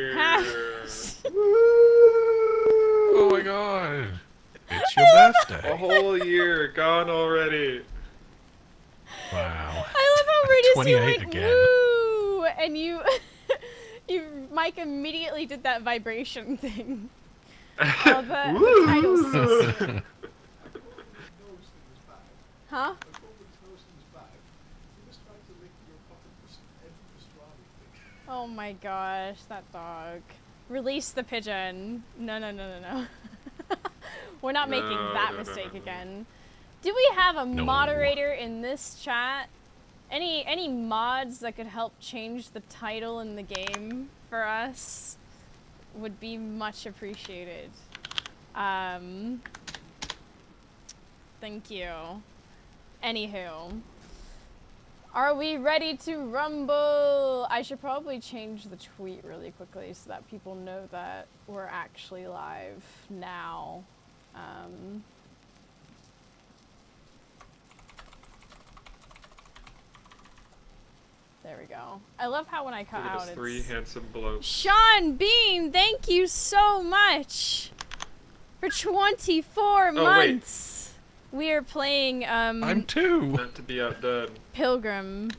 Oh my god. It's your birthday. A whole year gone already. Wow. I love how Radius, you 28 went again. woo, and Mike immediately did that vibration thing. Oh, the title system. Huh? Oh my gosh, that dog. Release the pigeon. No. We're not making that mistake again. Do we have a moderator in this chat? Any mods that could help change the title in the game for us would be much appreciated. Thank you. Anywho. Are we ready to rumble? I should probably change the tweet really quickly so that people know that we're actually live now. There we go. I love how when I cut out it's... 3 handsome blokes. Sean Bean, thank you so much for 24 months. Wait. We are playing, I'm too. Not to be outdone. Pilgrim.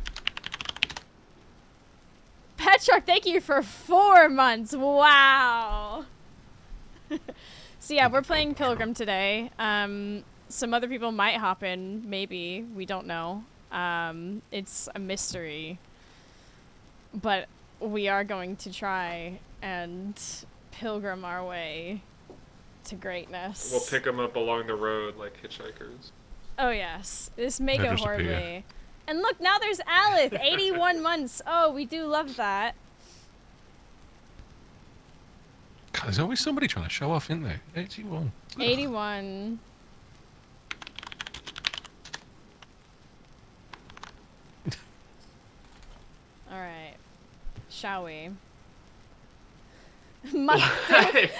Petrarch, thank you for 4 months. Wow. So yeah, we're playing Pilgrim today. Some other people might hop in, maybe. We don't know. It's a mystery. But we are going to try and pilgrim our way to greatness. We'll pick them up along the road like hitchhikers. Oh yes, this may go horribly. And look, now there's Alith, 81 months. Oh, we do love that. God, there's always somebody trying to show off, isn't there? 81. 81. Alright. Shall we? Life Death!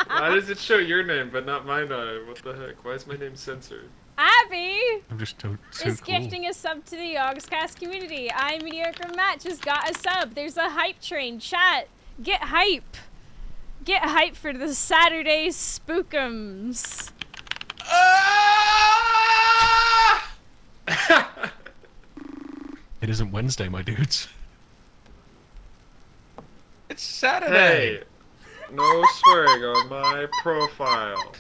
Why does it show your name but not my name? What the heck? Why is my name censored? Abby! I'm just so is cool. Gifting a sub to the Yogscast community. I Mediocre Matt just got a sub. There's a hype train. Chat, get hype. Get hype for the Saturday Spookums. It isn't Wednesday, my dudes. It's Saturday! Hey! No swearing on my profile.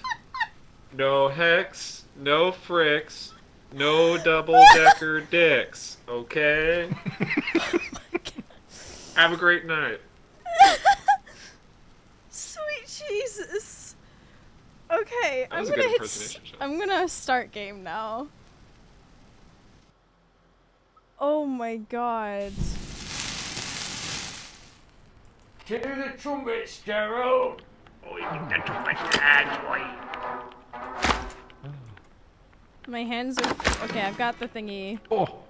No hex, no fricks, no double-decker dicks, okay? Have a great night. Sweet Jesus. Okay, I'm gonna start game now. Oh my god. To the trumpets, Gerald! Oh, you think the trumpets hands, boy? My hands are... Okay, I've got the thingy. Oh!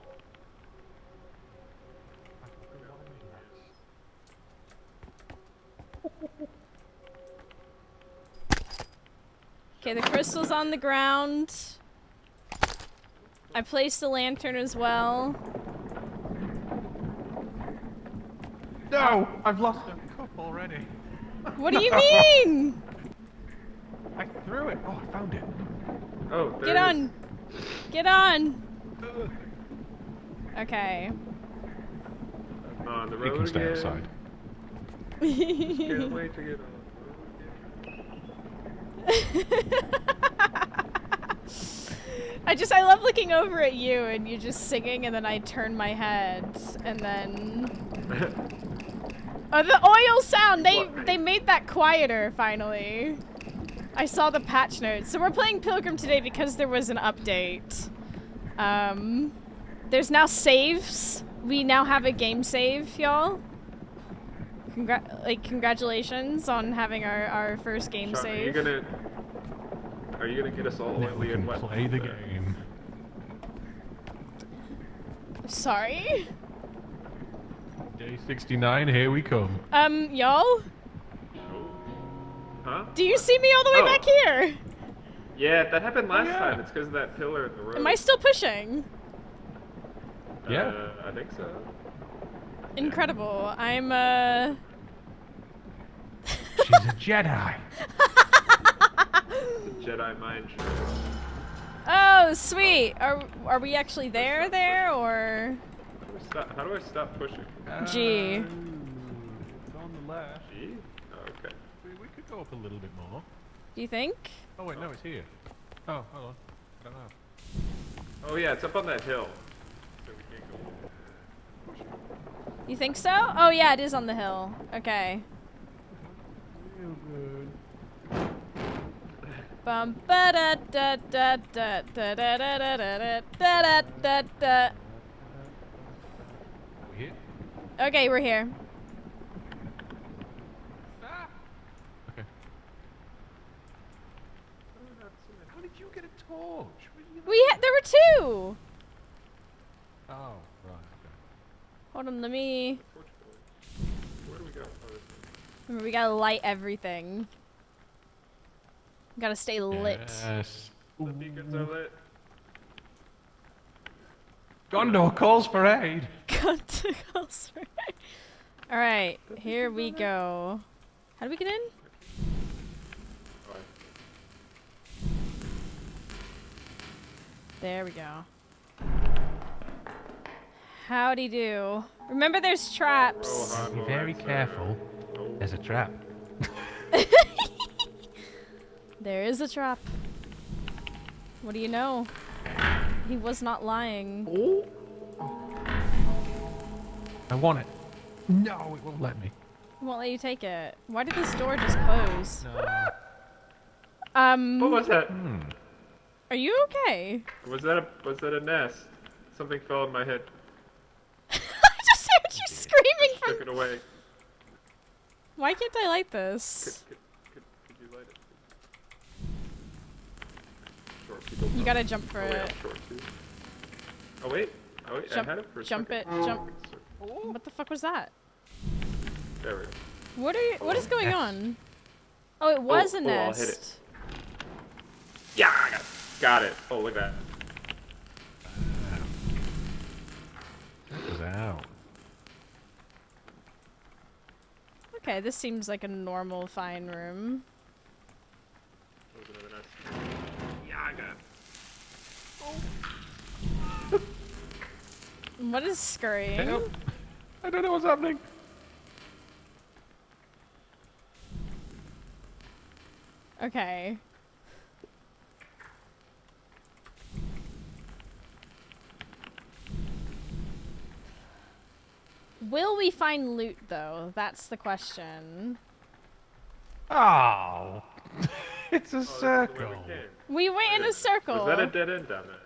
Okay, the crystal's on the ground. I placed the lantern as well. No! I've lost a cup already. What do you mean? I threw it. Oh, I found it. Oh, there Get on! Get on! Okay. I'm on the You road can stay again. outside. Can't wait to get on. I love looking over at you and you just singing and then I turn my head and then... Oh, the oil sound! They made that quieter, finally. I saw the patch notes. So we're playing Pilgrim today because there was an update. There's now saves. We now have a game save, y'all. Congratulations on having our first game Sean, save. Are you gonna get us all Now oily we can and wet? play the game. Sorry? Day 69, here we come. Y'all? Huh? Do you see me all the way back here? Yeah, that happened last time. It's because of that pillar in the road. Am I still pushing? Yeah. I think so. Incredible. I'm She's a Jedi. The Jedi mind trick. Oh, sweet. Are we actually there or How do I stop pushing? G? It's on the left. G? Oh, okay. We could go up a little bit more. Do you think? Oh wait, no, it's here. Oh, hold on. I don't know. Oh yeah, it's up on that hill. So we can't go. You think so? Oh yeah, it is on the hill. Okay. Real good. Bum ba da da da da da da da da da da da da. Are we here? Okay, we're here. Okay. How did you get a torch? There were two. Oh, right. Okay. Hold on, let me. Where do we go? Oh, this way. Remember, we gotta light everything. Gotta stay lit. Yes. The beacons are lit. Gondor calls for aid. All right, here we go. How do we get in? Oh, There we go. Howdy do. Remember, there's traps. Rohan Be will very answer. careful. Oh. There's a trap. There is a trap. What do you know? He was not lying. I want it. No, it won't let me. He won't let you take it. Why did this door just close? What was that? Are you okay? Was that a nest? Something fell in my head. I just heard you screaming Took from. it away. Why can't I light this? Could you light it? Short people You don't- gotta jump for Oh, wait, it. I'm short too. Oh wait, Jump- I had it for a jump second. it, jump. What the fuck was that? There we go. What is going nest. on? Oh, it was a I'll nest. hit it. Yeah, I got it. Oh, look at that. It was out. Okay, this seems like a normal, fine room. That was another nest. Yeah, I got it. What is scurrying? Help. I don't know what's happening. Okay. Will we find loot, though? That's the question. Oh. It's a Oh, this is the way circle. we came. We went in a circle. Was that a dead end down there?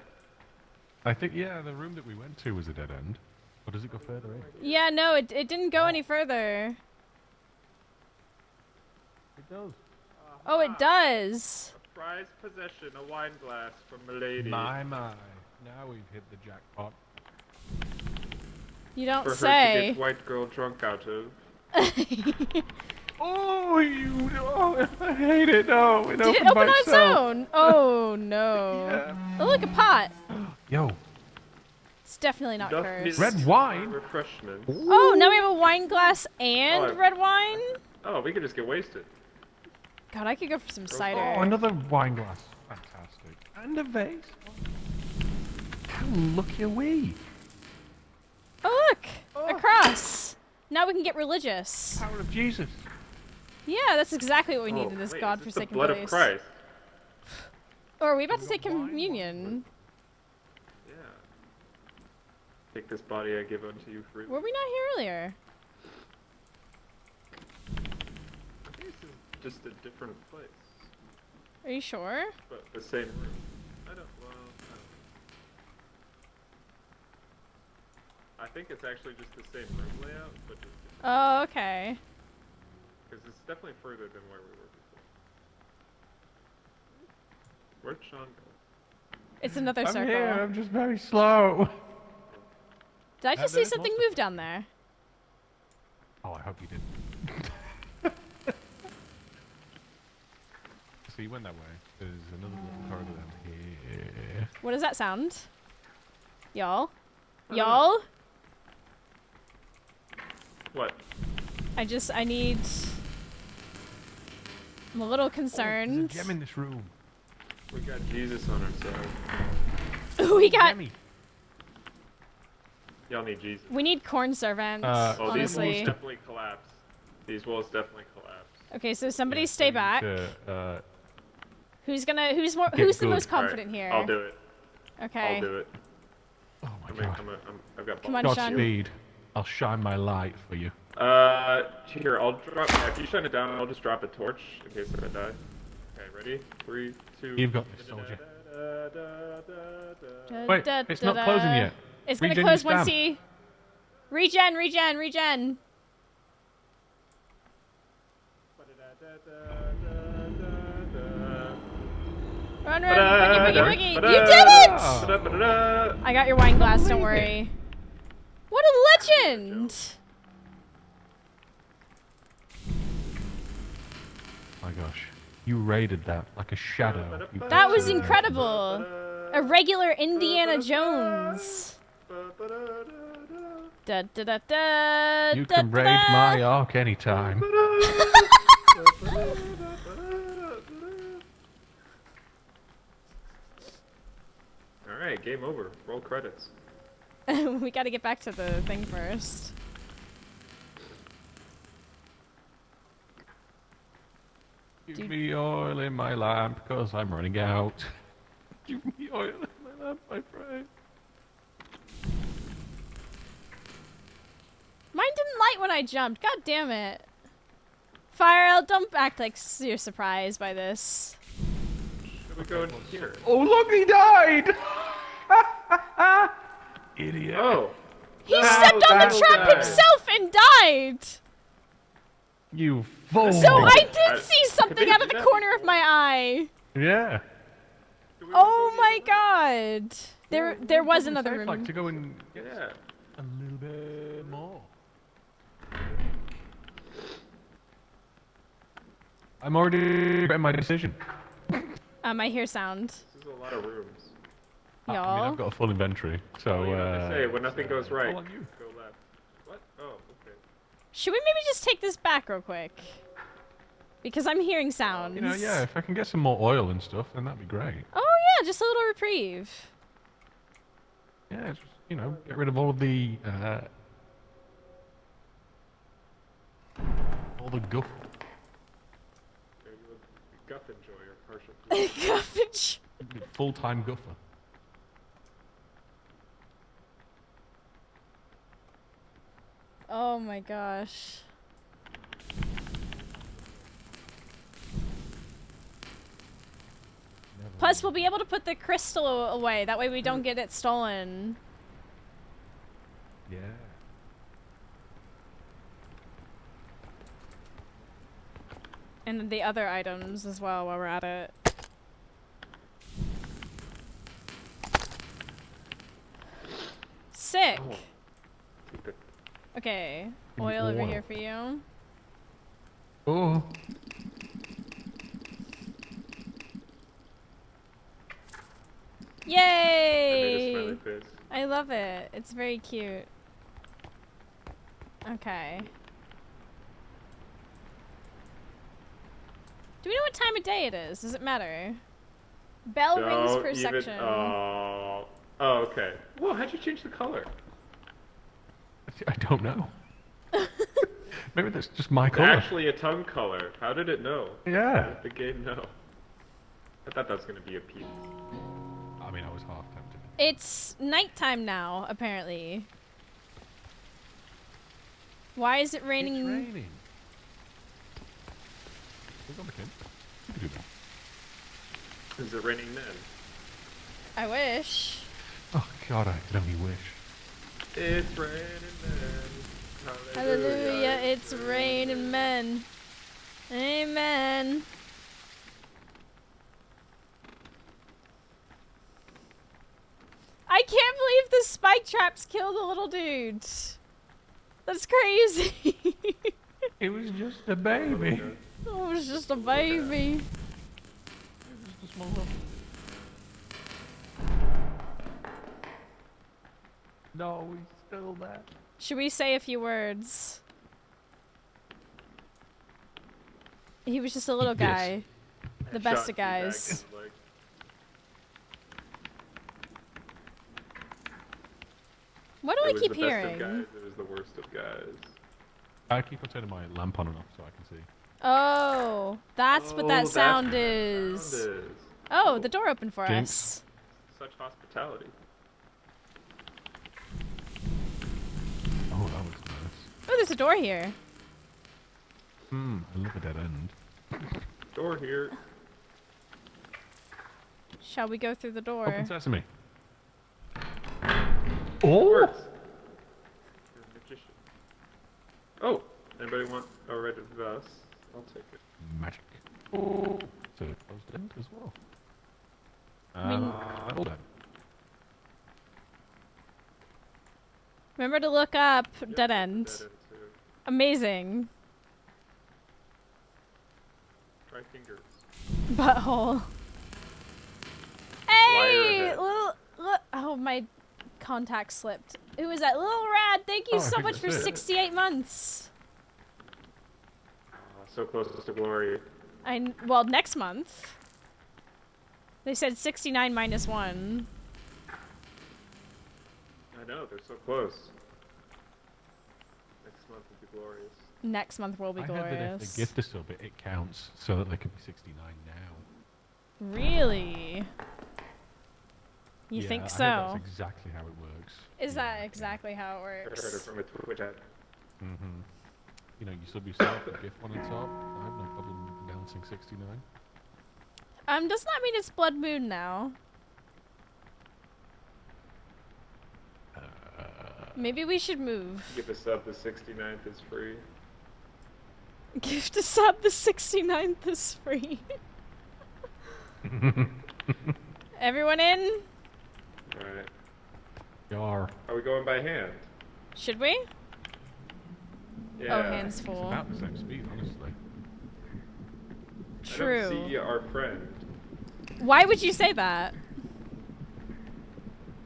I think, yeah, the room that we went to was a dead end. Or does it go further in? Yeah, no, it didn't go any further. It does. Oh, it does. A prized possession, a wine glass from Milady. My. Now we've hit the jackpot. You don't For her to say. get white girl drunk out of. Oh, you. Oh, I hate it. No, it Did it opened by open on its itself. own? Oh, no. Yeah. Oh, look, a pot. Yo, It's definitely not Doth cursed. miss red wine. Refreshment. Oh, now we have a wine glass and Oh, red wine? Oh, we could just get wasted. God, I could go for some cider. Oh, another wine glass. Fantastic. And a vase. How lucky are we? Oh, look! A cross! Now we can get religious. Power of Jesus. Yeah, that's exactly what we need in this wait, godforsaken is this the blood place. of Christ? Or are we about to We take got wine, communion? Yeah. Take this body I give unto you freely. Were we not here earlier? I think this is just a different place, Are you sure? but the same room. I don't. I think it's actually just the same room layout, but just Oh, okay. because it's definitely further than where we were before. Where'd Sean go? It's another I'm circle. here. I'm just very slow. Did I just see there's something lots of- move down there? Oh, I hope you didn't. So you went that way. There's another little corridor down here. What does that sound? Y'all? Y'all? What? I need... I'm a little There's concerned. a gem in this room. We got Jesus on our side. We got... Gemmy. Y'all need Jesus. We need corn servants, Oh, these walls honestly. definitely collapse. These walls definitely collapse. Okay, so somebody Yeah, stay so back. you need to, Who's the good. most All right, confident here? I'll do it. Okay. I'll do it. oh my I'm, god. I've got Come on, balls. Sean. Godspeed. I'll shine my light for you. Here, I'll drop. Yeah, if you shine it down, I'll just drop a torch in case I die. Okay, ready? 3, 2. You've got this, soldier. Da, Wait, da, it's da, not closing da. yet. It's gonna Regen close your once stamp. he... Regen! Run, boogie, boogie! You did it! I got your wine glass, don't worry. What a legend! My gosh. You raided that like a shadow. You That was bastard. incredible! A regular Indiana Jones. Da da da da. You da, can da, raid da. my ark anytime. Alright, game over. Roll credits. We gotta get back to the thing first. Give me oil in my lamp, because I'm running out. Give me oil in my lamp, I pray. Mine didn't light when I jumped. God damn it. Fire, don't act like you're surprised by this. Should we go in here? Oh, look, he died! Idiot. Oh! He No, stepped on the that'll trap die. himself and died! You fool. So I did I- see something they out of do the that corner of my eye! Yeah. Do we Oh go my the other god! There was another I'd like room. to go and get way? Yeah. a little bit more. I'm already regretting my decision. I hear sound. This is a lot of rooms. I mean, Y'all. I've got a full inventory, so Well, you know what they say, when nothing goes right, all on you. go left. What? Oh, okay. Should we maybe just take this back real quick? Because I'm hearing sounds. You know, yeah, if I can get some more oil and stuff, then that'd be great. Oh yeah, just a little reprieve. Yeah, just, you know, get rid of all the guff. Are you a guff enjoyer, partial? Garbage. Full-time guffer. Oh my gosh. Plus, we'll be able to put the crystal away. That way we don't get it stolen. Yeah. And the other items as well while we're at it. Sick. Oh. Keep it. Okay. Ooh, Oil over oil. here for you. Oh. I made a Yay! smiley face. I love it. It's very cute. Okay. Do we know what time of day it is? Does it matter? Bell rings Don't per even- section. Oh. Oh, okay. Whoa, how'd you change the color? I don't know. Maybe that's just my It's color. actually a tongue color. How did it know? How Yeah. did the game know? I thought that was gonna be a piece. I mean, I was half tempted. It's nighttime now, apparently. Why is it raining? It's raining. We've got the kid. You can do that. Is it raining then? I wish. Oh God, I could only wish. It's raining then. Hallelujah, it's raining men. Amen. I can't believe the spike traps killed the little dude. That's crazy. It was just a baby. Oh, it was just a baby. Just a small one. No, he's still there. Should we say a few words? He was just a little Yes. guy. The best of guys. What do I keep hearing? It was the worst of guys. I keep on turning my lamp on and off so I can see. Oh, that's what that sound is. Oh, the door opened for Jinx. us. Such hospitality. Oh, that was nice. Oh, there's a door here. I love a dead end. Door here. Shall we go through the door? Open sesame. Works. You're a magician. Oh, anybody want a red vest? I'll take it. Magic. So it closed end as well. Hold on. Remember to look up dead end. Dead end too. Amazing. Try fingers. Butthole. Hey! Liar Look, oh, my contact slipped. Who is that? Little Rad, thank you Oh, I so think much for that's it. 68 months. So close to glory. Well, next month. They said 69 minus 1. I know, they're so close. Next month will be glorious. Next month will be I heard that if glorious. they gift a sub, it counts, so that they could be 69 now. Really? You Yeah, think I so? heard that's exactly how it works. Is Yeah. that exactly how it I heard it works? from a Twitch ad. You know, you sub yourself, a gift one on top. I have no problem announcing 69. Doesn't that mean it's Blood Moon now? Maybe we should move. Give a sub, the 69th is free. Gift a sub, the 69th is free. Everyone in? Alright. Yar. Are we going by hand? Should we? Yeah. Oh, hands It's full. about the same speed, honestly. I don't True. see our friend. Why would you say that?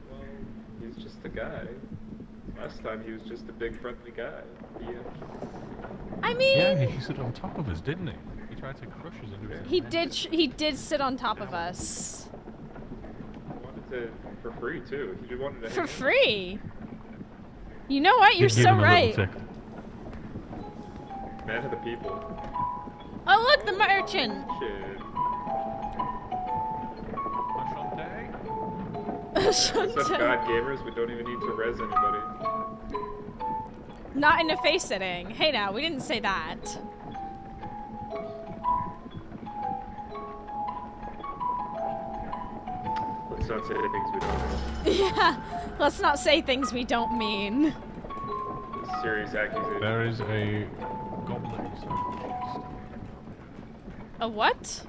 Well, he's just a guy. Last time he was just a big friendly guy. Yeah. I mean, Yeah, he stood on top of us, didn't he? He tried to crush us into his he did sit on top of us. He wanted to for free too. He just wanted to For hang out. free. You know what? You're Give him so a little right. tick. Man of the people. Oh, look, the merchant. Shit. Ashante? Such bad gamers, we don't even need to res anybody. Not in a face sitting. Hey now, we didn't say that. Let's not say the things we don't know. Yeah, let's not say things we don't mean. It's serious accusation. There is a goblin inside A what?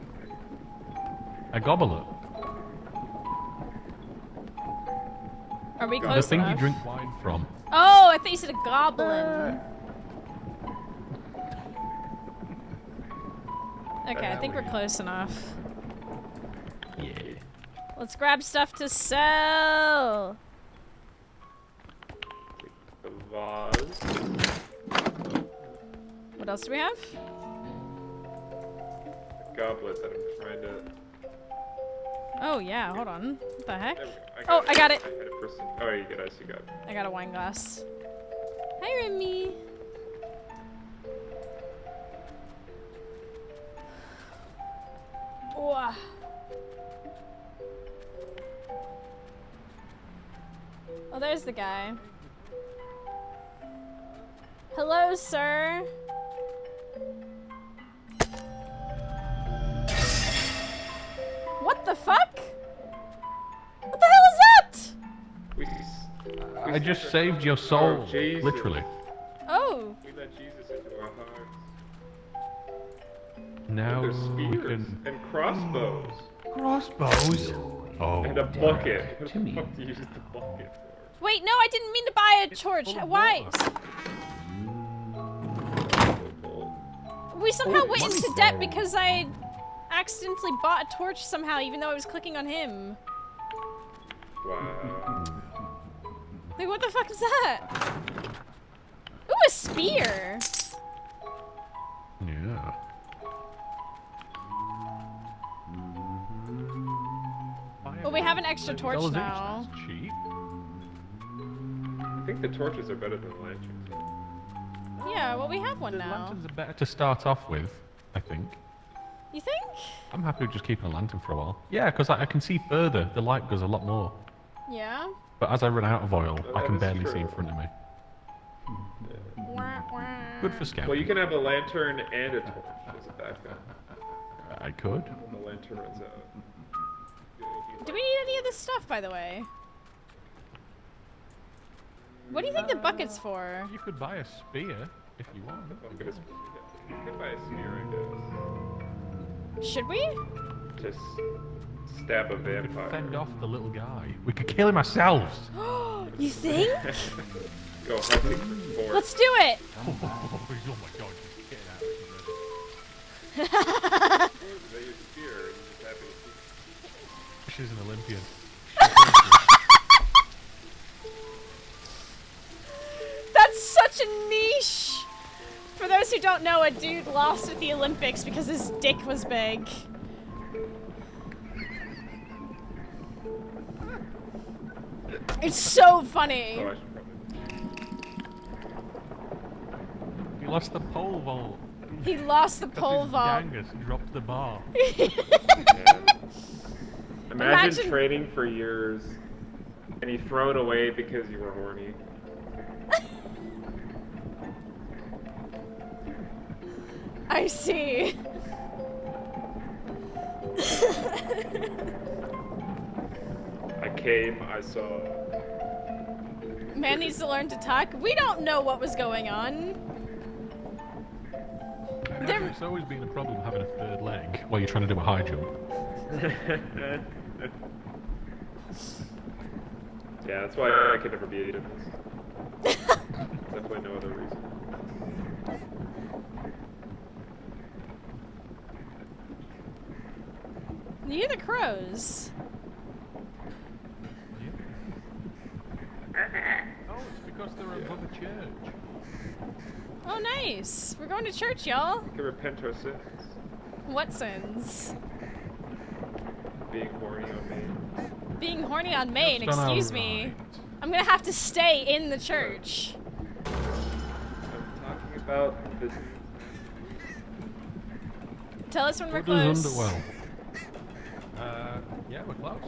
a goblet. Are we The close thing enough? you drink wine from. Oh, I thought you said a goblin. Okay, I think we're close enough. Yeah. Let's grab stuff to sell. The vase. What else do we have? The goblet that I'm trying to. Oh yeah, hold on. What the heck? There we go. Oh, I got it. I had it first. Oh, you get us. You got it. I got a wine glass. Hi, Remy. Oh. Oh, there's the guy. Hello, sir. What the fuck? What the hell is that? We I just saved your soul. Oh, Jesus. Literally. Oh. We let Jesus into our hearts. Now There's we spears can. and crossbows Crossbows? Oh. and a bucket. What to the me. fuck do you use the bucket for? Wait, no, I didn't mean to buy a torch. full of Why? water. We somehow Oh, went money. into debt because I accidentally bought a torch somehow, even though I was clicking on him. Wow. Like, what the fuck is that? Ooh, a spear. Yeah. have an extra torch $30 each, now. that's cheap. I think the torches are better than the lanterns. Yeah, well, we have one The now. lanterns are better to start off with, I think. You think? I'm happy with just keeping a lantern for a while. Yeah, because I can see further. The light goes a lot more. Yeah. But as I run out of oil, I That can is barely true. see in front of me. Wah, wah. Good for scouting. Well, you can have a lantern and a torch as a backup I could. when the lantern runs out. Do we need any of this stuff, by the way? What do you think the bucket's for? You could buy a spear if you want. I'm gonna you could buy a spear, I Should we? guess. Just stab a vampire. Fend off the little guy. We could kill him ourselves. You think? Go hunting for sport. Let's do it! Oh my god, get it out. They use spear and you just have it. She's an Olympian. That's such a niche! For those who don't know, a dude lost at the Olympics because his dick was big. It's so funny. Oh, I should probably. He lost the pole vault. He lost the pole vault. Dangus dropped the bar. Yeah. Imagine training for years and you throw it away because you were horny. I see. I came, I saw. Man needs to learn to talk. We don't know what was going on. There- It's always been a problem having a third leg while you're trying to do a high jump. Yeah, that's why I could never be a this. Definitely no other reason. You hear the crows. Oh, it's because they're above a church. Oh, nice. We're going to church, y'all. We can repent our sins. What sins? Being horny on me. Being horny on Maine, Just on our excuse me. right. I'm gonna have to stay in the church. I'm talking about this. Tell us when we're What does close. Underwell? Yeah, we're close.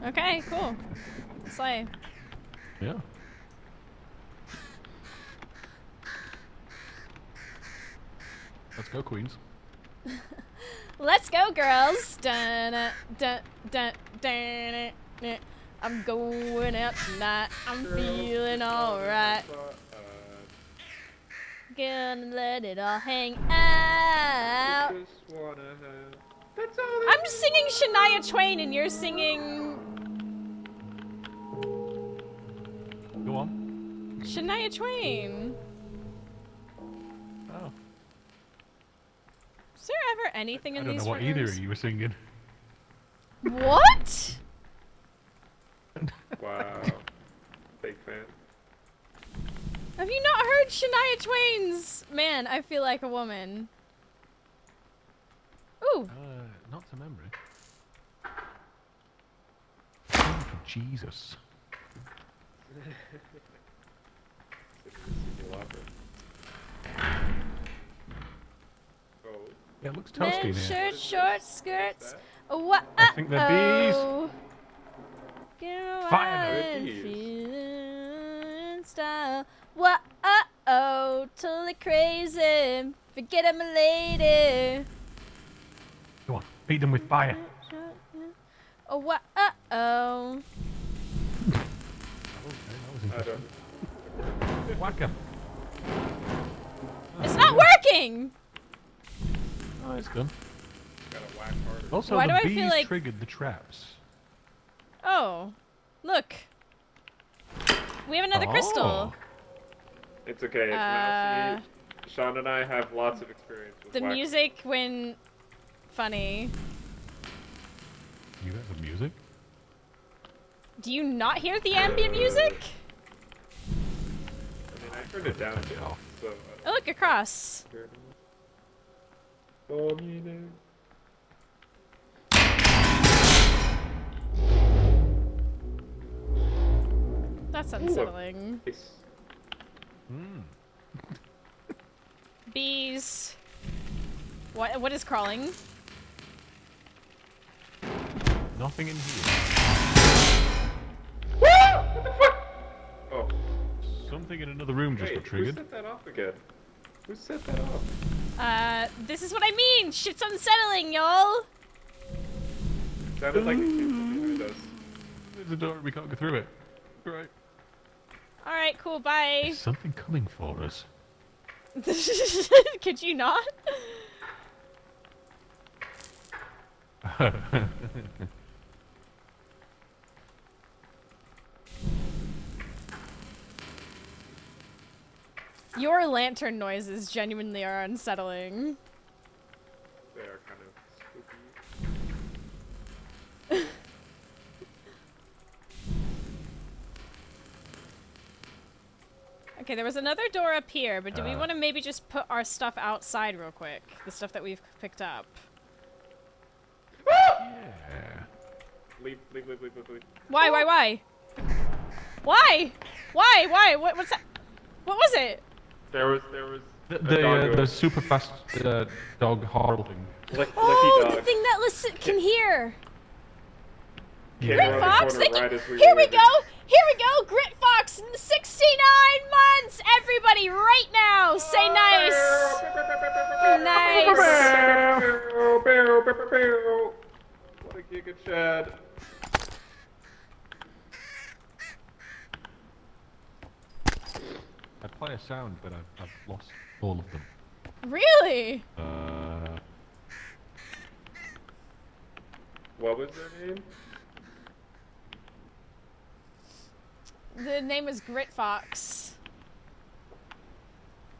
Okay, cool. Slay. Yeah. Let's go, Queens. Let's go, girls. Dun, dun, dun, dun, dun. I'm going out tonight. I'm feeling alright. Gonna let it all hang out. Just wanna have. That's all. I'm singing Shania Twain and you're singing Go on. Shania Twain. Oh. Is there ever anything I in don't these know what front either rooms? of you were singing. What? Wow. Big fan. Have you not heard Shania Twain's Man, I Feel Like a Woman? Ooh. Not to memory. Oh, Jesus. Oh. Yeah, it looks toasty Men, here. shirt, short skirts. What? I think they're bees. Fire and bees. feeling style. What? Oh, totally crazy. Forget I'm a lady. Go on, beat them with fire. Oh, what? Oh. I don't. Whack 'em. It's not working. Oh, it's done. Gotta whack harder. Also, Why the do I feel bees like- triggered the traps. Oh, look. We have another crystal. Oh. It's okay. It's Mousie. Sean and I have lots of experience with The whack. music when funny. You guys have music? Do you not hear the ambient music? I mean, I turned it down a bit, off. so. Oh, look across. That's unsettling. Nice. Bees. What is crawling? Nothing in here. What the fuck? Oh. Something in another room just Wait, got triggered. who set that off again? Who set that off? This is what I mean! Shit's unsettling, y'all! Sounded like it came from us. There's a door, we can't go through it. Right. Alright, cool, bye. There's something coming for us. Could you not? Your lantern noises genuinely are unsettling. They are kind of spooky. Okay, there was another door up here, but do we want to maybe just put our stuff outside real quick? The stuff that we've picked up. Yeah. Leave. Why? Why? What's that? What was it? There was The super fast dog horrible thing. Lucky Oh, dog. the thing that can hear. Came Grit around the Fox, corner thank you. right as Here were we leaving. go. Here we go. Grit Fox, 69 months. Everybody, right now, say nice. Nice. What a giga Chad. I play a sound, but I've lost all of them. Really? What was their name? The name is Grit Fox.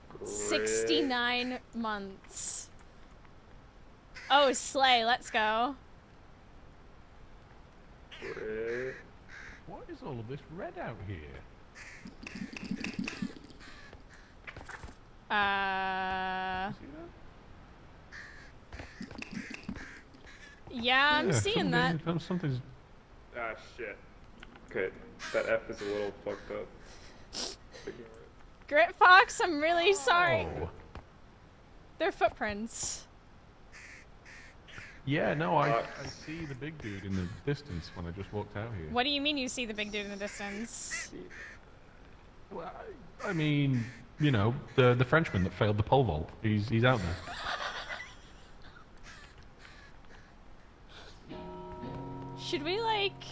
Grit. 69 months. Oh, slay. Let's go. Grit. What is all of this red out here? See that? Yeah, I'm seeing that. Something's. Ah, shit. Okay, that F is a little fucked up. Ignore it. Grit Fox, I'm really sorry. Oh. They're footprints. Yeah, no, I Fox. see the big dude in the distance when I just walked out here. What do you mean you see the big dude in the distance? Well, I mean, you know, the Frenchman that failed the pole vault. He's out there. Should we, like,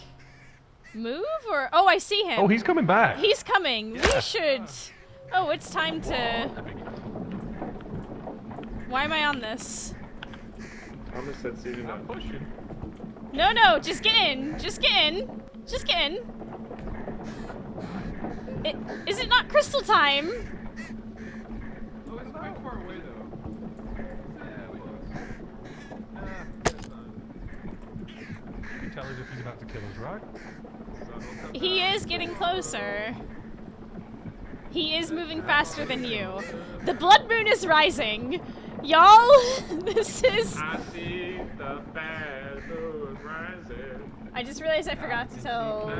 move or... Oh, I see him. Oh, he's coming back. He's coming. Yeah. We should... Oh, it's time to... Why am I on this? Thomas said seated I'm on. pushing. No, just get in. Just get in. Just get in. Is it not crystal time? Oh, it's quite far away though. You can tell us if he's about to kill us, right? He is getting closer. He is moving faster than you. The blood moon is rising. Y'all, this is... I see the bad moon rising. I just realized I forgot to tell...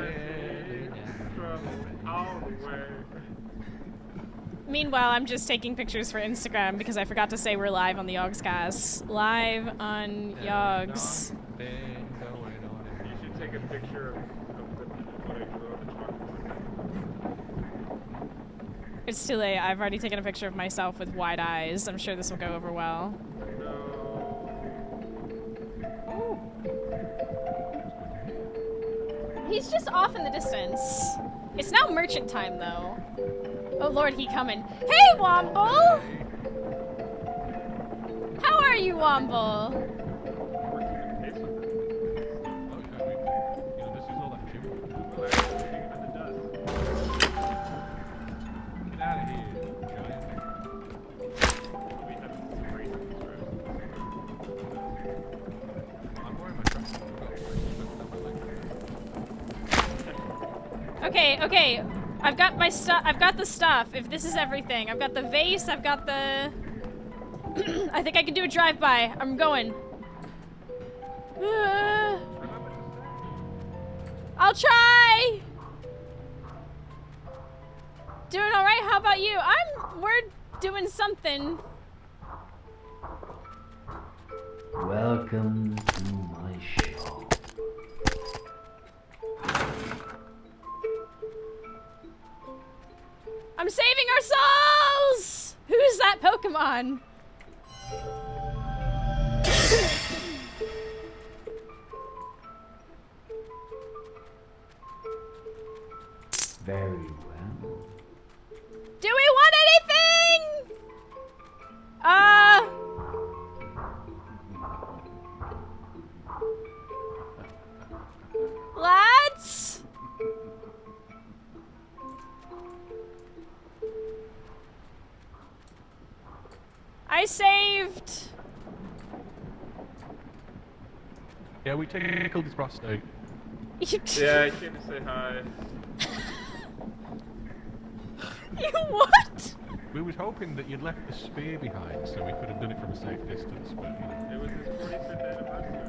Trouble all the way. Meanwhile, I'm just taking pictures for Instagram because I forgot to say we're live on the Yogscast. Live on Yogs. You should take a picture of what I drew on the chalkboard. It's too late. I've already taken a picture of myself with wide eyes. I'm sure this will go over well. No. He's just off in the distance. It's now merchant time, though. Oh lord, he coming. Hey, Womble! How are you, Womble? This is all that Jim. Get out of here, giant. I'm wearing my tracksuit. Okay. I've got my stuff. I've got the stuff. If this is everything. I've got the vase. I've got the... I think I can do a drive-by. I'm going. I'll try! Doing all right. How about you? We're doing something. Welcome to my shop. I'm saving our souls! Who's that Pokemon? Very well. Do we want anything? Lads? I saved. Yeah, we tickled his prostate. Yeah, I came to say hi. You what? We was hoping that you'd left the spear behind so we could have done it from a safe distance, but you know. It was his 45th anniversary.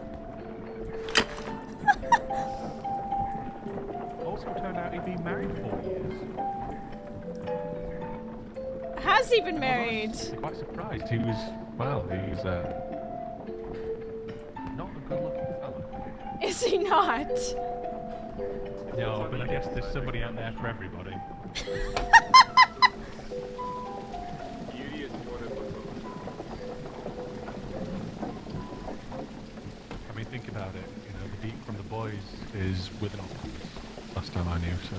Also turned out he'd been married 4 years. Has he been married? I was quite surprised. He was, well, he's not a good looking fella. Is he not? No, but I guess there's somebody out there for everybody. Beauty is what it looks I mean, think about it. You know, the beat from the boys is with an octopus. Last time I knew, so.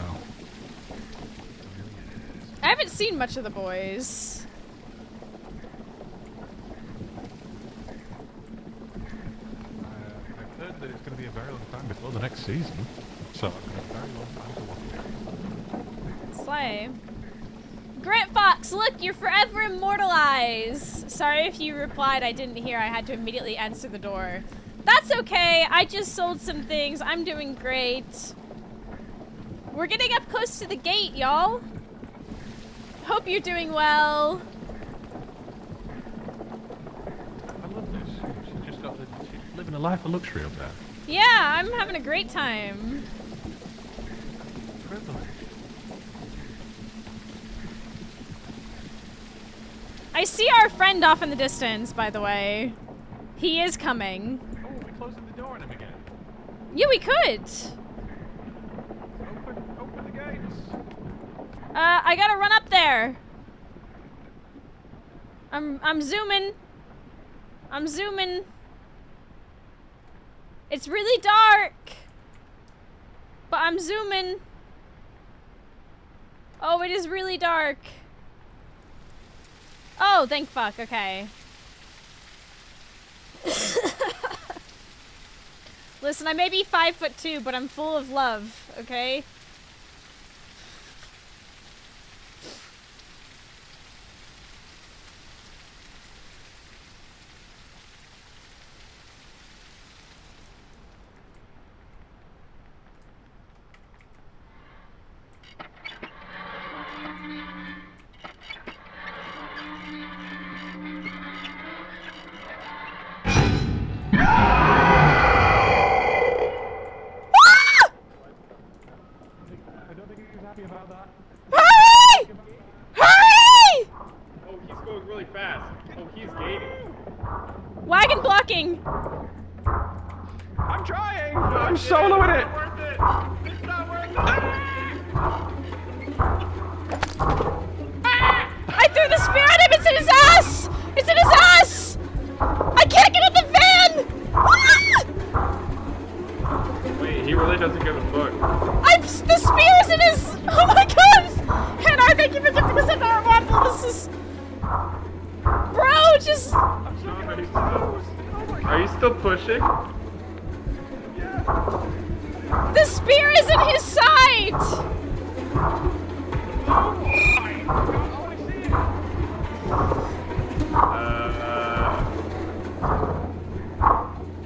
I haven't seen much of the boys. I've heard that it's going to be a very long time before the next season, so I've got a very long time to watch it. Slay. Grant Fox, look, you're forever immortalized. Sorry if you replied I didn't hear. I had to immediately answer the door. That's okay. I just sold some things. I'm doing great. We're getting up close to the gate, y'all. Hope you're doing well. I love this. She's just got the, she's living a life of luxury up there. Yeah, I'm having a great time. Privilege. I see our friend off in the distance, by the way. He is coming. Oh, we're closing the door on him again. Yeah, we could. Open the gates. I gotta run up there. I'm zooming. I'm zooming. It's really dark. But I'm zooming. Oh, it is really dark. Oh, thank fuck. Okay. Listen, I may be 5'2", but I'm full of love, okay? I don't think he was happy about that. Hurry! Hurry! Oh, he's going really fast. Oh, he's gaining. Wagon blocking. I'm trying! I'm soloing it! Worth it. It's not worth it. I threw the spear at him. It's in his ass. It's in his ass. I can't get in the van. Wait, he really doesn't give a fuck. The spear is in his. Oh my god. Hanar, thank you for giving us another waffle. This is. Bro, just. Are you still pushing? The spear is in his side.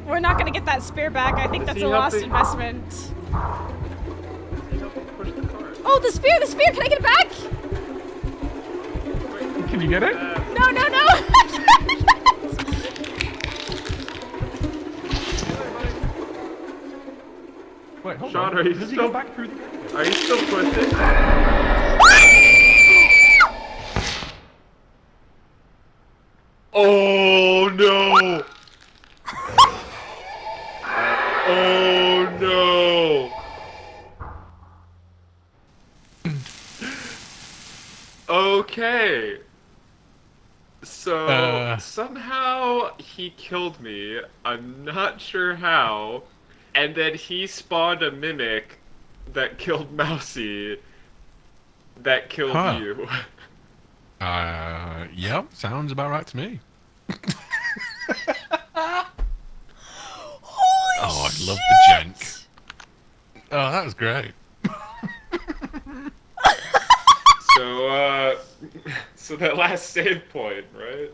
We're not gonna get that spear back. I think that's a lost investment. Oh, the spear! The spear! Can I get it back? Can you get it? No, no, no! Wait, hold Sean, on. are you Does he still go back through the... Are you still pushing? Oh no! Oh no! Okay. So somehow he killed me. I'm not sure how. And then he spawned a mimic that killed Mousie. That killed you. Yep, sounds about right to me. Holy Oh, I shit! love the jank. Oh, that was great. So that last save point, right?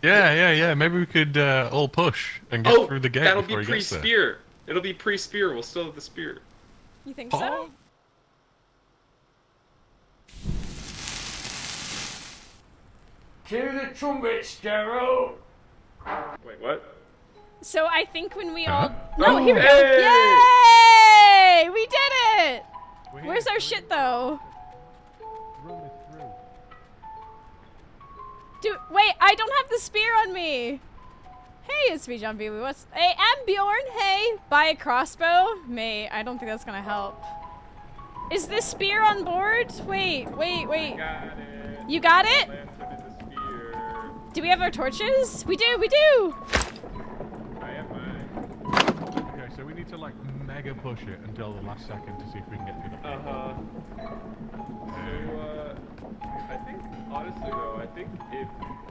Yeah. Maybe we could all push and get through the gate that'll before be he gets there. pre-spear. It'll be pre-spear. We'll still have the spear. You think so? Oh, To the trumpets, Gerald! Wait, what? So I think when we all... Huh? No, here we go! Hey! Yay! We did it! Where's our shit, though? Run me through. Dude, wait, I don't have the spear on me! Hey, it's me, John B. What's... Hey, I'm Bjorn. Hey, buy a crossbow? Mate, I don't think that's gonna help. Is this spear on board? Wait. Got it. You got it? Lantern and the spear. Do we have our torches? We do! I have mine. Okay, so we need to like mega push it until the last second to see if we can get through the So, I think, honestly though, I think if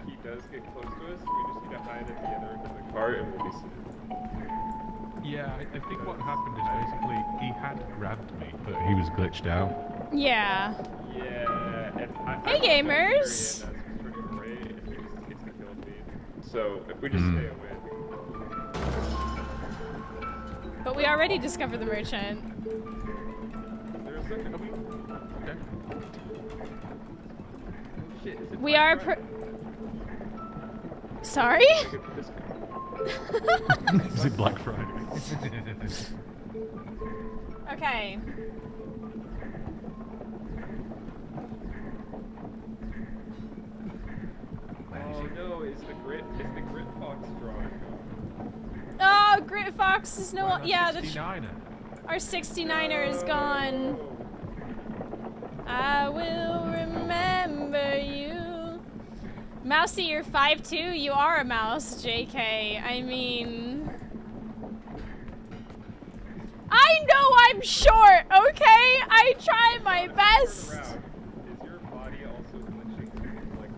he does get close to us, we just need to hide at the other end of the cart and we'll be safe. Yeah, I think what happened is basically he had grabbed me, but he was glitched out. Yeah. Yeah, and Hey, gamers! That's pretty great if he just gets the kill feed. So, if we just stay away. But we already discovered the merchant. There's something. Okay. Shit, is it We Black are Friday? Sorry? I get the discount. Is it Black Friday? Okay. Oh no, is the grit fox drawing? Oh, Grit Fox is no... Yeah, the 69er. our 69er is gone. I will remember you. Mousie, you're 5'2". You are a mouse, JK. I mean... I know I'm short, okay? I try my best. Is your body also glitching to like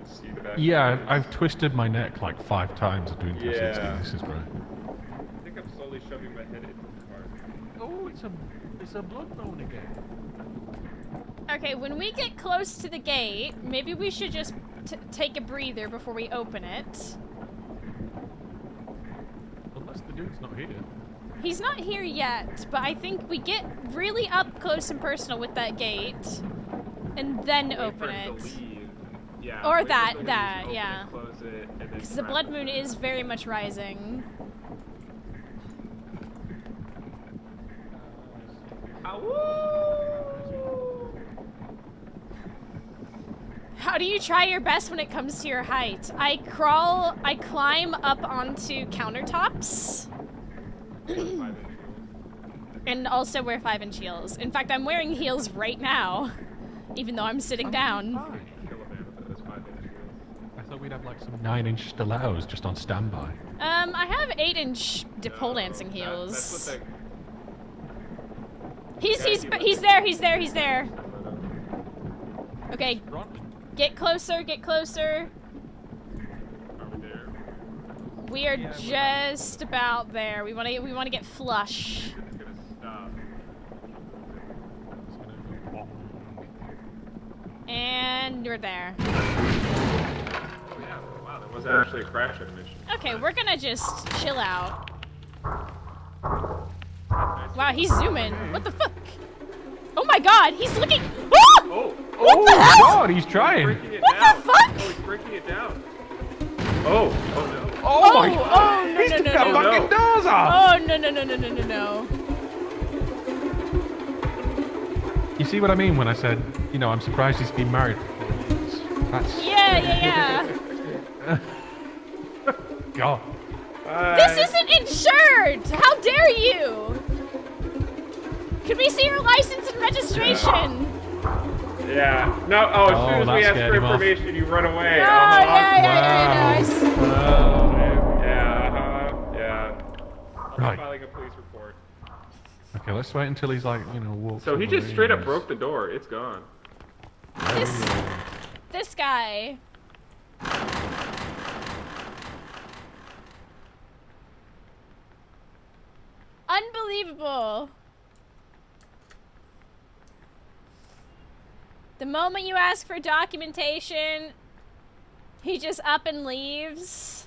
see the back? Yeah, I've twisted my neck like 5 times doing 360. Yeah. This is great. I think I'm slowly shoving my head into the car. Oh, it's a blood moon again. Okay, when we get close to the gate, maybe we should just take a breather before we open it. Unless the dude's not here. He's not here yet, but I think we get really up close and personal with that gate, and then Wait open for him it. to leave. Yeah. Or wait for that, him to leave, that, open yeah. it, close it, and then Because the trap blood him. moon is very much rising. How do you try your best when it comes to your height? I climb up onto countertops. 5-inch heels. And also wear 5-inch heels. In fact, I'm wearing heels right now, even though I'm sitting down. Kill a man with those 5-inch heels. I thought we'd have like some 9-inch stilettos just on standby. I have 8-inch pole dancing That's heels. what He's there. Okay, Run. get closer. Are we there? We are just about there. We want to get flush. It's gonna stop. It's gonna go bong. And you're there. Oh yeah, wow, that was actually a crash animation. Okay, we're gonna just chill out. Nice. Wow, he's zooming. What the fuck? Oh my god, he's looking. Ah! Oh! Oh the hell? God, he's trying. Breaking it What down. the fuck? Oh, he's breaking it down. Oh no. Oh my Oh, God! oh, no, He's no, took no, the no. fucking doors off. Oh no. You see what I mean when I said, you know, I'm surprised he's been married for 4 years. That's Yeah. God. This isn't insured! How dare you! Could we see your license and registration? Yeah. No. Oh, as soon as that we ask scared for him off. information, you run away. Oh, Uh-huh. yeah, nice. Yeah. Yeah. I'll be Right. filing a police report. Okay, let's wait until he's like, walks. So he on just the straight up rings. broke the door. It's gone. This guy. Unbelievable. The moment you ask for documentation, he just up and leaves.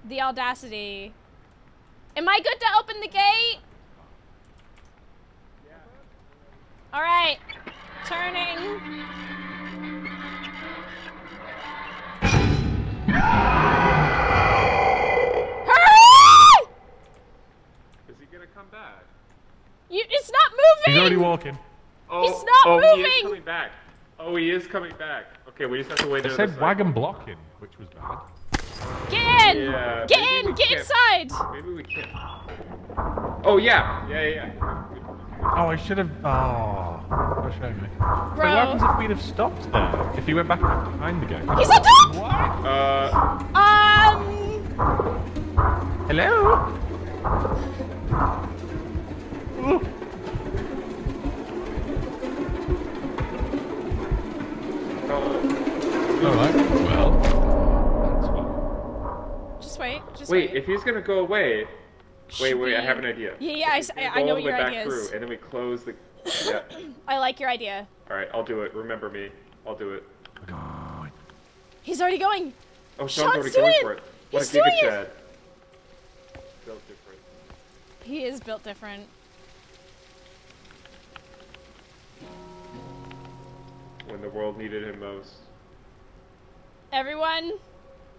The audacity. Am I good to open the gate? All right, turning. Hurry! Is he gonna come back? It's not moving. He's already walking. Oh, He's not He is moving! coming back. Oh, he is coming back. Okay, we just have to wait. It another said second. wagon blocking, which was bad. Get in! Yeah, Get maybe in! we Get can't- inside! Maybe we can't. Oh yeah. Oh, I should have. Oh, what a shame. Wait, what Bro. happens if we'd have stopped there? If he went back behind the gate? He's on top! What? Hello? Ooh. Alright, well. That's fine. Just wait, just Wait, wait. if he's gonna go away. Wait, Should I we- have an idea. Yeah, I He's gonna know go all what the your way back idea through, is. and then we close the. Yeah. I like your idea. All right, I'll do it. Remember me. I'll do it. God. He's already going. Oh, Sean's Sean's already doing going it. for it. What He's a Giga doing it. Chad. Built different. He is built different. When the world needed him most. Everyone, Is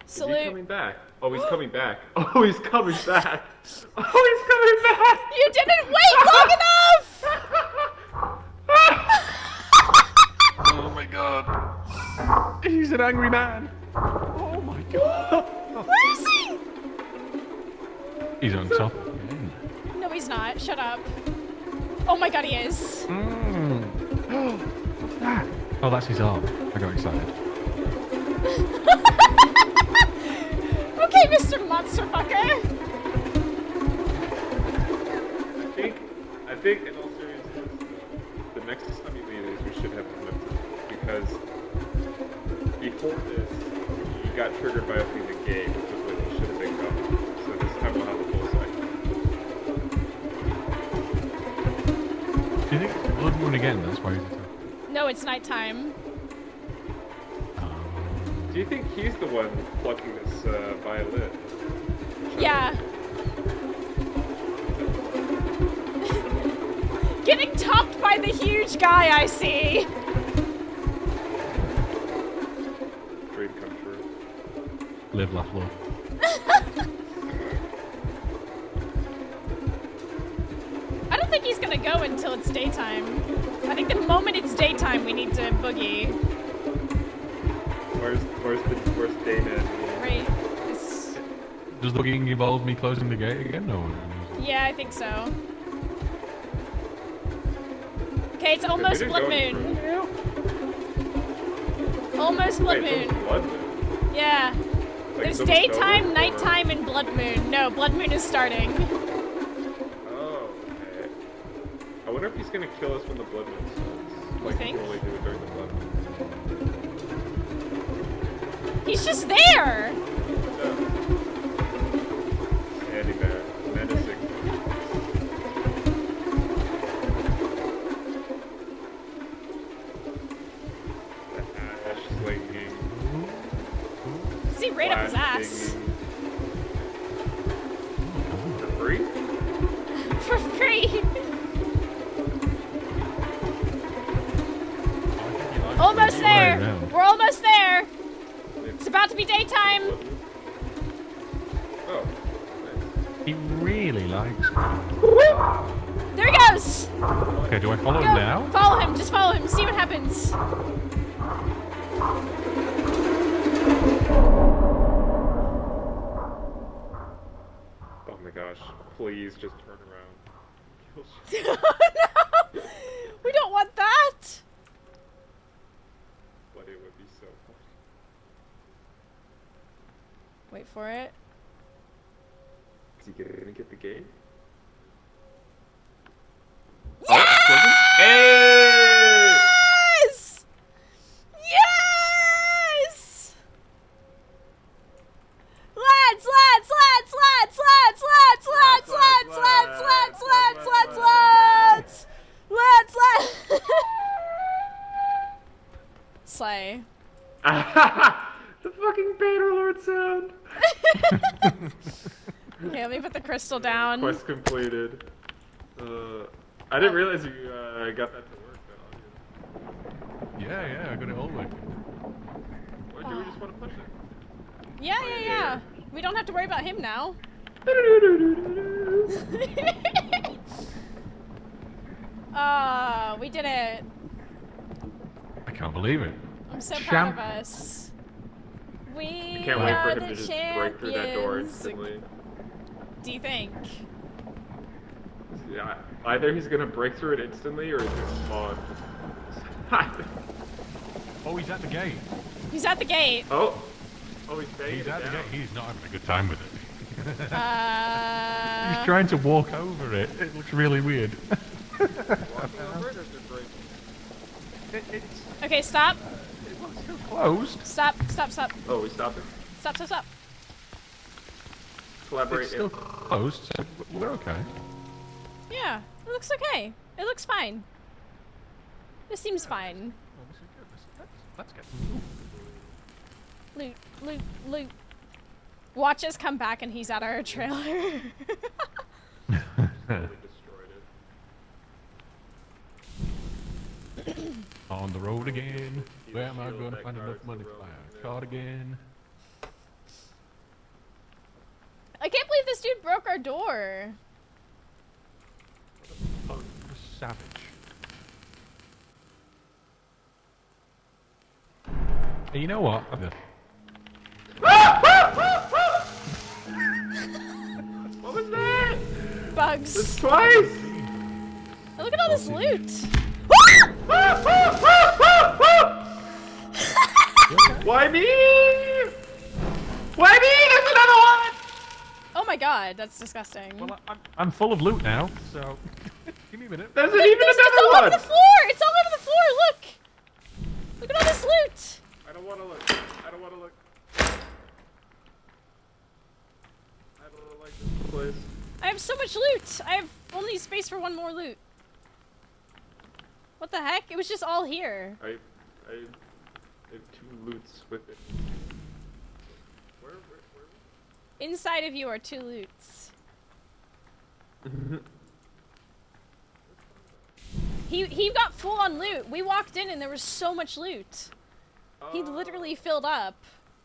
he salute. coming back? Oh, he's coming back. Oh, he's coming back. Oh, he's coming back. You didn't wait long enough! Oh my god. He's an angry man. Oh my god. Where is he? He's on top. No, he's not. Shut up. Oh my god, he is. What's that? Oh, that's his arm. I got excited. Okay, Mr. Monster Fucker. I think in all seriousness, the next time you leave is we should have him because before this, he got triggered by opening the gate, which is when he should have been going. So this time we'll have a full cycle. Do you think it's blood moon again? That's why he's attacking. No, it's nighttime. Do you think he's the one plucking this violin? Yeah. Getting topped by the huge guy I see. Dream come true. Live, laugh, love. I don't think he's gonna go until it's daytime. I think the moment it's daytime, we need to boogie. Where's Dana? Right? It's... Does the boogieing involve me closing the gate again? No. Yeah, I think so. Okay, it's almost didn't blood go any moon. Almost blood Wait, moon. it's blood moon. Yeah. Like There's someone's daytime, over, or- nighttime, and blood moon. No, blood moon is starting. Oh, okay. I wonder if he's gonna kill us when the blood moon starts. Like think? he normally do it during the blood moon. He's just there! Yeah. Standing there, menacing. The ash slinging. See, right up his flash ass. dinging. For free? For free. Almost there. around. We're almost there. It's about to be daytime. Oh, He really likes me. There he goes. Okay, do I follow Go. him now? Follow him. Just follow him. See what happens. please just turn around. Kill No! We don't want that! But it would be so fun. Wait for it. Is he gonna get the gate? Yes! Hey! Yes! Yes! Let's Slay. The fucking Bannerlord sound! Okay, let me put the crystal down. Quest completed. I didn't realize you got that to work, though. Yeah, I got it all working. Or do we just want to push it? Yeah. We don't have to worry about him now. We did it. I can't believe it. I'm so proud of us. We I can't wait for are him the to just break through that door champions. instantly. Do you think? Yeah, either he's gonna break through it instantly or he's gonna spawn. Oh, he's at the gate. He's at the gate. Oh, he's banging He's it at the down. gate. He's not having a good time with it. He's Uh, trying to walk over it. It looks really weird. Walking over it or is it breaking? It's okay, stop. still closed. Stop. Oh, we stopped it? Stop. Collaborate. It's still closed, so we're okay. Yeah, it looks okay. It looks fine. This seems fine. Well, this is good. Let's get Loot. Watch us come back and he's at our trailer. Totally destroyed it. on the road again. Where am I going to find enough money to buy a cardigan? I can't believe this dude broke our door. Oh, savage. Hey, you know what? What was that? Bugs. It's twice! Oh, look at all this loot. Why me? Why me? There's another one! Oh my god, that's disgusting. Well, I'm full of loot now, so give me a minute. There's even It's all another over one! the floor! It's all over the floor, look! Look at all this loot! I don't want to look. I don't like this place. I have so much loot! I have only space for one more loot. What the heck? It was just all here. I have two loots with it. Where? Inside of you are 2 loots. He got full on loot. We walked in and there was so much loot. He literally filled up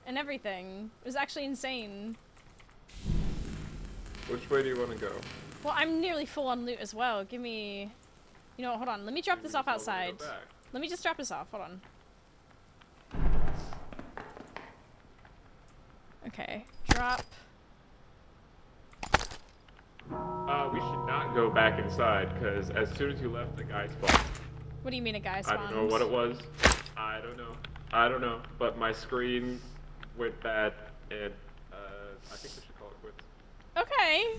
and everything. It was actually insane. Which way do you want to go? Well, I'm nearly full on loot as well. Give me... You know what, hold on. Let me drop this off outside. Let me just drop this off. Hold on. Okay. Drop. We should not go back inside, because as soon as you left, the guy spawned. What do you mean a guy I spawned? don't know what it was. I don't know. But my screen went bad, and I think we should call it quits. Okay.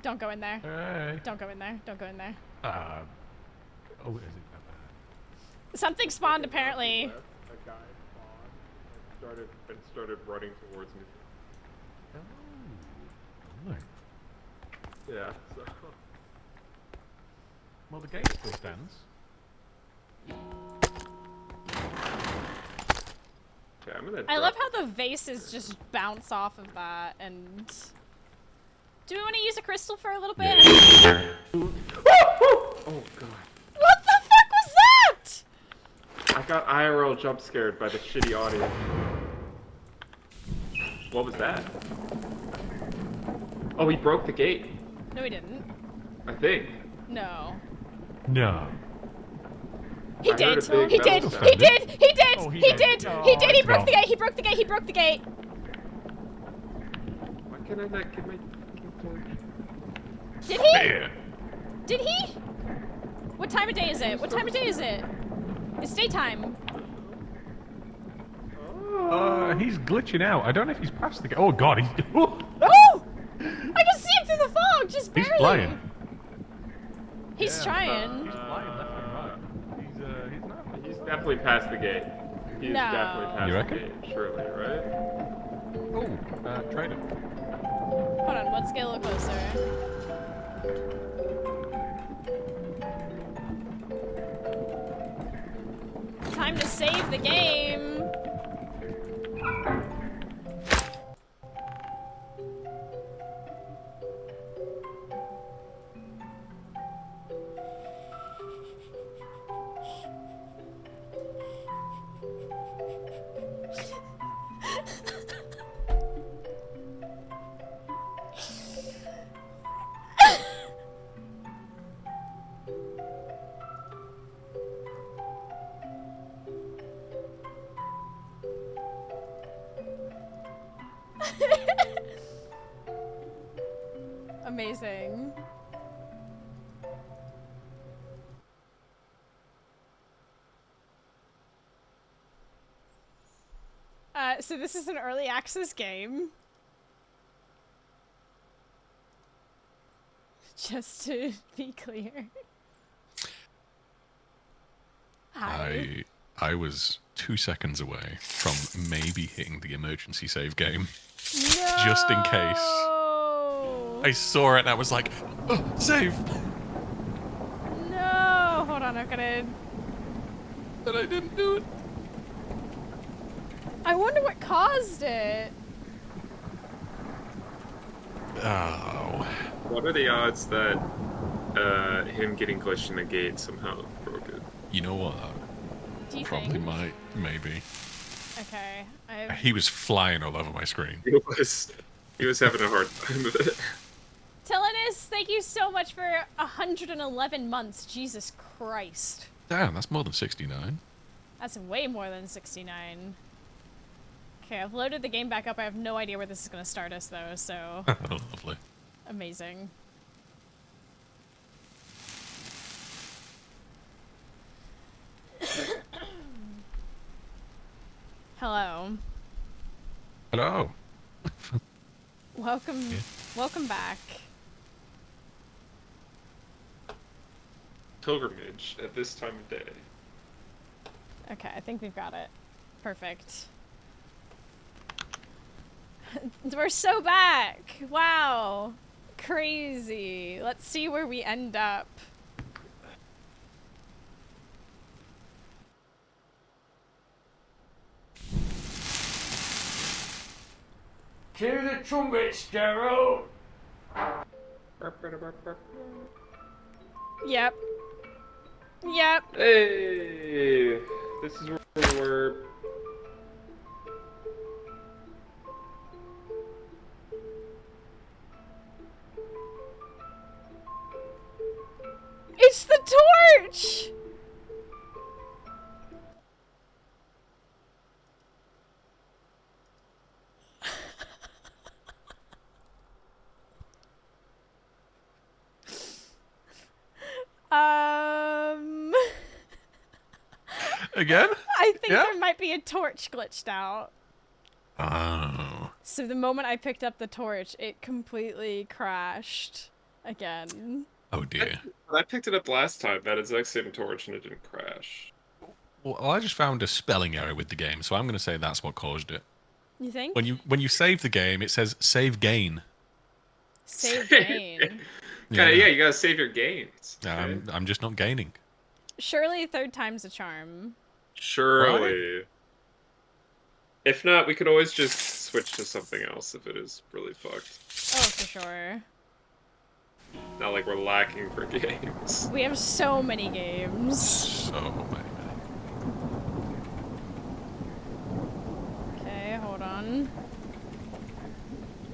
Don't go in there. Hey. Don't go in there. Don't go in there. Oh, is it that bad? Something spawned apparently. A guy spawned and started running towards me. Oh, really? Yeah. So. Well, the gate still stands. Okay, I'm gonna. I love how the vases just bounce off of that and... Do we want to use a crystal for a little bit? Yeah. Oh god. What the fuck was that? I got IRL jump scared by the shitty audio. What was that? Oh, he broke the gate. No, he didn't. I think. No. No. He I heard did. a big He metal did. sound. He did. He did. Oh, He he did. did. He did. He Oh, broke the no. gate. He broke the gate. He broke the gate. Why can I not get my fucking torch? Did he? Yeah. Did he? What time of day is it? What time of day is it? It's daytime. He's glitching out. I don't know if he's past the gate. Oh god, he's. Oh! I can see him through the fog, just barely. He's flying. He's Yeah. trying. He's flying left and right. He's not. He's definitely past the gate. He's No. definitely past You the reckon? gate, surely, right? Oh, trader. Hold on, let's get a little closer. Time to save the game. Amazing. So this is an early access game. Just to be clear. Hi. I was 2 seconds away from maybe hitting the emergency save game. No! Just in case. I saw it and I was like, oh, save! No! Hold on, I'm gonna... And I didn't do it. I wonder what caused it. Oh. What are the odds that him getting glitched in the gate somehow broke it? You know what? Do you Probably think? might, maybe. Okay. He was flying all over my screen. He was having a hard time with it. Telenis, thank you so much for 111 months. Jesus Christ. Damn, that's more than 69. That's way more than 69. Okay, I've loaded the game back up. I have no idea where this is going to start us, though, so... Lovely. Amazing. Hello. Hello. Welcome. Yeah. Welcome back. Pilgrimage at this time of day. Okay, I think we've got it. Perfect. We're so back! Wow! Crazy. Let's see where we end up. To the trumpets, Gerald! Yep. Yep. Hey! This is where we were. It's the torch! Again? I think Yeah? there might be a torch glitched out. Oh. So the moment I picked up the torch, it completely crashed again. Oh dear. I picked it up last time, that exact same torch, and it didn't crash. Well, I just found a spelling error with the game, so I'm going to say that's what caused it. You think? When you save the game, it says save gain. Save gain. Yeah, you gotta save your gains. Okay? I'm just not gaining. Surely third time's a charm. Surely. If not, we could always just switch to something else if it is really fucked. Oh, for sure. Not like we're lacking for games. We have so many games. So many. Okay, hold on.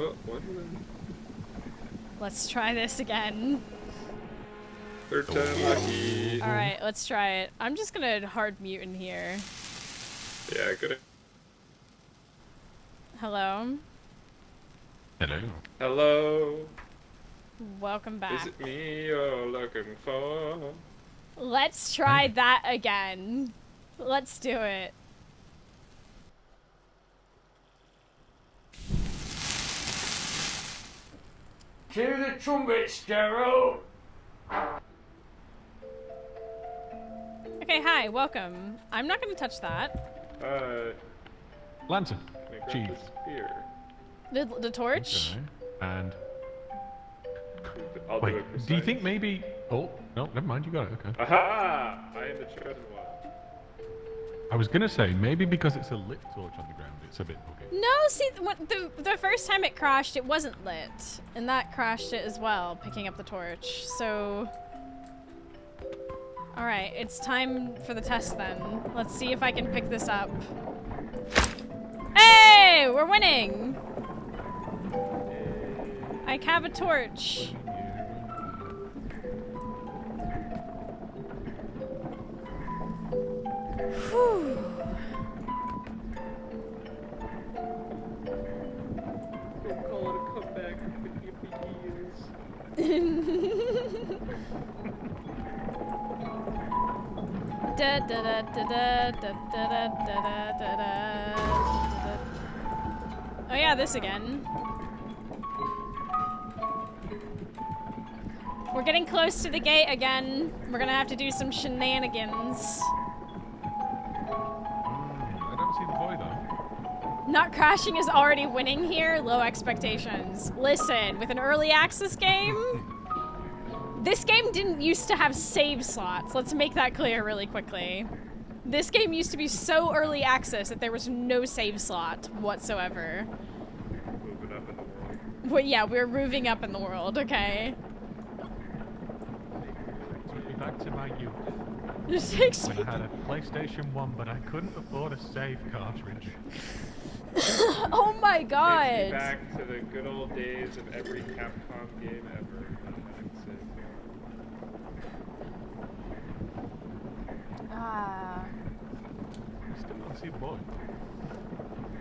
Oh, what? Let's try this again. Third time lucky. Alright, let's try it. I'm just gonna hard mute in here. Yeah, good. Hello? Hello. Hello. Welcome back. Is it me you're looking for? Let's try that again. Let's do it. To the trumpets, Gerald. Okay, hi, welcome. I'm not gonna touch that. Lantern. Can I grab Cheese. the spear? The torch? Okay. And I'll do wait, it for do you think science. maybe? Oh no, never mind. You got it. Okay. Aha! I am the chosen one. I was gonna say maybe because it's a lit torch on the ground, it's a bit buggy. No, see, the first time it crashed, it wasn't lit. And that crashed it as well, picking up the torch. So... Alright, it's time for the test then. Let's see if I can pick this up. Hey! We're winning! I have a torch. Whew. Don't call it a comeback. It Da da da da da da da da da da. Oh yeah, this again. We're getting close to the gate again. We're gonna have to do some shenanigans. I don't see the boy though. Not crashing is already winning here. Low expectations. Listen, with an early access game, this game didn't used to have save slots. Let's make that clear really quickly. This game used to be so early access that there was no save slot whatsoever. moving up in the world. Well, yeah, we're moving up in the world, okay? Took me back to my youth It takes when me... I had a PlayStation 1, but I couldn't afford a save cartridge. Oh my Takes me god! back to the good old days of every Capcom game ever. Having saved. Ah. Still don't see the boy.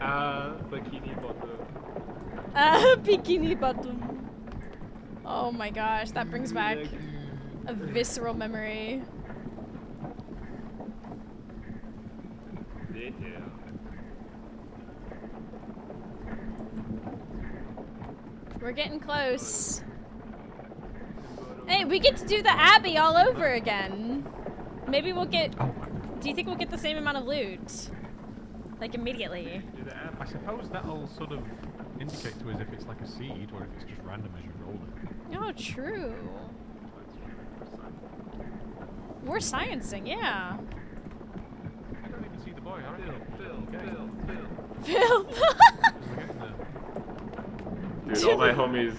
Bikini bottom. Bikini bottom. Oh my gosh, that brings back a visceral memory. Yeah. We're getting close. Hey, we get to do the Abbey all over again. Maybe we'll get... Oh, Do you think we'll get the same amount of loot? Like, immediately? do the app. I suppose that'll sort of indicate to us if it's like a seed or if it's just random as you roll it. Oh, true. We're sciencing, yeah. I don't even see the boy. I Phil. Phil. We're getting there. Dude, all my homies.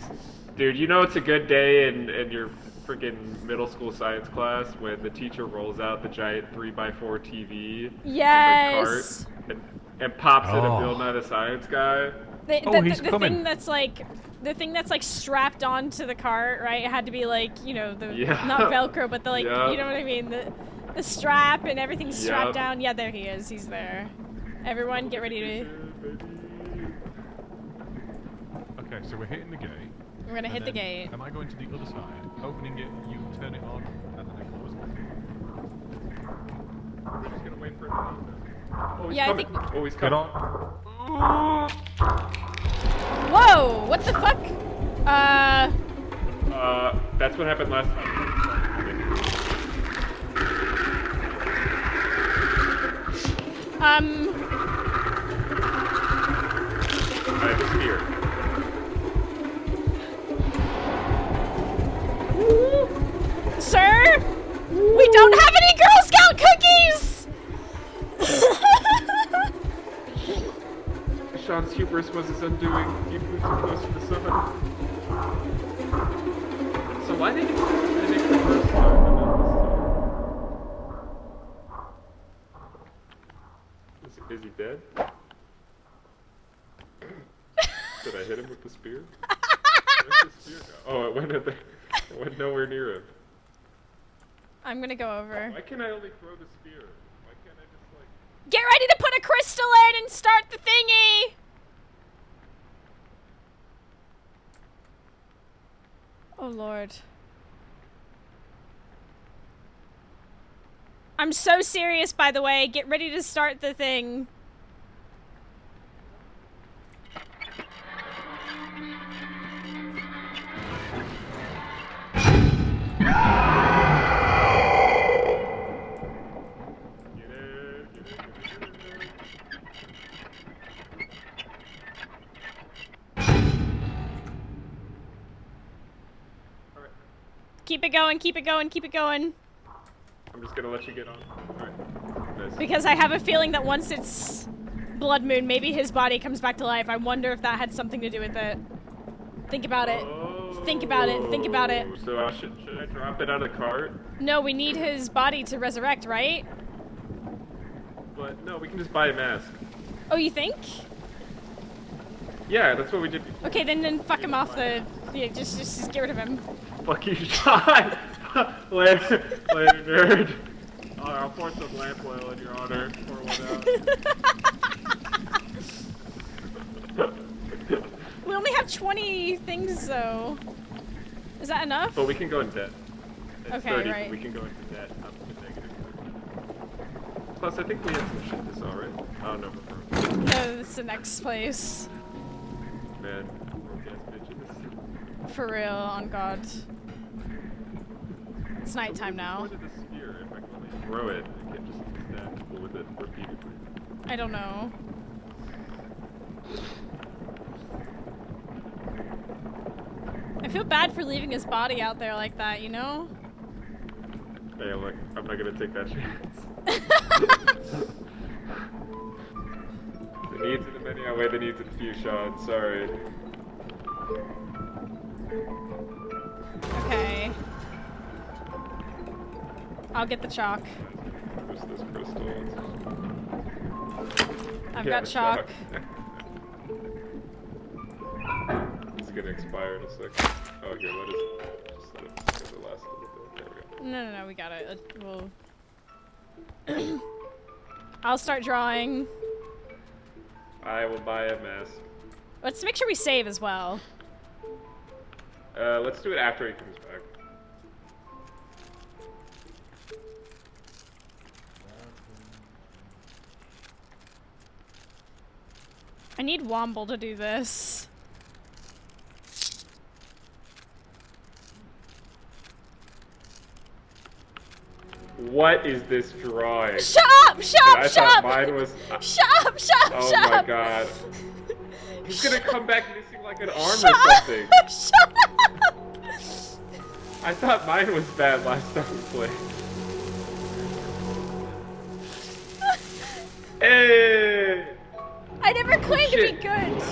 Dude, you know it's a good day in your freaking middle school science class when the teacher rolls out the giant 3x4 TV on Yes. the cart and pops in a Oh. Bill Nye the Science Guy. He's The coming. thing that's like... The thing that's like strapped onto the cart, right? It had to be like, you know, the Yeah. not Velcro, but the like, Yep. you know what I mean? The strap and everything's strapped Yep. down. Yeah, there he is. He's there. Everyone, get ready to... Okay, so we're hitting the gate. We're gonna and hit the then gate. Am I going to the other side, opening it, you turn it on, and then I close it? We're just gonna wait for him to open. Oh, he's Yeah, I coming. think- Oh, he's Get coming. on. Whoa! What the fuck? That's what happened last time. I have a spear. Sir? We don't have any Girl Scout cookies! Sean's hubris was his undoing. He flew too close to the sun. So why did he make the first time and then this time? Is he dead? Did I hit him with the spear? Where's the spear go? Oh, it went nowhere near him. I'm gonna go over. Why can't I only throw the spear? Why can't I just like... Get ready to put a crystal in and start the thingy! Oh lord. I'm so serious, by the way. Get ready to start the thing. Keep it going, keep it going, keep it going. I'm just gonna let you get on. Alright. Nice. Because I have a feeling that once it's Blood Moon, maybe his body comes back to life. I wonder if that had something to do with it. Think about it. Think about it. Think about it. So should I drop it out of the cart? No, we need his body to resurrect, right? But no, we can just buy a mask. Oh, you think? Yeah, that's what we did before. Okay, then fuck him off the... Yeah, just get rid of him. Fuck you, Sean! later, nerd. I'll pour some lamp oil in your honor. Pour one out. We only have 20 things, though. Is that enough? But we can go in debt. It's Okay, 30, right. We can go into debt up to negative 30. Plus, I think we had some shit this already. Oh, no. No, it's the next place. Man, broke ass bitches. For real, on God. It's nighttime now. What is the spear? If I can only throw it, I can just stab people with it repeatedly. I don't know. I feel bad for leaving his body out there like that, you know? Hey, look, I'm not gonna take that chance. The needs of the many outweigh the needs of the few, Sean. Sorry. Okay. I'll get the chalk. Where's this crystal? I've Yeah, got the chalk. It's gonna expire in a second. Oh, here, just let it last a little bit. There we go. No, we got it. We'll... I'll start drawing. I will buy a mask. Let's make sure we save as well. Let's do it after he comes back. I need Womble to do this. What is this drawing? Shut up! Shut I up! Shut thought up! mine was. Shut up! Shut up! Oh Shut my up! god. He's gonna come back missing like an arm Shut or something. up! Shut up! I thought mine was bad last time we played. Hey! I never claimed to be shit. good.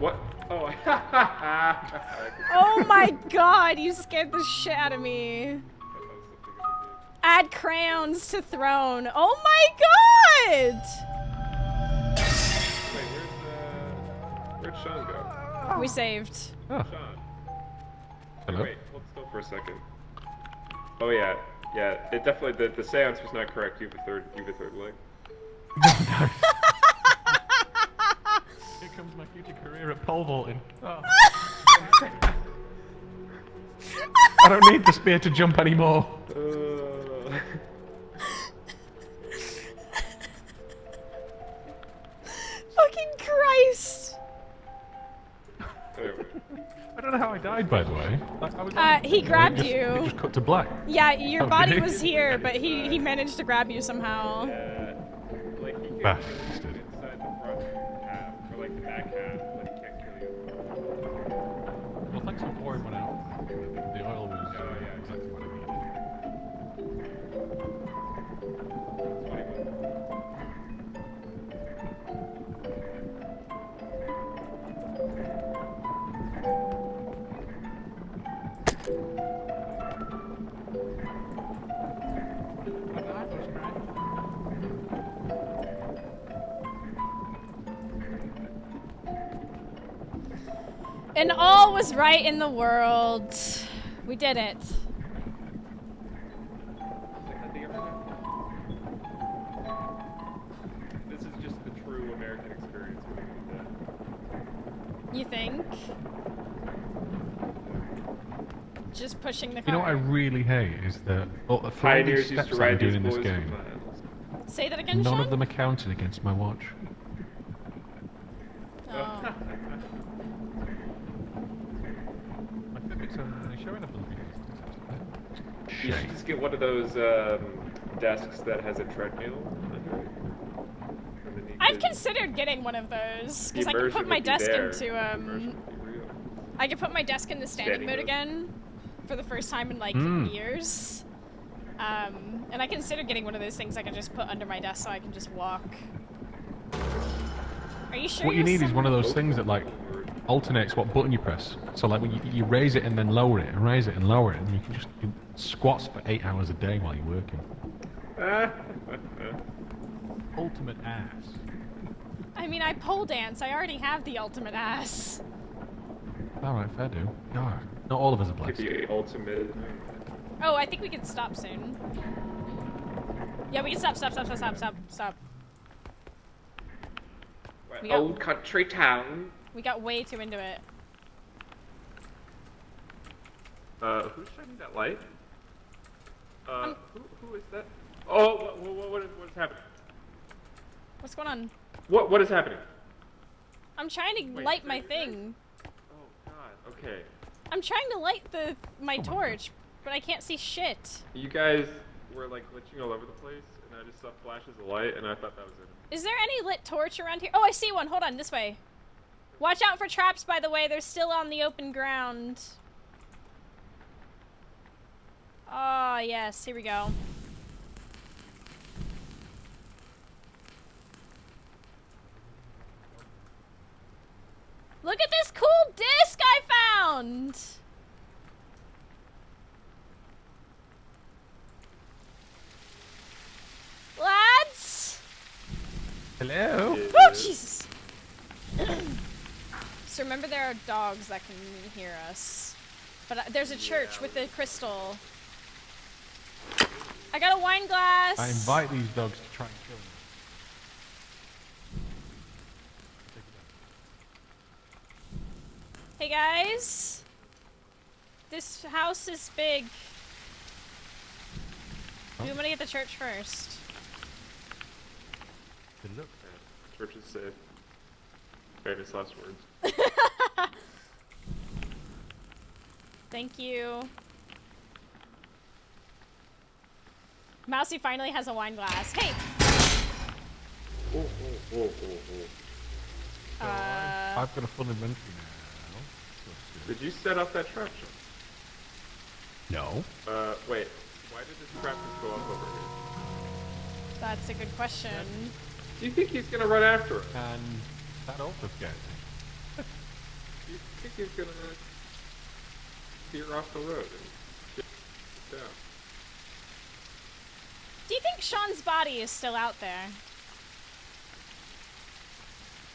What? Oh. Oh my god, you scared the shit out of me. Add crayons to throne. Oh my god! Wait, where'd Sean go? We saved. Oh, Sean. hello. Wait, hold still for a second. Oh yeah, it definitely, the seance was not correct. You have a third leg. Here comes my future career at pole vaulting. Oh. I don't need the spear to jump anymore. Fucking Christ! Anyway. I don't know how I died, by the way. I was He grabbed it you. just cut to black. Yeah, your Oh, body did he? was here, but he managed to grab you somehow. Yeah, like he can Bastard. inside the front half, or like the back half, but he can't kill you. Well, thanks for pouring one out. The oil was yeah, exactly what I needed. And all was right in the world. We did it. This is just the true American experience. We're gonna do that. You think? Just pushing the car. You know what I really hate is that for all these Pioneers used steps to that I'm ride these doing in this boys for game, miles. Say that again, none Sean? of them are counted against my watch. Oh. My Fitbit's only showing up on the You should Shame. just get one of those desks that has a treadmill under it. And then you I've could- considered getting one of those the because I can immersion put my would be desk there. into The immersion would be real. I can put my desk in the standing Standing mode mode. again for the first time in like years. And I considered getting one of those things I can just put under my desk so I can just walk. Are you sure? What you you're need is one of somewhere- those things that like alternates what button you press. So like when you raise it and then lower it and raise it and lower it, and you can just do squats for 8 hours a day while you're working. Ultimate ass. I mean, I pole dance. I already have the ultimate ass. Alright, fair do. No, not all of us are Could blessed. be ultimate. Oh, I think we can stop soon. Yeah, we can stop. We got- Old country town. We got way too into it. Who's shining that light? Who is that? Oh, what is happening? What's going on? What is happening? I'm trying to Wait, light so my you guys- thing. Oh God. Okay. I'm trying to light my torch, but I can't see shit. You guys were like glitching all over the place, and I just saw flashes of light, and I thought that was it. Is there any lit torch around here? Oh, I see one. Hold on, this way. Watch out for traps, by the way. They're still on the open ground. Oh, yes. Here we go. Look at this cool disc I found! Lads? Hello? Oh, Jesus! So remember there are dogs that can hear us. But there's a church with a crystal. I got a wine glass! I invite these dogs to try and kill me. Hey guys! This house is big. We want to get the church first. Good luck. Church is safe. Famous last words. Thank you. Mousie finally has a wine glass. Hey! Oh. I've got a full inventory now. Did you set up that trap, Sean? No. Wait. Why did this trap just go up over here? That's a good question. Do you think he's gonna run after us? And that also scares me. Do you think he's gonna veer off the road and get down? Do you think Sean's body is still out there?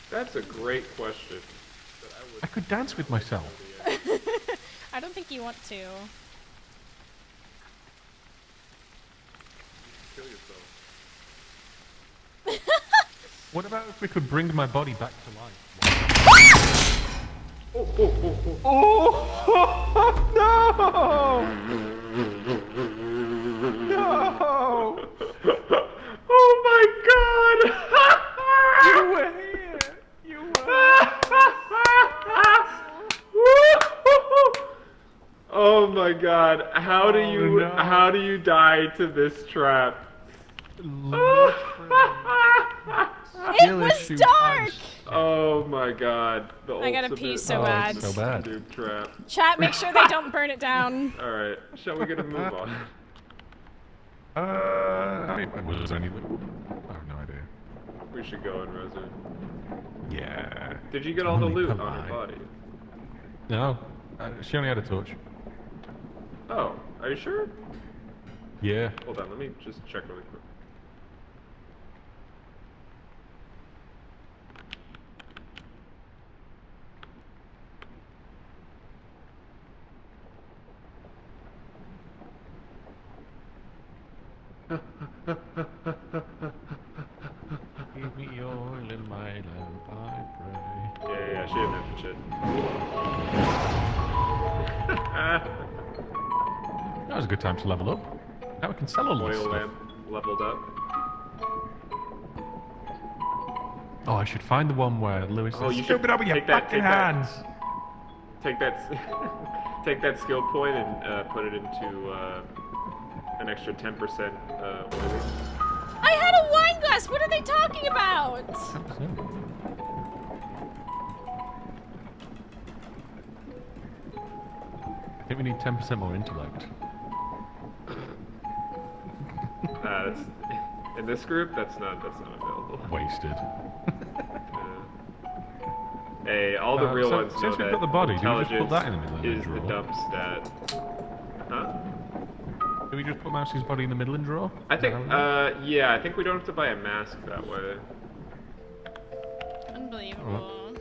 That's a great question. That I could dance with myself. I don't think you want to. Kill yourself. What about if we could bring my body back to life? Oh! Oh no! No! Oh my God! You were here. You were. Oh my God! How do you no. how do you die to this trap? It was dark! Oh my God! The I gotta ultimate pee so bad. So bad. noob trap. Chat, make sure they don't burn it down. All right, shall we get a move on? I mean, was there any? I have no idea. We should go in Rosa. Yeah. Did you get all the Only loot on polite. her body? No. She only had a torch. Oh, are you sure? Yeah. Hold on, let me just check really quick. Give me oil in my lamp, I pray. Yeah, she didn't mention shit. That was a good time to level up. Now we can sell all this Oil stuff. lamp leveled up. Oh, I should find the one where Lewis Oh, says, you should "Stupid up with your take that- fucking take that. hands." Take that, take that skill point and put it into an extra 10% oil. I had a wine glass. What are they talking about? I think we need 10% more intellect. That's, in this group, that's not available. Wasted. Hey, all the real ones know since we've that got the body, do we just put intelligence that in the middle of is the the drawer? dump stat. Huh? Do we just put Mousie's body in the middle and drawer? I Is think, that how it yeah, I think we don't have to buy a mask that way. Unbelievable.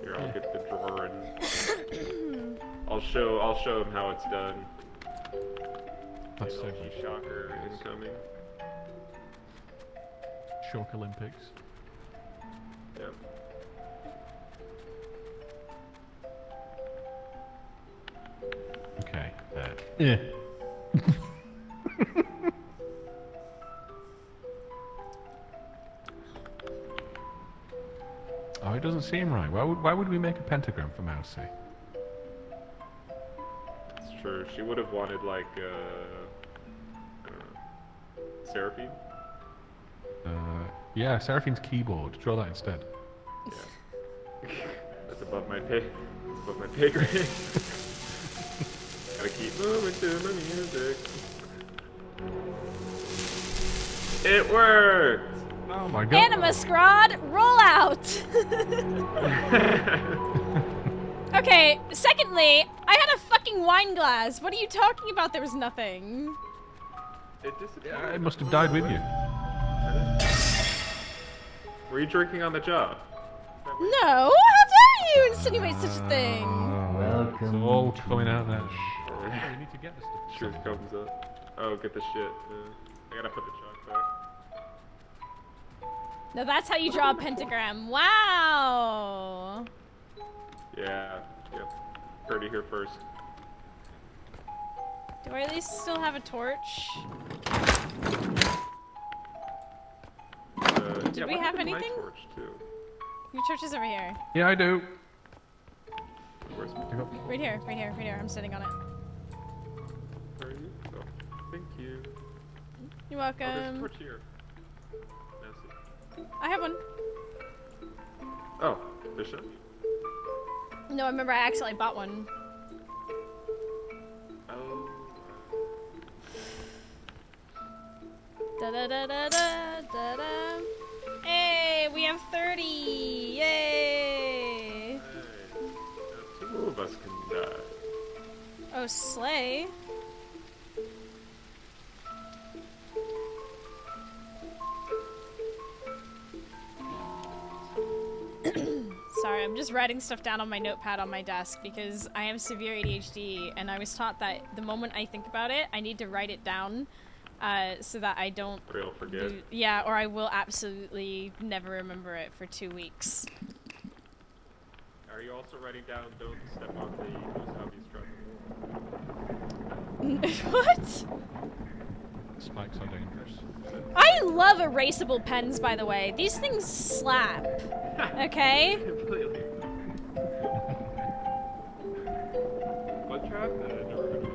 Here, I'll get the drawer and I'll show him how it's done. That's so Energy good. shocker incoming. Shock Olympics. Yep. Okay, yeah. Oh, it doesn't seem right. Why would we make a pentagram for Mousie? It's true. She would have wanted like I don't know, Seraphine. Yeah, Seraphine's keyboard. Draw that instead. That's above my pay. That's above my pay grade. Gotta keep moving to my music. It worked. Oh my god. Anima Scrod, roll out! Okay, secondly, I had a fucking wine glass. What are you talking about? There was nothing. It disappeared. Yeah, it must have died with you. Were you drinking on the job? No, how dare you insinuate such a thing? It's all coming out now. We need to get this stuff. Truth comes up. Oh, get the shit. I gotta put the chalk back. No, that's how you draw a pentagram. Wow. Yeah. Yep. Heard it here first. Do I at least still have a torch? Did we have anything? Torch too. Your torch is over here. Yeah, I do. Where's my Right here, right here, right here. I'm sitting on it. Where are you? Oh, thank you. You're Oh, there's a welcome. torch here. Now I have one. Oh, Bishop? No, I remember I accidentally bought one. Oh. Da da da da da da da. Hey, we have 30! Yay! Hey. Now 2 of us can die. Oh, slay. Sorry, I'm just writing stuff down on my notepad on my desk because I have severe ADHD and I was taught that the moment I think about it, I need to write it down so that I don't... Or you'll forget. Yeah, or I will absolutely never remember it for 2 weeks. Are you also writing down don't step on the Wasabi truck? What? Spikes are dangerous. I love erasable pens, by the way. These things slap. Okay? Completely. What trap? I never heard of.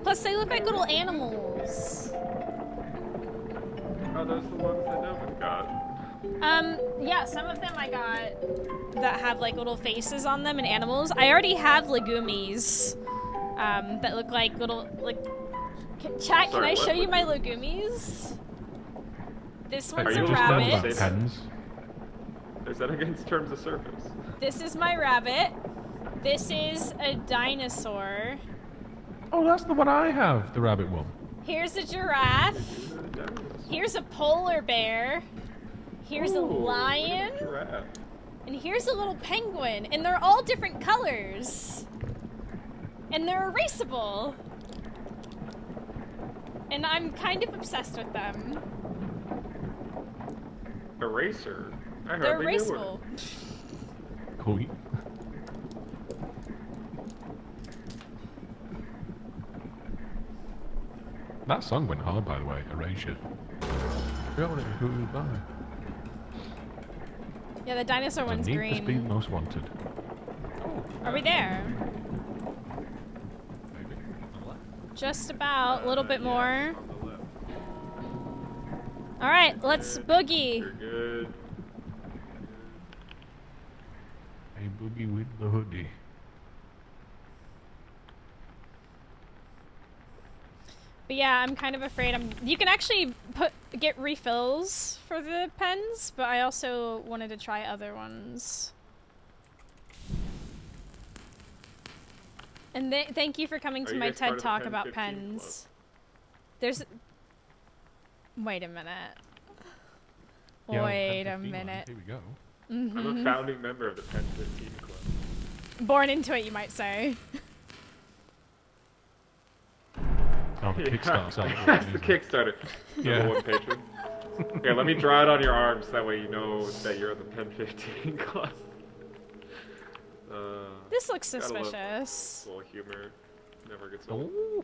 Plus, they look like little animals. Oh, those are the ones that no one got. Yeah, some of them I got that have like little faces on them and animals. I already have legumes, that look like little, like... Chat, can Sorry, I what show you my legumes? legumes? This Are one's you a just learned rabbit. about pens? Is that against terms of service? This is my rabbit. This is a dinosaur. Oh, that's the one I have, the rabbit one. Here's a giraffe. Here's a polar bear. Here's a lion. Giraffe. And here's a little penguin. And they're all different colors. And they're erasable. and I'm kind of obsessed with them. Eraser. I They're hardly knew her. erasable. Cool. That song went hard, by the way. Erasure. Goodbye. Yeah, the dinosaur one's Need for Speed green. Most Wanted. Are we there? Maybe. On the left. Just about. A little bit Yeah, more. on the left. All right, let's boogie. You're good. Hey, boogie with the hoodie. But yeah, I'm kind of afraid. You can actually get refills for the pens, but I also wanted to try other ones. And thank you for coming Are to you my guys part TED of the Talk Pen about 15 pens. Club? There's. Wait a minute. Yeah, well, Wait a 10:15 minute. Here we go. I'm a founding member of the Pen 15 Club. Born into it, you might say. Oh, the Kickstarter site. That's the Kickstarter. Yeah. Number one patron. Here, let me draw it on your arms. That way you know that you're in the Pen 15 Club. This looks Gotta love suspicious. Little humor never gets old. Oh.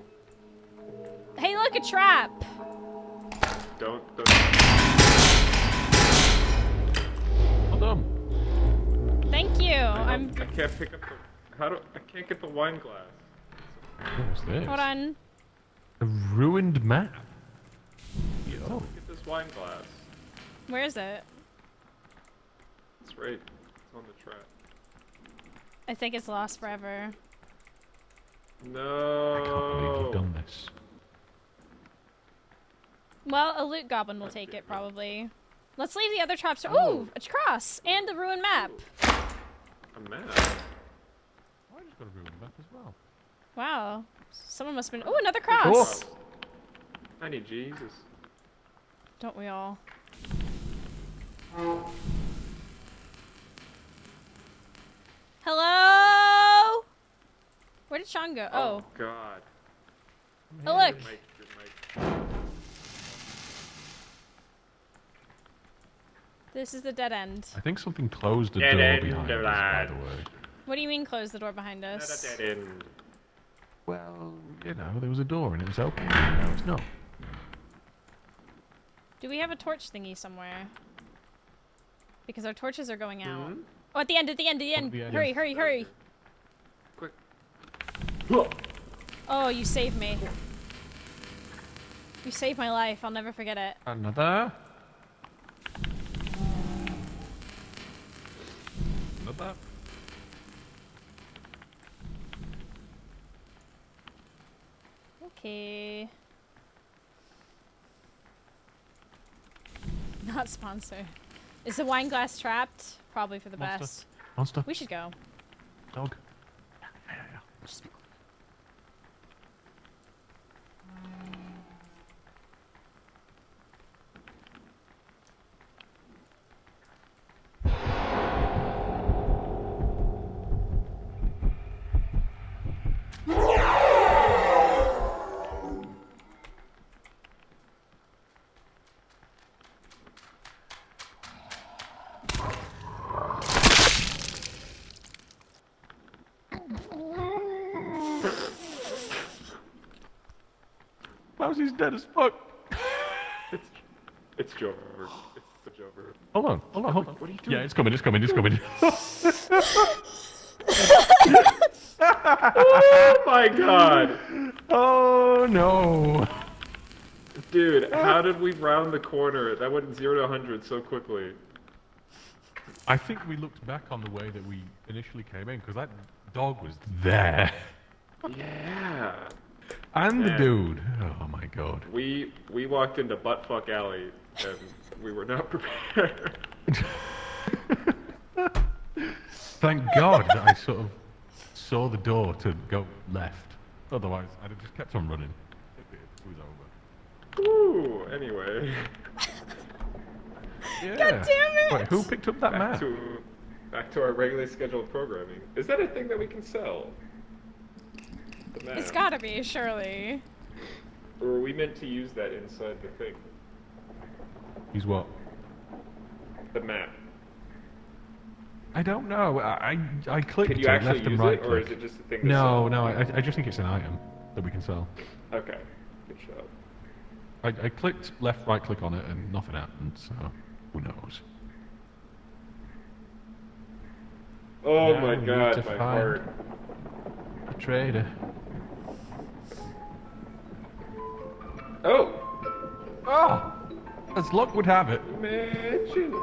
Hey, look, a trap! Don't. Well done. Thank you. I can't pick up the. I can't get the wine glass. What's this? Hold on. A ruined map. Yo. Get this wine glass. Where is it? It's right. It's on the trap. I think it's lost forever. I can't believe you've No. done this. Well, a loot goblin will take it, probably. Let's leave the other traps. Ooh, a cross! And a ruined map. A map. I just got a ruined map as well. Wow. Someone must have been. Ooh, another cross! I need Jesus. Don't we all? Hello? Where did Sean go? Oh. God. Oh, look. Your mic. This is the dead end. I think something closed the Dead door end, behind us, by the way. What do you mean close the door behind us? Not a dead end. Well, you know, there was a door and it was open, and now it's not. Do we have a torch thingy somewhere? Because our torches are going out. Hmm? Oh, at the end, at the end, at the At end. the end. Hurry, hurry, hurry. Quick. Oh, you saved me. You saved my life. I'll never forget it. Another. Another. Okay. Not sponsored. Is the wine glass trapped? Probably for the Monster. best. Monster. We should go. Dog. Just be Mousie's dead as fuck. It's Jover. It's the Jover. Hold on. What are you doing? Yeah, it's coming. It's coming. It's coming. Oh my god! Oh no. Dude, how did we round the corner? That went 0 to 100 so quickly. I think we looked back on the way that we initially came in because that dog was there. Yeah. And the Man. dude. Oh my god. We walked into Buttfuck Alley and we were not prepared. Thank God that I sort of saw the door to go left. Otherwise, I'd have just kept on running. It was over. Ooh, anyway. Yeah. God damn it! Wait, who picked up that Back map? to our regularly scheduled programming. Is that a thing that we can sell? The map. It's gotta be, surely. Or were we meant to use that inside the thing? Use what? The map. I don't know. I clicked Can you it, actually left and use right it, or click. is it just a thing to No, sell? no. I just think it's an item that we can sell. Okay. Good shot. I clicked left, right click on it, and nothing happened. So who knows? Oh Now my we need god, to my find- heart. A trader. Oh! Oh, as luck would have it. Imagine!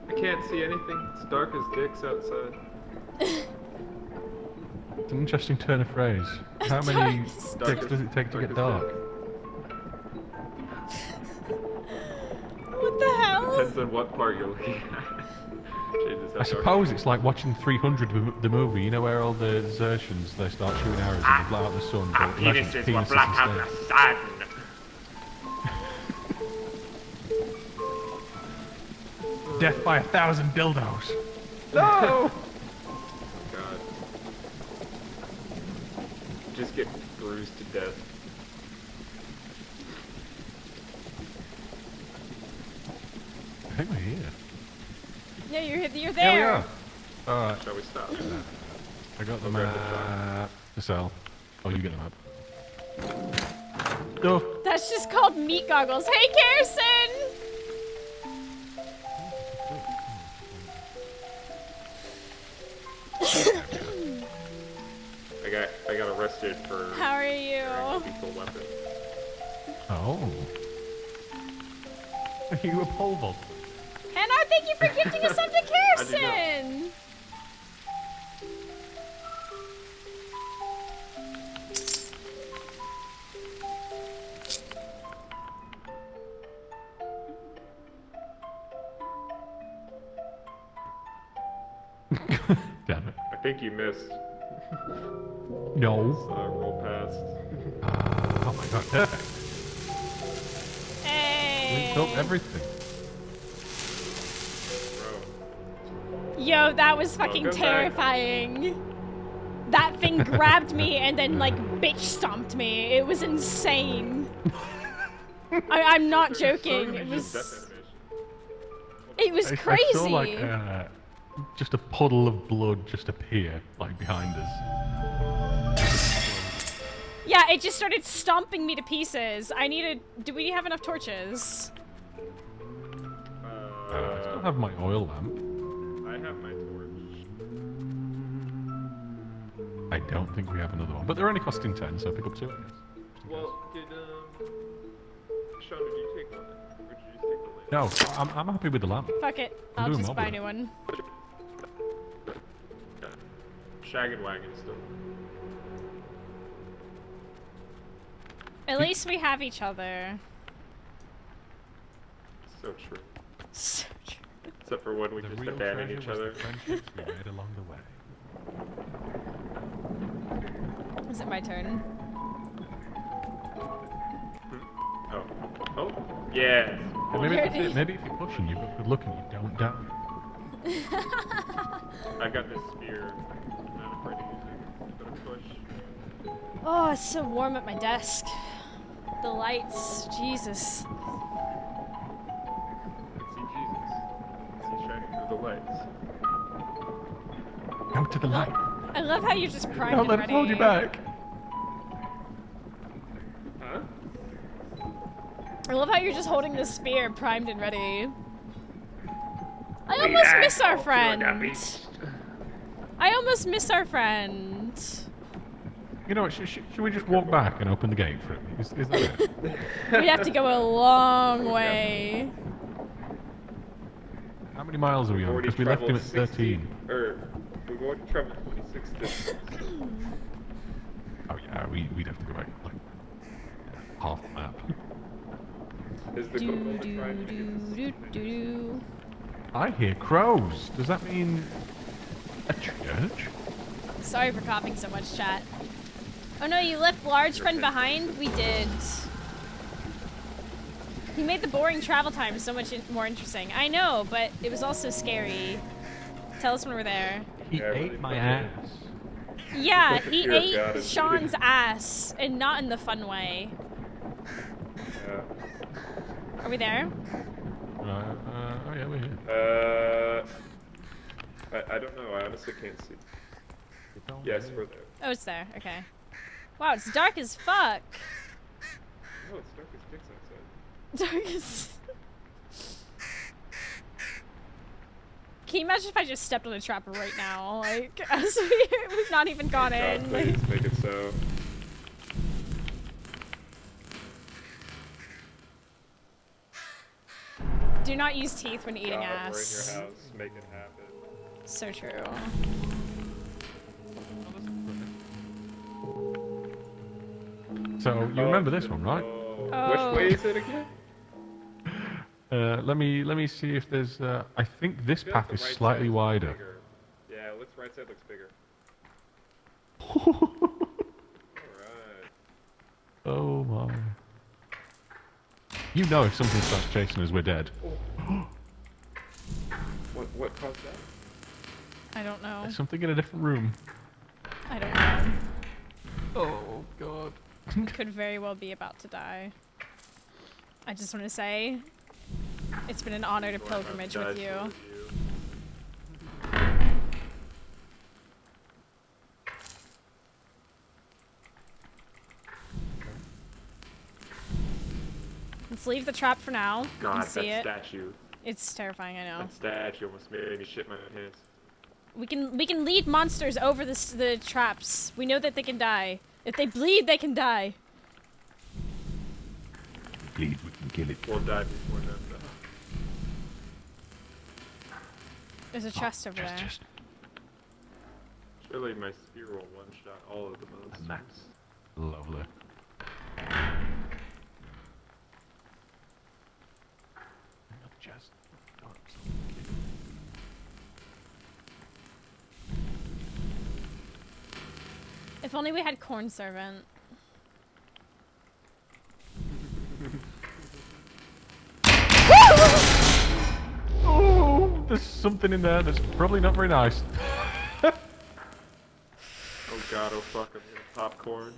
I can't see anything. It's dark as dicks outside. It's an interesting turn of phrase. How many dicks does it take to get dark? What the hell? Depends on what part you're looking at. Changes how I suppose it's like watching 300 the movie, you know, where all the Xertians, they start shooting arrows and they blow out the sun. Our but imagine penises will penises block out instead. the sun. Death by 1,000 dildos. No! Oh god. Just get bruised to death. I think we're here. Yeah, you're Here we there. are. Alright, Shall we stop? I got the I'll grab the map to sell. Oh, you get the map. Oh, That's just called meat goggles. Hey, Carson! I got arrested for How are carrying you? a lethal weapon. oh. Are you a pole vault? Hannah, thank you for gifting us up to I did not. Carson! Damn it. I think you missed. No. Roll past. Oh my god, perfect. Hey! We built everything. Bro. Yo, that was fucking Welcome back. terrifying. That thing grabbed me and then, like, bitch stomped me. It was insane. I'm not joking. It Just death was... animation. It was I crazy. saw like just a puddle of blood just appear like behind us. Yeah, it just started stomping me to pieces. I needed... Do we have enough torches? I still have my oil lamp. I have my torch. I don't think we have another one, but they're only costing 10, so pick up 2, I guess. Well, Sean, did you take one? Or did you just take the lamp? No, I'm happy with the lamp. Fuck it. I'm I'll doing just buy a mobile. new one. Shaggin' wagon still. At least we have each other. So true. So true. Except for when we The just real abandon treasure each was other. the friendships we made along the way. Is it my turn? Oh. Oh? Yes. And maybe, Already. maybe if you're pushing, you've got good luck and you don't die. I got this spear. I'm not afraid to use it. Gonna push. Oh, it's so warm at my desk. The lights. Jesus. Let's see Jesus. He's shining through the lights. Go to the light. I love how you're just primed Don't and let ready. it hold you back. Huh? I love how you're just holding the spear primed and ready. I almost miss our friend. I almost miss our friend. You know what, should we just walk back and open the gate for him? Is that it? We have to go a long way. How many miles are we on? Already Because we left him at traveled 13. 60 Or we've already traveled 26 distance. Oh yeah, we'd have to go back like half the map. Is the Do, goal to do, try and do, get do, do, do. I hear crows. Does that mean a church? Sorry for coughing so much, chat. Oh no, you left large friend behind? We did. He made the boring travel time so much more interesting. I know, but it was also scary. Tell us when we're there. He Yeah, really ate my fucking- Yeah, The he fear of God ate is Sean's needed. ass, and not in the fun way. Yeah. Are we there? Oh yeah, we're here. I don't know. I honestly can't see. It's on Yes, here. we're there. Oh, it's there. Okay. Wow, it's dark as fuck. No, it's dark as dicks outside. Dark as... Can you imagine if I just stepped on a trap right now? Like, as we've not even gone God, in. please make it so. Do not use teeth when eating God, ass. we're in your house. Make it happen. So true. So you remember this one, right? Oh. Which way is it again? Let me see if there's. I think this I feel path like is the right slightly side looks wider. bigger. Yeah, right side looks bigger. Alright. Oh my! You know, if something starts chasing us, we're dead. What caused that? I don't know. There's something in a different room. I don't know. Oh god! Could very well be about to die. I just want to say, it's been an honor to pilgrimage with you. Let's leave the trap for now. You God, can that see it. statue. It's terrifying, I know. That statue almost made me shit my pants. We can lead monsters over the traps. We know that they can die. If they bleed, they can die. Bleed, we can kill it. We'll die before them, though. There's a chest over there. Just. Surely my spear will one-shot all of the monsters. And that's lovely. Another chest. Oh, If only we had corn servant. Oh, there's something in there that's probably not very nice. Oh god, oh fuck, I'm getting popcorn.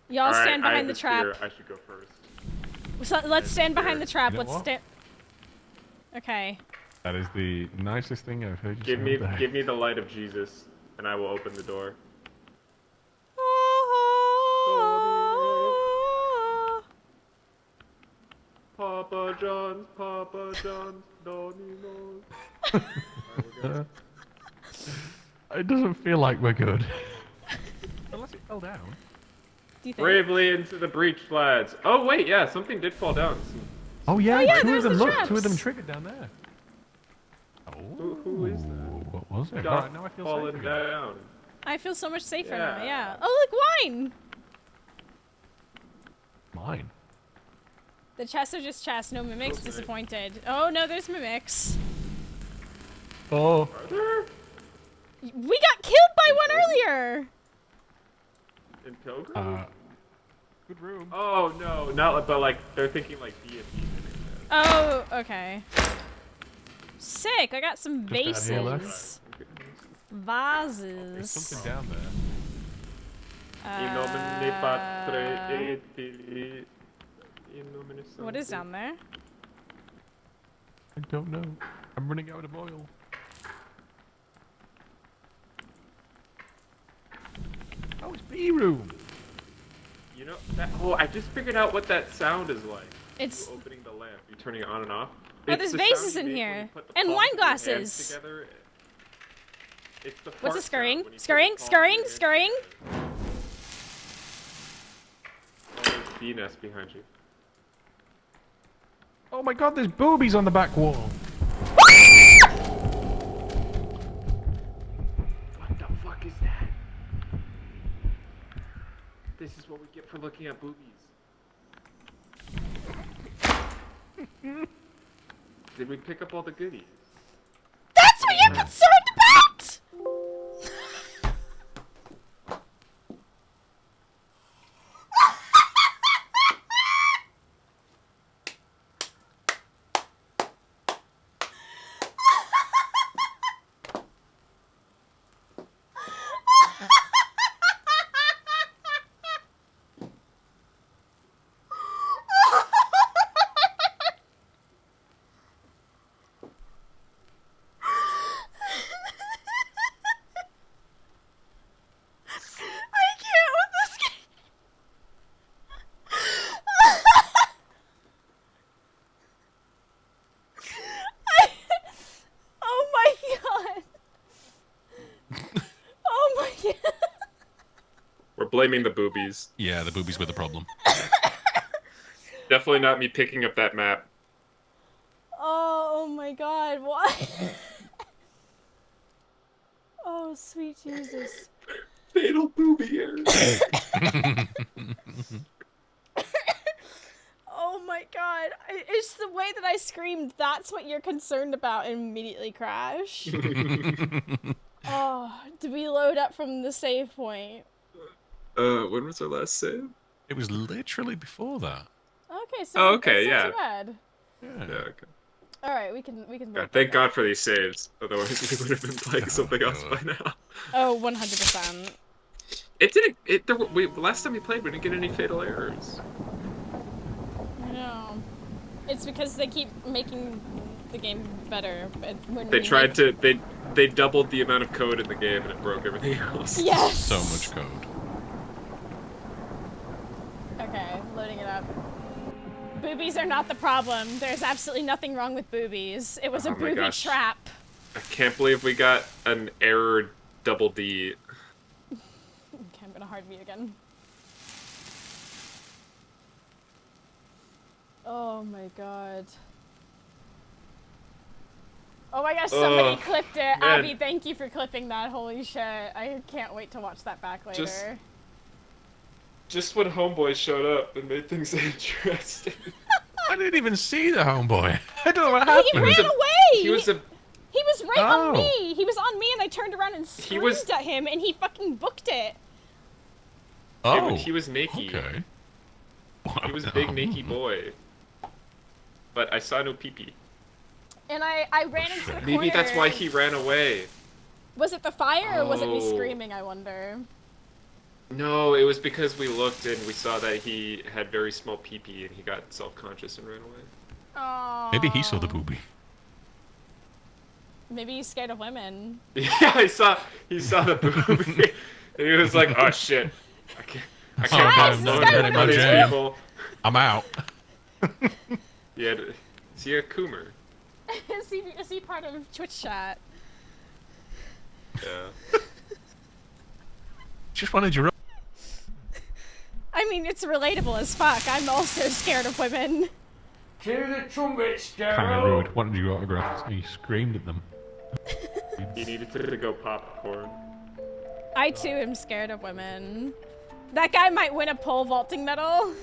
Y'all Alright, stand I behind the have trap. spear. I should go first. So, let's stand behind the trap. You know Let's what? stand. Okay. That is the nicest thing I've heard you say all day. Give me the light of Jesus, and I will open the door. Papa John's, Domino's. It doesn't feel like we're good. Unless it fell down. Do you think? Bravely into the breach, lads. Oh wait, yeah, something did fall down. Oh yeah, yeah, two there's of them. the Look, two of them traps. triggered down there. Who is that? What was it? Stop Right, now I feel falling safe again. down. I feel so much safer now. Yeah. Yeah. Oh, look, wine. Mine. The chests are just chests. No mimics. Okay. Disappointed. Oh no, there's mimics. Oh. Are there? We got killed by one earlier. In Pilgrim? Good room. Oh no, not but like they're thinking like D&D. Oh, okay. Sick. I got some Just down here vases. There's Vases. something down there. In nomine Patre et Filii, in nomine What is Sancti. down there? I don't know. I'm running out of oil. Oh, it's B room. You know that? Oh, I just figured out what that sound is like. It's You opening the lamp, you turning it on and off. Oh, It's there's the vases sound in you make when here. you put the And palms wine of your hands glasses. together. It's the What's fart the sound scurrying? when you put the Scurrying? palms of Scurrying? your hands Scurrying? together. Oh, there's a bee nest behind you. Oh my god, there's boobies on the back wall. What the fuck is that? This is what we get for looking at boobies. Did we pick up all the goodies? That's what you're concerned about! blaming the boobies. Yeah, the boobies were the problem. Definitely not me picking up that map. Oh my god, what? Oh, sweet Jesus. Fatal booby error. Oh my god. It's the way that I screamed, that's what you're concerned about, and immediately crash. Oh, did we load up from the save point? When was our last save? It was literally before that. Okay, so Oh, okay, it's not yeah. too bad. Yeah, okay. Alright, we can God, thank God for these saves. Otherwise, we would have been playing something else by now. Oh, 100%. It didn't. Last time we played, we didn't get any fatal errors. No. It's because they keep making the game better. But when They we tried make... to. They doubled the amount of code in the game, and it broke everything else. Yes! So much code. Okay, loading it up. Boobies are not the problem. There's absolutely nothing wrong with boobies. It was a Oh my booby gosh. trap. I can't believe we got an error double D. Okay, I'm gonna hard mute again. Oh my god. Oh my gosh, somebody clipped it. man. Abby, thank you for clipping that. Holy shit. I can't wait to watch that back later. Just when Homeboy showed up and made things interesting. I didn't even see the homeboy. I don't know what He happened. ran away! He was a. He was right on Oh. me! He was on me and I turned around and screamed at him and he fucking booked it! Oh, He was naked. okay. He was a big naked boy. But I saw no pee-pee. And I ran into the corner. Maybe that's why he ran away. Was it the fire or was it me Oh. screaming, I wonder? No, it was because we looked and we saw that he had very small pee-pee and he got self-conscious and ran away. Aww. Maybe he saw the boobie. Maybe he's scared of women. Yeah, he saw the booby. And he was like, oh shit. I can't Guys, have this no guy one went of these over- people. I'm out. Yeah, is he a coomer? Is he part of Twitch chat? Yeah. Just wanted your. I mean, it's relatable as fuck. I'm also scared of women. Cue the trumpets, Kind of Gerald. rude. Wanted your autographs. And you screamed at them. He needed to go popcorn. I too am scared of women. That guy might win a pole vaulting medal.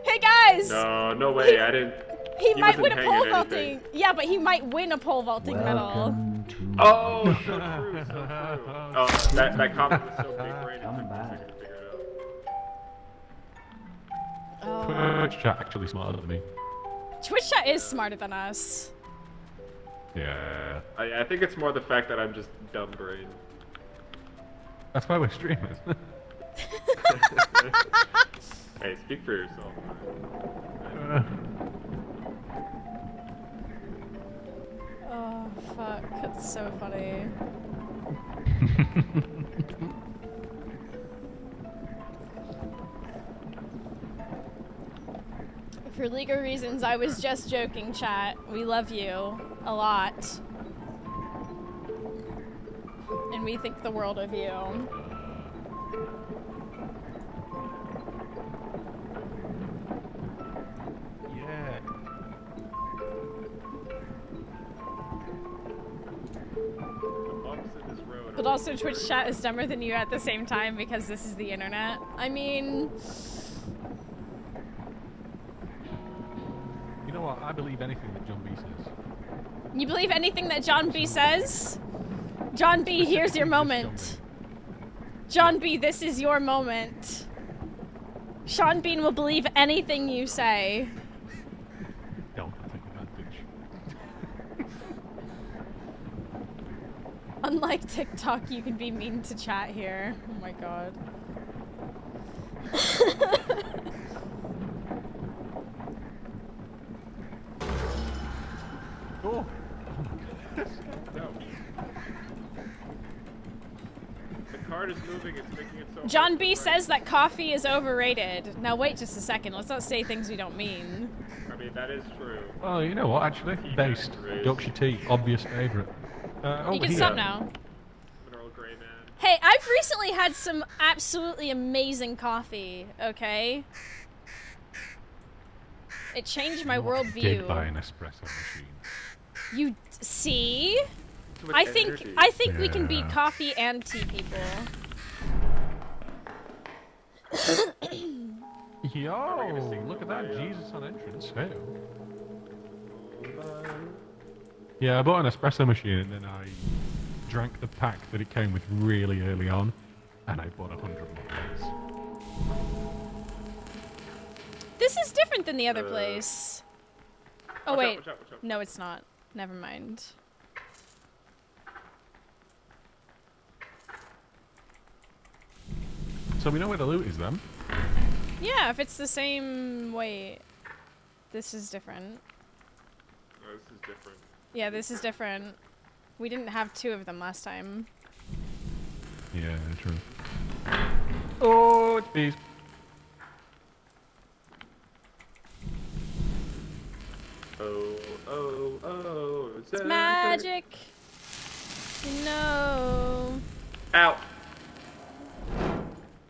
Hey guys! No way, I didn't. He might wasn't win a hanging pole anything. vaulting. Yeah, but he might win a pole vaulting medal. Welcome to Oh, so true, so true. Oh, that comment was so big brain, it took me a second to figure it out. Twitch chat actually smarter than me. Twitch chat is smarter than us. Yeah. I think it's more the fact that I'm just dumb brain. That's why we're streamers. Hey, speak for yourself. Oh, fuck. That's so funny. For legal reasons, I was just joking, chat. We love you a lot. And we think the world of you. Yeah. The bumps in this road But also, Twitch chat is dumber than you at the same time because this is the internet. I mean, You know what? I believe anything that John B says. you believe anything that John B says? John B, here's your moment. John B, this is your moment. Sean Bean will believe anything you say. Don't take advantage. Unlike TikTok, you can be mean to chat here. Oh my god. Oh. No. The card is moving, it's making it so John hard B to says that coffee is overrated. Now wait just a second. Let's not say things we don't mean. I mean, that is true. Oh, you know what? Actually, based. Yorkshire tea, obvious favourite. You Over can here. stop now. I'm an Earl Grey man. Hey, I've recently had some absolutely amazing coffee, okay? It changed my Did buy worldview. an espresso machine. You see? Too much I energy. think we can beat Yeah. coffee and tea people. Yo, look at that Jesus on entrance. Hey. Yeah, I bought an espresso machine and then I drank the pack that it came with really early on, and I bought 100 more. This is different than the other place. Oh Watch out, wait, watch out, watch out. no, it's not. Never mind. So we know where the loot is then. Yeah, if it's the same. Wait, this is different. Oh, this is different. Yeah, this is different. We didn't have 2 of them last time. Yeah, true. Oh, it's bees. Oh, It's magic. You know. Ow!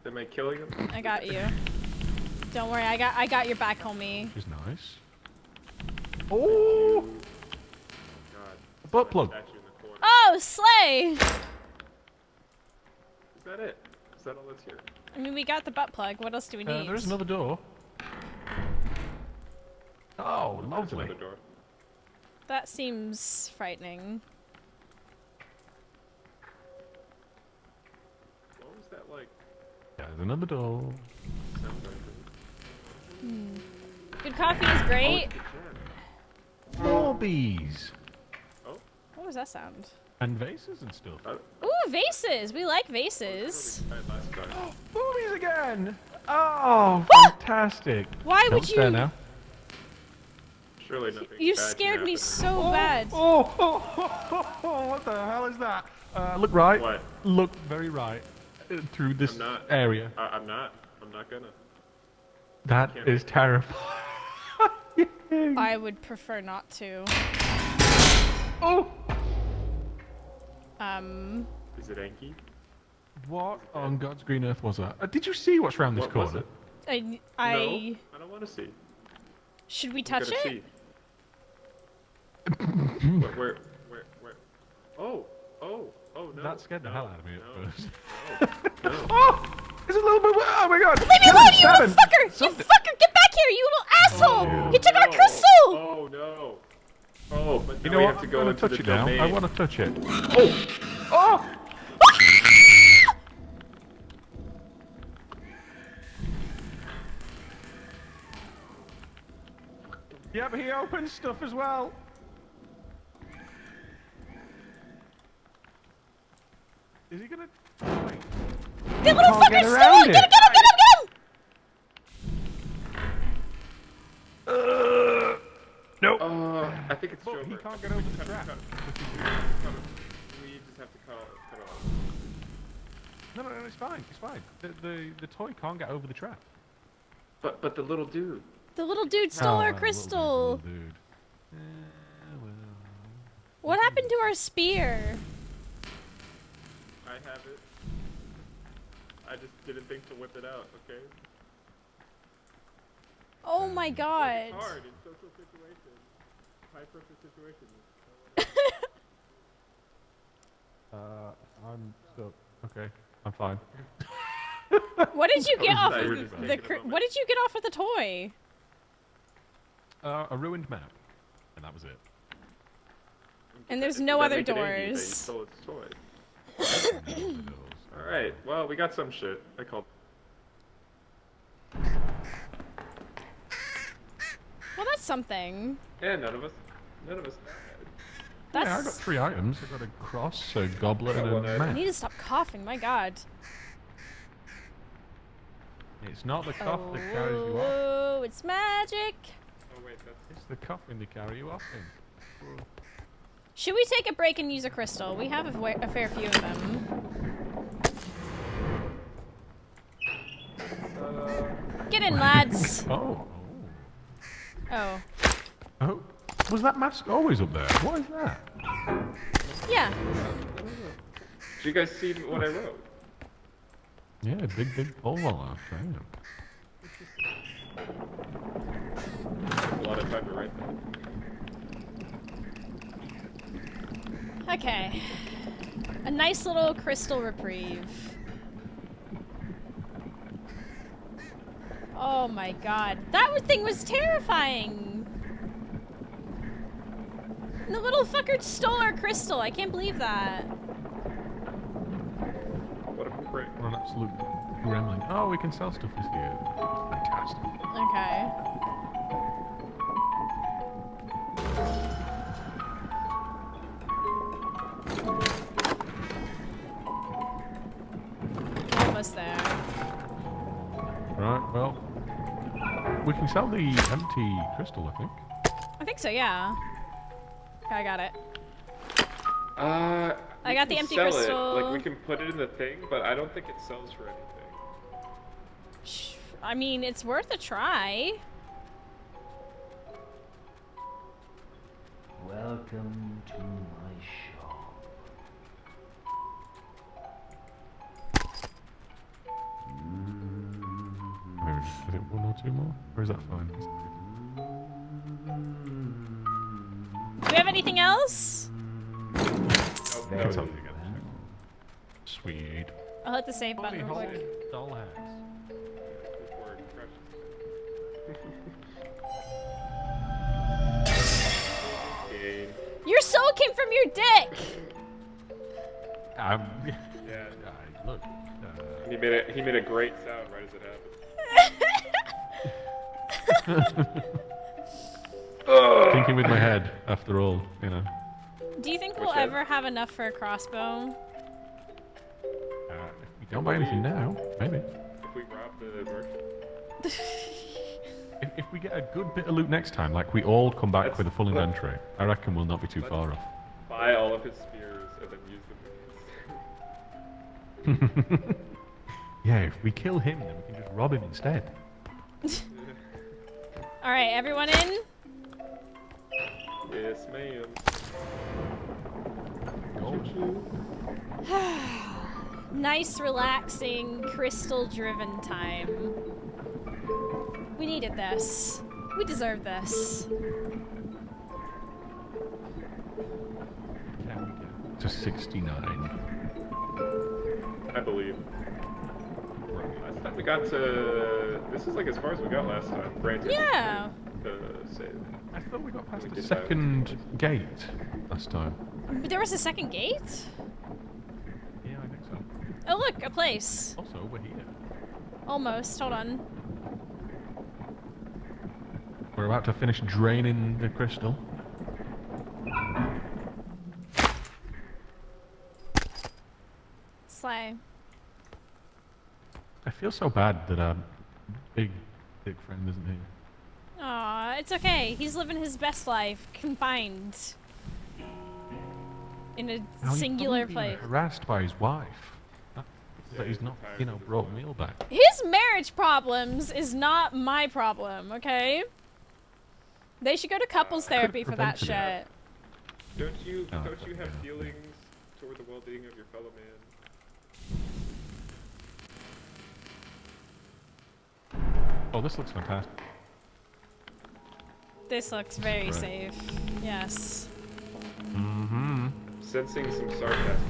Am I killing him? I got you. Don't worry, I got your back, homie. Which is nice. Oh, God. a butt plug. Statue in the corner. Oh, slay! Is that it? Is that all that's here? I mean, we got the butt plug. What else do we need? There is another door. Oh, There's lovely. another door. That seems frightening. What was that like? Yeah, there's another door. Sound like? Good coffee is Oh, great. it's the gem. More bees. What was that sound? And vases and stuff. Ooh, vases. We like vases. Alright, last time. Boobies again! Oh, fantastic. Why Don't would stare you? now. Surely nothing. You bad can scared me happen. so bad. What the hell is that? Look right. What? Look very right. Through this I'm not. area. I'm not gonna. That can't is terrifying. I would prefer not to. Oh! Is it Enki? What on God's green earth was that? Did you see what's round this What was corner? I No, I don't want to see. should we You touch gotta it? See. Where? Oh, no. That scared the no, hell out of me no, at first. No, no. Oh! It's a little bit. Oh my God! Leave me alone, you little Seven. fucker! You Something- fucker! Get back here, you little asshole! You took our No. crystal! Oh no. Oh, but You now know we what? have to I'm go gonna into touch the it now. domain. I want to touch it. Oh! Oh! Yeah, but he opens stuff as well. Is he gonna? Wait. That little can't get fucker's around still! Get him! it. Get him! Get him! Get him! Nope. I think it's Look, he Joker. can't get over the trap. We just have to cut it off. No, it's fine. It's fine. The toy can't get over the trap. But the little dude. The little dude stole our little crystal. dude. Well. What happened to our spear? I have it. I just didn't think to whip it out, okay? Oh my god. It's hard in social situations. High pressure situations. I'm stuck. Okay, I'm fine. What did you get I off was of just the taking a moment. what did you get off of the toy? A ruined map, and that was it. And there's Does no that other make it angry that you doors. stole its toy? Alright, well, we got some shit. I called. Well, that's something. Yeah, none of us. That's. Yeah, I got 3 items. I got a cross, a goblet, Got and one a item. I map. need to stop coughing. My god. It's not the cough that carries you off. Oh, it's magic. Oh wait, that's. It's the coughing that carry you off in. Should we take a break and use a crystal? We have a fair few of them. Get in, lads. Oh. Oh. Oh. Was that mask always up there? What is that? Yeah. Did you guys see what I wrote? Yeah, big pole vault. Damn. Took a lot of time to write that. Okay. A nice little crystal reprieve. Oh my god. That thing was terrifying! The little fucker stole our crystal. I can't believe that. What a prick. What an absolute gremlin. Oh, we can sell stuff this year. Fantastic. Okay. Almost there. Right, well, we can sell the empty crystal, I think. I think so, yeah. Okay, I got it. I got the empty sell crystal. It. Like, we can put it in the thing, but I don't think it sells for anything. I mean, it's worth a try. Welcome to my shop. Maybe is it one or two more? Or is that fine? Do we have anything else? Oh, I no, can sell it again. Sweet. I'll hit the save button real quick. Doll hacks. before it crashes. Gain. Your soul came from your dick! Yeah. Look. He made a great sound right as it happened. Thinking with my head, after all, you know. Do you think Which we'll head? ever have enough for a crossbow? If we don't buy anything now, maybe. If we rob the merchant. If we get a good bit of loot next time, like we all come back Let's- with a full inventory, I reckon we'll not be too far off. Buy all of his spears and then use them. Yeah, if we kill him, then we can just rob him instead. Alright, everyone in? Yes, ma'am. Nice, relaxing, crystal-driven time. We needed this. We deserve this. Can we get to 69? I believe. Last time we got to... This is like as far as we got last time. Granted. Yeah. Save. I thought we got past We the did second gate last time. But there was a second gate? Yeah, I think so. Oh look, a place. Also, we're here. Almost. Hold on. We're about to finish draining the crystal. Slay. I feel so bad that our big friend isn't here. Aw, it's okay. He's living his best life, confined. In a Now, he's singular probably being place. harassed by his wife. That he's not, tired you know, of his brought wife. meal back. His marriage problems is not my problem, okay? They should go to couples therapy for that prevented it. shit. Don't you Oh, have yeah. feelings toward the well-being of your fellow man? Oh, this looks fantastic. This looks very Right. safe. Yes. Mm-hmm. I'm sensing some sarcasm.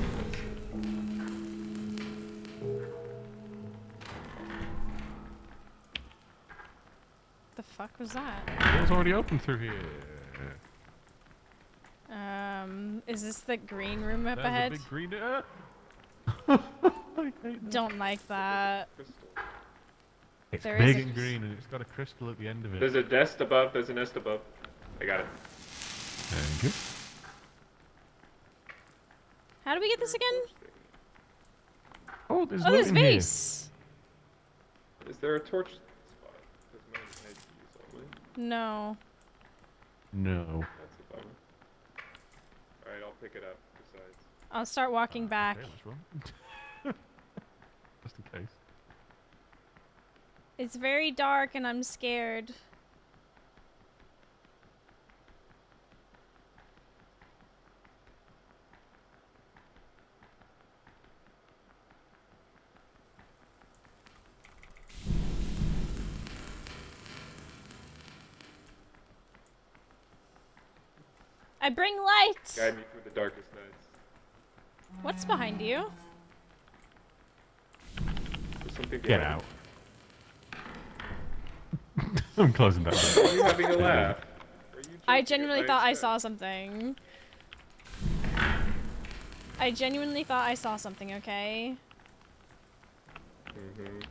The fuck was that? Door's already open through here. Is this the green room up There's ahead? a big green... I hate that. Don't like that. Crystal. It's There big is a- and green and it's got a crystal at the end of it. There's a nest above. There's a nest above. I got it. Thank you. How do we get this again? Oh, there's Oh, loot there's in here. vase. Is there a torch spot? Because mine has keys only. No. No. That's a bummer. Alright, I'll pick it up. Besides. I'll start walking back. Okay, what's wrong? Just in case. It's very dark and I'm scared. I bring light. Guide me through the darkest nights. What's behind you? There's something Get behind out. I'm closing that door. you. Are you having a laugh? Are you I joking genuinely at thought I my saw something. I genuinely thought I saw something, okay?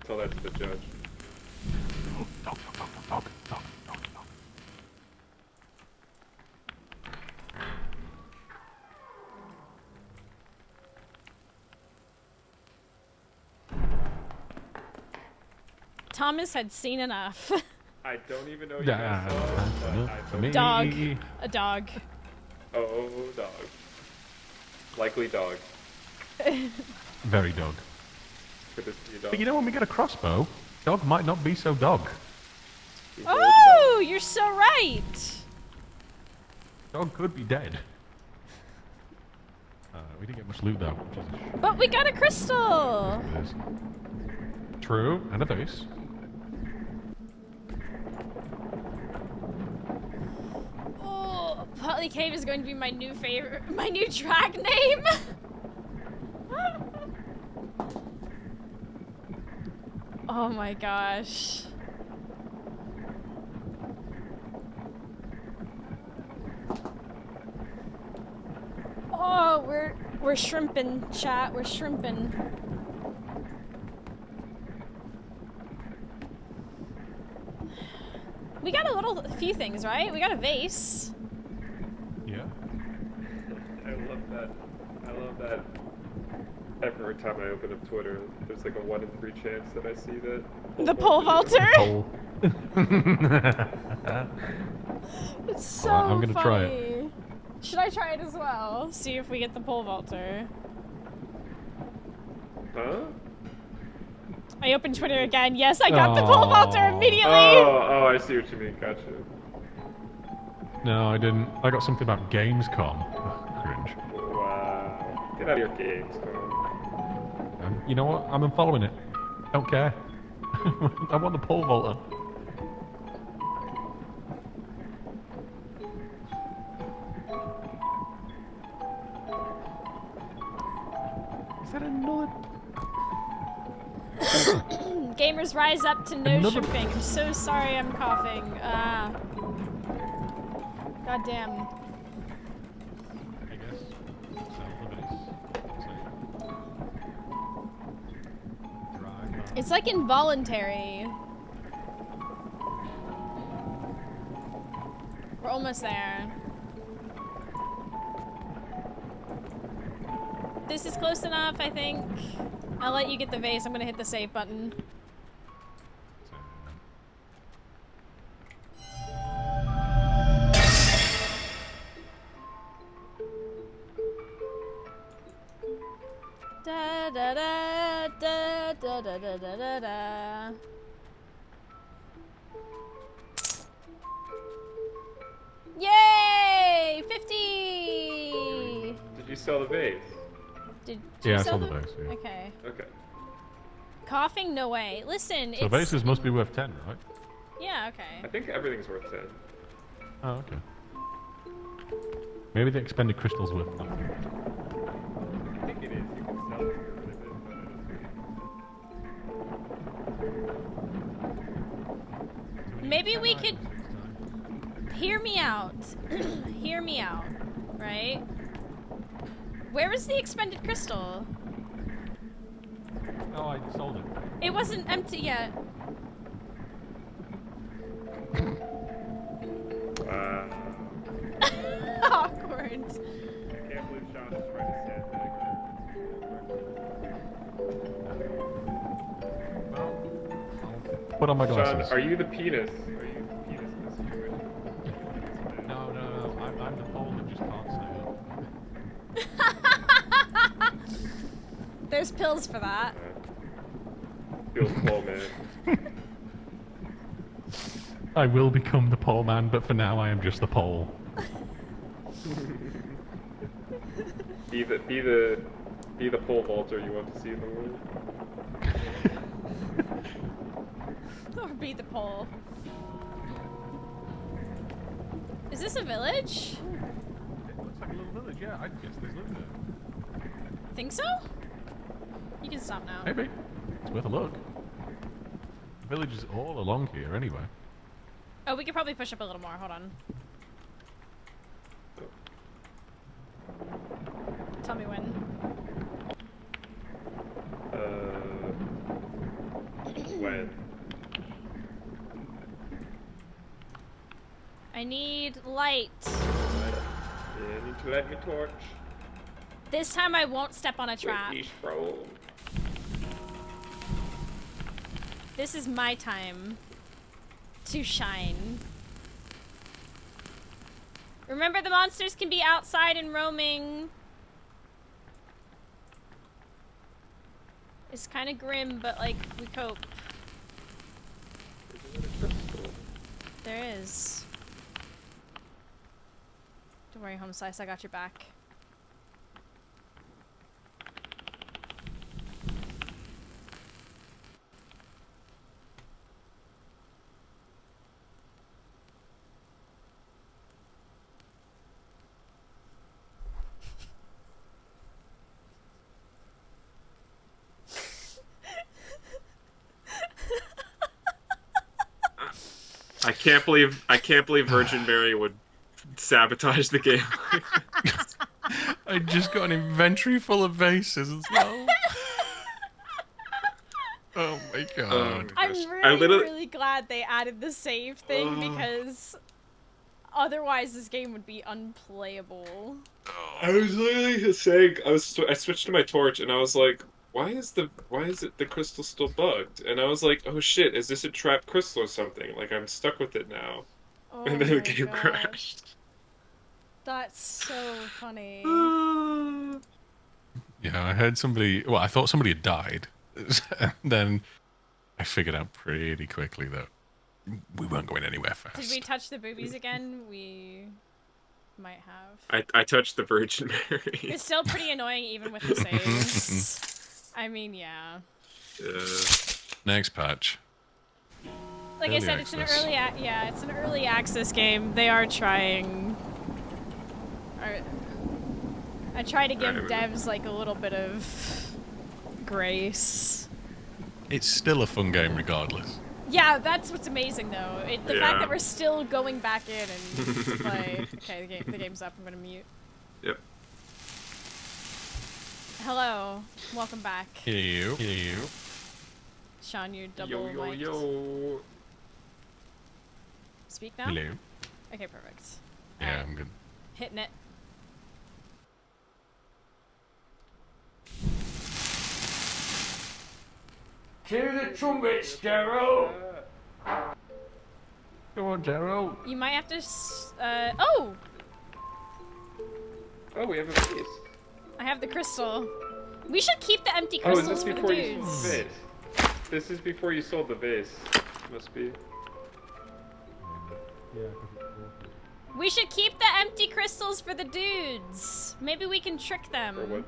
Tell that to the judge. Dog, dog, dog, dog, dog, dog, dog. Thomas had seen enough. I don't even know you guys saw it, but I For me. Dog. A dog. Oh, dog. Likely dog. Very dog. Could this be a dog? But you know, when we get a crossbow, dog might not be so dog. Oh, you're so right. Dog could be dead. We didn't get much loot though, which is a But we got a crystal. it is. True, and a vase. Oh, Potley Cave is going to be my new favorite, my new track name. Oh my gosh. Oh, we're shrimping, chat. We're shrimping. We got a few things, right? We got a vase. Yeah. I love that. I love that. Every time I open up Twitter, there's like a 1 in 3 chance that I see that. The pole vaulter. Pole. It's so Alright, I'm gonna funny. try it. Should I try it as well? See if we get the pole vaulter. Huh? I opened Twitter again. Yes, I got the pole vaulter Aw. immediately. Oh, I see what you mean. Gotcha. No, I didn't. I got something about Gamescom. Cringe. Wow. Get out of your games, Carl. You know what? I'm unfollowing it. Don't care. I want the pole vaulter. Is that another? Gamers rise up to no Another- shipping. I'm so sorry I'm coughing. God damn. I guess. Sell the base. Drive on. It's like involuntary. We're almost there. This is close enough, I think. I'll let you get the vase. I'm gonna hit the save button. Da da da da da da da da da da. Yay! 50! Did you sell the vase? Did Yeah, you I sell saw the vase, yeah. Okay. Okay. Coughing? No way. Listen, So it's... vases must be worth 10, right? Yeah, I okay. think everything's worth 10. Oh, okay. Maybe the expended crystal's worth nothing. I think it is. You can sell it for a bit, but I don't think Maybe we could... Hear me out. Hear me out. Right? Where is the expended crystal? Oh, I sold it. It wasn't empty yet. Wow. Awkward. I can't believe Sean is trying to sandbag her. Put on my Sean, glasses. are you the penis? Are you the penis in this situation? No. I'm the pole that just can't stay up. There's pills for that. Feels cool, man. I will become the pole man, but for now I am just the pole. Be the pole vaulter you want to see in the world. Or be the pole. Is this a village? looks like a little village. Yeah, I guess there's loot there. Think so? You can stop now. Maybe. It's worth a look. The village is all along here anyway. Oh, we could probably push up a little more. Hold on. Tell me when. When? I need light. Yeah, you need to light me torch. This time I won't step on a trap. Wait, bro. This is my time to shine. Remember, the monsters can be outside and roaming. It's kind of grim, but like, we cope. There is. Don't worry, Home Slice, I got your back. I can't believe Virgin Mary would sabotage the game. I just got an inventory full of vases as well. Oh my god. I'm really glad they added the save thing because otherwise this game would be unplayable. I was literally saying I switched to my torch and I was like, why is the crystal still bugged? And I was like, oh shit, is this a trapped crystal or something? Like I'm stuck with it now. Oh And then the my game gosh. crashed. That's so funny. Yeah, I heard somebody. Well, I thought somebody had died. And then I figured out pretty quickly that we weren't going anywhere fast. Did we touch the boobies again? We might have. I touched the Virgin Mary. It's still pretty annoying even with the saves. I mean, yeah. Next patch. Like I said, it's an early access game. They are trying. I try to give devs like a little bit of grace. It's still a fun game regardless. Yeah, that's what's amazing though. The fact that we're still going back in and play. Okay, the game's up. I'm gonna mute. Yep. Hello, welcome back. Hello. Sean, you're double Yo, mic'd. yo. Speak now? Hello. Okay, perfect. Yeah, Alright. I'm good. Hitting it. To the trumpets, Gerald! Go on, Gerald. You might have to oh! Oh, we have a piece. I have the crystal. We should keep the empty Oh, is crystals this for the before you sold dudes. the vase? This is before you sold the vase. Must be. We should keep the empty crystals for the dudes. Maybe we can trick them. Or what?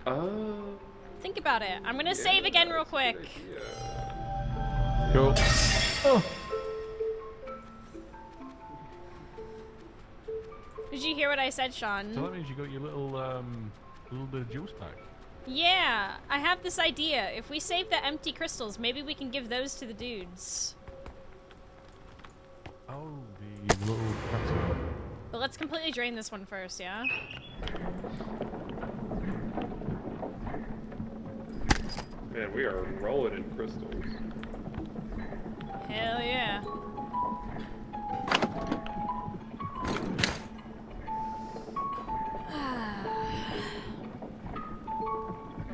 Oh. Think about it. I'm gonna save again real quick. Cool. Oh. Did you hear what I said, Sean? So that means you got your little bit of juice back. Yeah, I have this idea. If we save the empty crystals, maybe we can give those to the dudes. Oh, the little capsule. But let's completely drain this one first, yeah? Man, we are rolling in crystals. Hell yeah.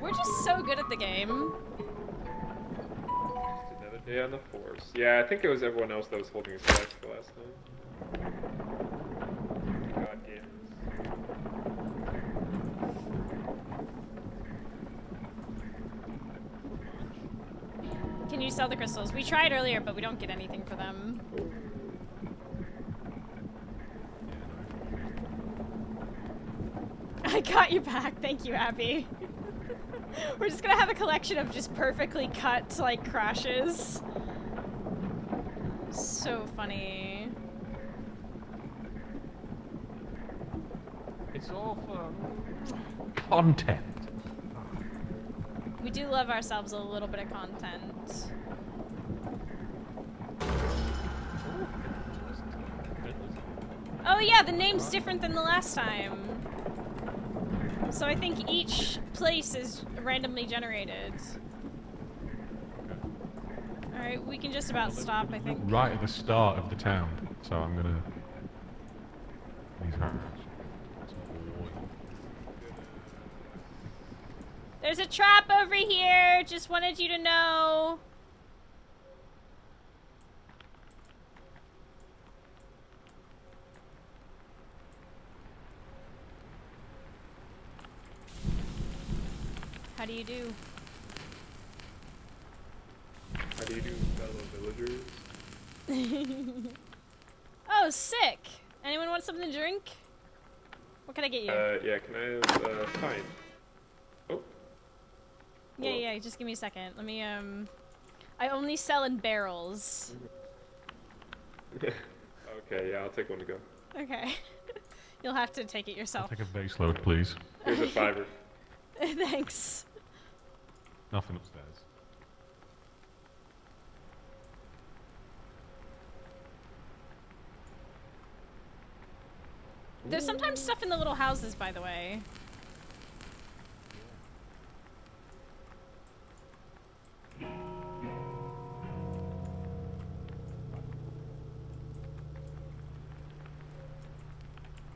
We're just so good at the game. Just another day on the force. Yeah, I think it was everyone else that was holding his back for last time. God damn. Can you sell the crystals? We tried earlier, but we don't get anything for them. I got you back. Thank you, Abby. We're just gonna have a collection of just perfectly cut, like, crashes. So funny. It's all for content. We do love ourselves a little bit of content. Oh yeah, the name's different than the last time. So I think each place is randomly generated. Alright, we can just about stop, I think. Right at the start of the town, so I'm gonna. These are. There's a trap over here! Just wanted you to know. How do you do? How do you do, fellow villagers? Oh, sick! Anyone want something to drink? What can I get you? Yeah, can I have, pint? Oh. Yeah, just give me a second. Let me, I only sell in barrels. Okay, yeah, I'll take one to go. Okay. You'll have to take it I'll yourself. take a base load, please. Here's a $5. Thanks. Nothing upstairs. There's sometimes stuff in the little houses, by the way.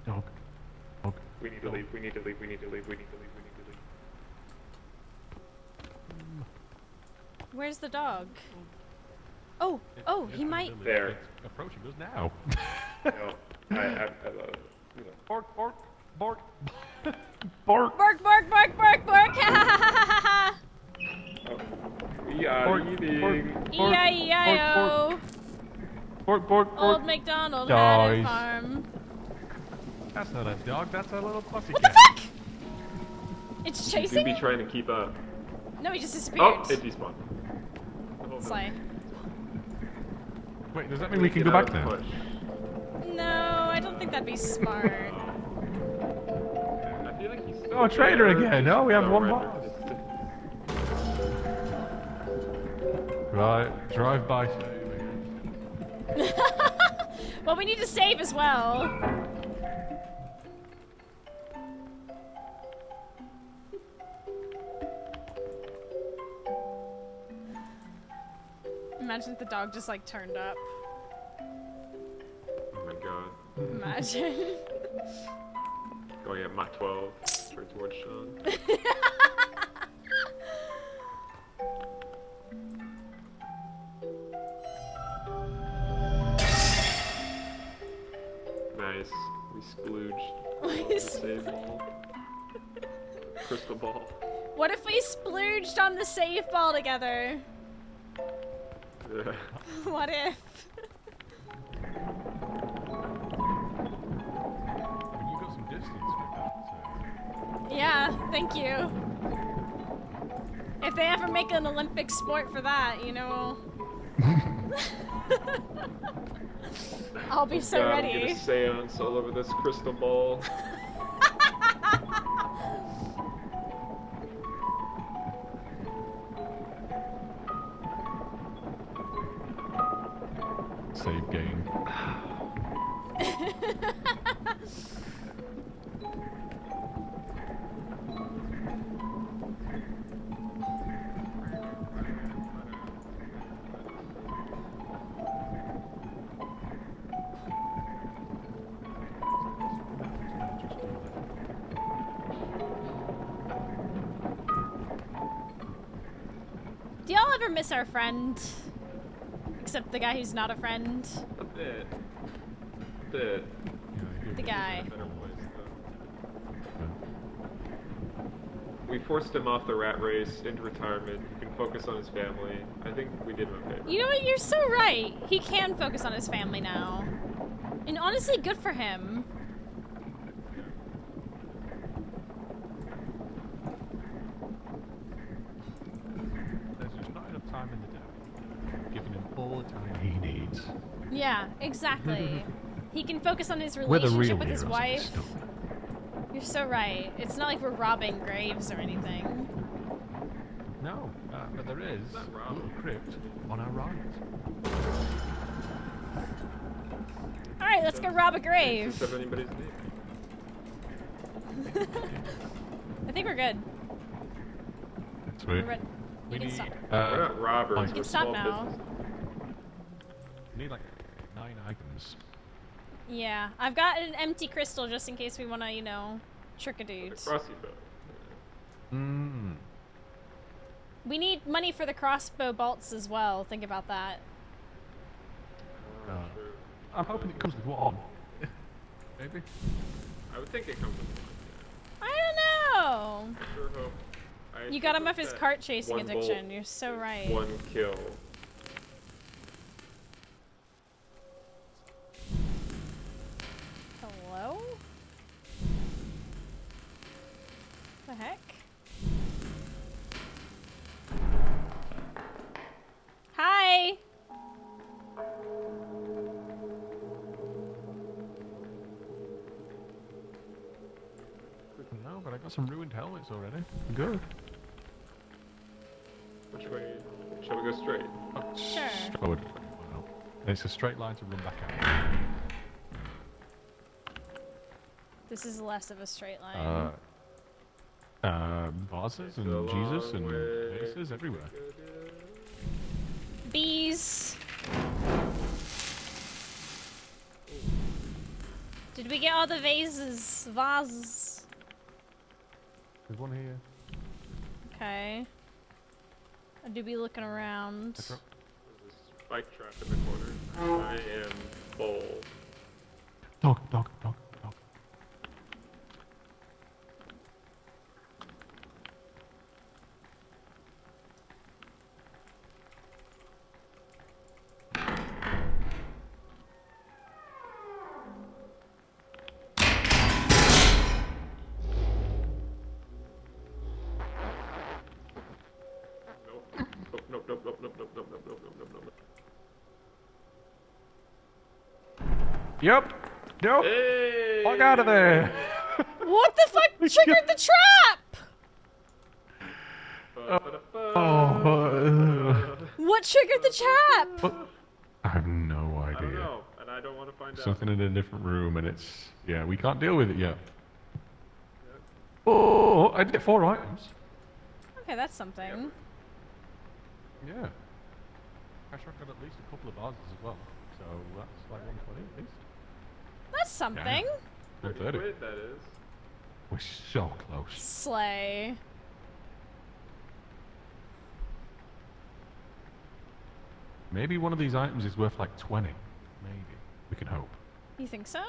Dog. Dog. We need to leave, we need to leave, we need to leave, we need to leave, we need to leave. Where's the dog? Oh, he might. There. It's approaching us now. No, I love it. You know. Bark, bark, bark. Bark. Bark, bark, bark, bark, bark! Ha ha ha ha ha! Oh. We are Bark, eating. bark. E-I-E-I-O! Bark, bark, Old bark. MacDonald had a Dies. farm. That's not a dog, that's a little pussy What the cat. fuck? It's You chasing? be trying to keep up. No, he just disappeared. Oh, it despawned. Oh, no. Slay. Wait, does that mean we can go Get out back of the now? push. No, I don't think that'd be smart. I feel like he's still Oh, traitor there. again. No, we have one Surrender. boss. Right, drive by saving. Well, we need to save as well. Imagine if the dog just like turned up. Oh my god. Imagine. Going at Mach 12 towards Sean. Nice. We splooged. We on the save ball. Crystal ball. What if we splooged on the save ball together? Yeah. What if? You got some distance with that. Yeah, thank you. If they ever make an Olympic sport for that, you know. I'll be so God, I'm ready. gonna seance all over this crystal ball. Save game. Do y'all ever miss our friend? Except the guy who's not a friend. A bit. A bit. The guy. Better place, though. We forced him off the rat race into retirement. He can focus on his family. I think we did him a favor. You know what? You're so right. He can focus on his family now. And honestly, good for him. There's just not enough time in the day. Giving him all the time he needs. Yeah, exactly. He can focus on his We're the relationship real with his heroes of this wife. story. You're so right. It's not like we're robbing graves or anything. No, but there is Not a wrong. little crypt on our right. Alright, let's go rob a Does grave. have anybody's name? I think we're good. Sweet. We're ready. We You can need, stop. We're not robbers. like- You We're can stop small now. business. we need like 9 items. Yeah, I've got an empty crystal just in case we want to, you know, trick a dude. Crossbow bow. Mmm. We need money for the crossbow bolts as well. Think about that. Oh. True. I'm hoping it comes with one. Maybe. I would think it comes with one. I don't know. I sure hope. I You sure got him hope off his that cart chasing one bolt addiction. You're so is right. One kill. Hello? The heck? Hi! No, but I got some ruined helmets already. Good. Which way? Shall we go straight? Sure. Forward. Well, it's a straight line to run back out. This is less of a straight line. Vases A and Jesus long and way vases everywhere. to go. Bees! Did we get all the vases? Vases. There's one here. Okay. I do be looking around. That's right. There's a spike trap in the corner. I am full. Dog, dog, dog, dog. Nope. Nope, nope, nope, nope, nope, nope, nope, nope, nope, nope, nope. Yep. Nope. Hey! Fuck out of there. What the fuck triggered the trap? Oh. What triggered the trap? I have no I don't idea. know, and I don't want to find out. Something in a different room, and it's yeah, we can't deal with it yet. Oh, I did get 4 items. Okay, that's something. Yeah. I sure got at least a couple of vases as well. So that's like 120 at least. That's something. 130. Quid, that is. We're so close. Slay. Maybe one of these items is worth like 20. Maybe. We can hope. You think so?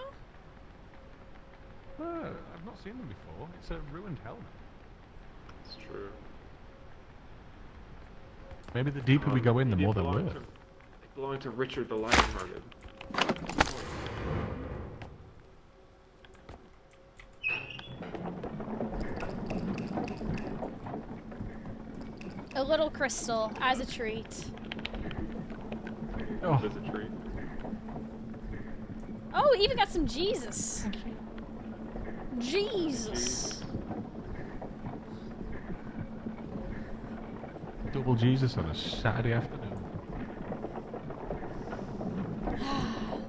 I've not seen them before. It's a ruined helmet. It's true. Maybe the deeper we go in, the Maybe more it they're belonged worth. to- It belonged to Richard the Lionhearted. A little crystal as a treat. Oh, There's a tree. Oh, we even got some Jesus. Jesus. double Jesus on a Saturday afternoon.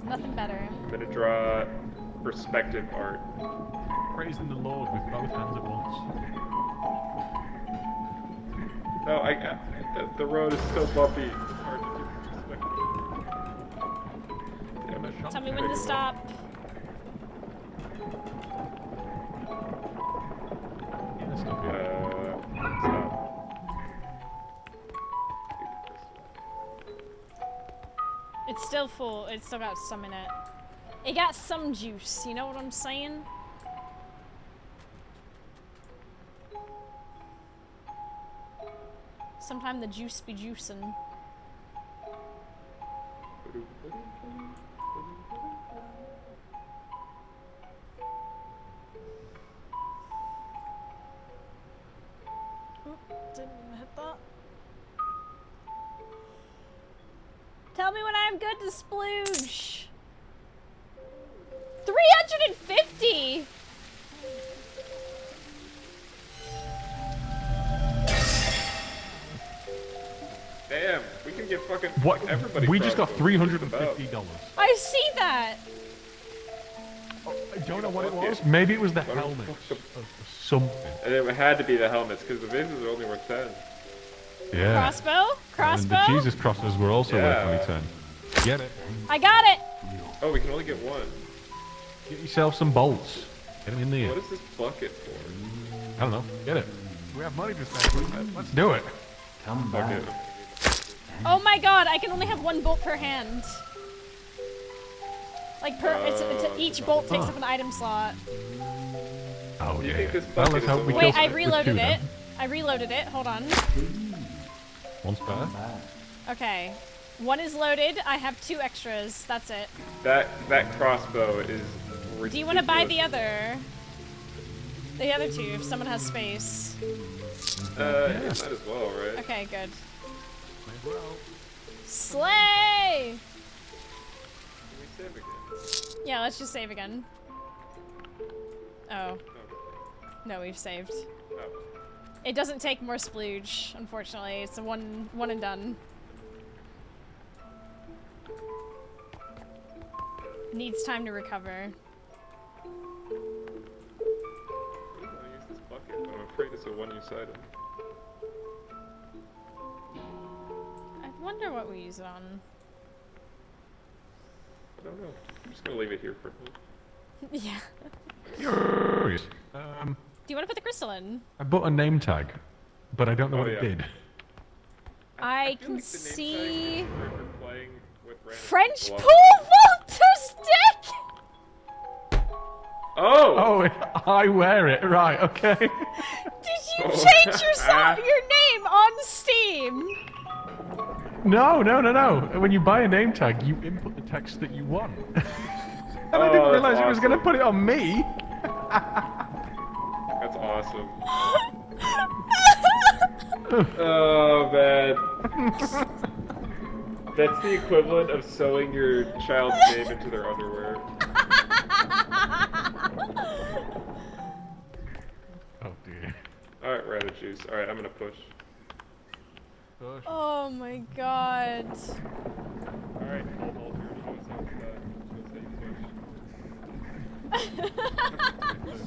Nothing better. I'm gonna draw perspective art. Praising the Lord with both hands at once. No, the road is so bumpy. It's hard to do perspective. Damn it. Tell me when to stop. Yeah, stuff here. Stop. It's still full. It's still got some in it. It got some juice. You know what I'm saying? Sometime the juice be juicing. Oop, didn't hit that. Tell me when I'm good to splooge. 350! fucking What? like, everybody. We just got crossbows. $350. I see that. I don't know what it was. Maybe it was the What the helmet fuck of something. And it had to be the helmets because the vases are only worth 10. Yeah. Crossbow? And Crossbow? the Jesus crosses were also worth only 10. Get it. I got it. Oh, we can only get one. Get yourself some bolts. Get them in there. What is this bucket for? I don't know. Get it. We have money to spend. Let's do it. Come Bucket. back. Oh my god, I can only have one bolt per hand. Like each bolt takes up an item slot. Oh, Do you yeah. think this Well, bucket let's is hope the we one- kill Wait, I with reloaded two, it. then. I reloaded it. Hold on. One spare. Okay. One is loaded. I have 2 extras. That's it. That crossbow is ridiculous. Do you want to buy the other? The other 2, if someone has space. Yeah, might as well, right? Okay, good. May as well. Slay! Can we save again? Yeah, let's just save again. Oh. Okay. No, we've saved. Oh. It doesn't take more splooge, unfortunately. It's a one and done. Needs time to recover. I want to use this bucket, but I'm afraid it's a one-use item. I wonder what we use it on. I don't know. I'm just gonna leave it here for now. Yeah. Yes. Do you want to put the crystal in? I bought a name tag, but I don't know Oh, what yeah. it did. I feel can like the name see tag for playing with random French people pole vaulter's dick. Oh! Oh, I wear it. Right, okay. Did you Oh. change your name on Steam? No. When you buy a name tag, you input the text that you want. And I Oh, didn't that's realize it was going to awesome. put it on me. That's awesome. Oh, man. That's the equivalent of sewing your child's name into their underwear. Oh dear. Alright, rabbit juice. Alright, I'm gonna push. Oh my god. Alright, hold on. Show us how push.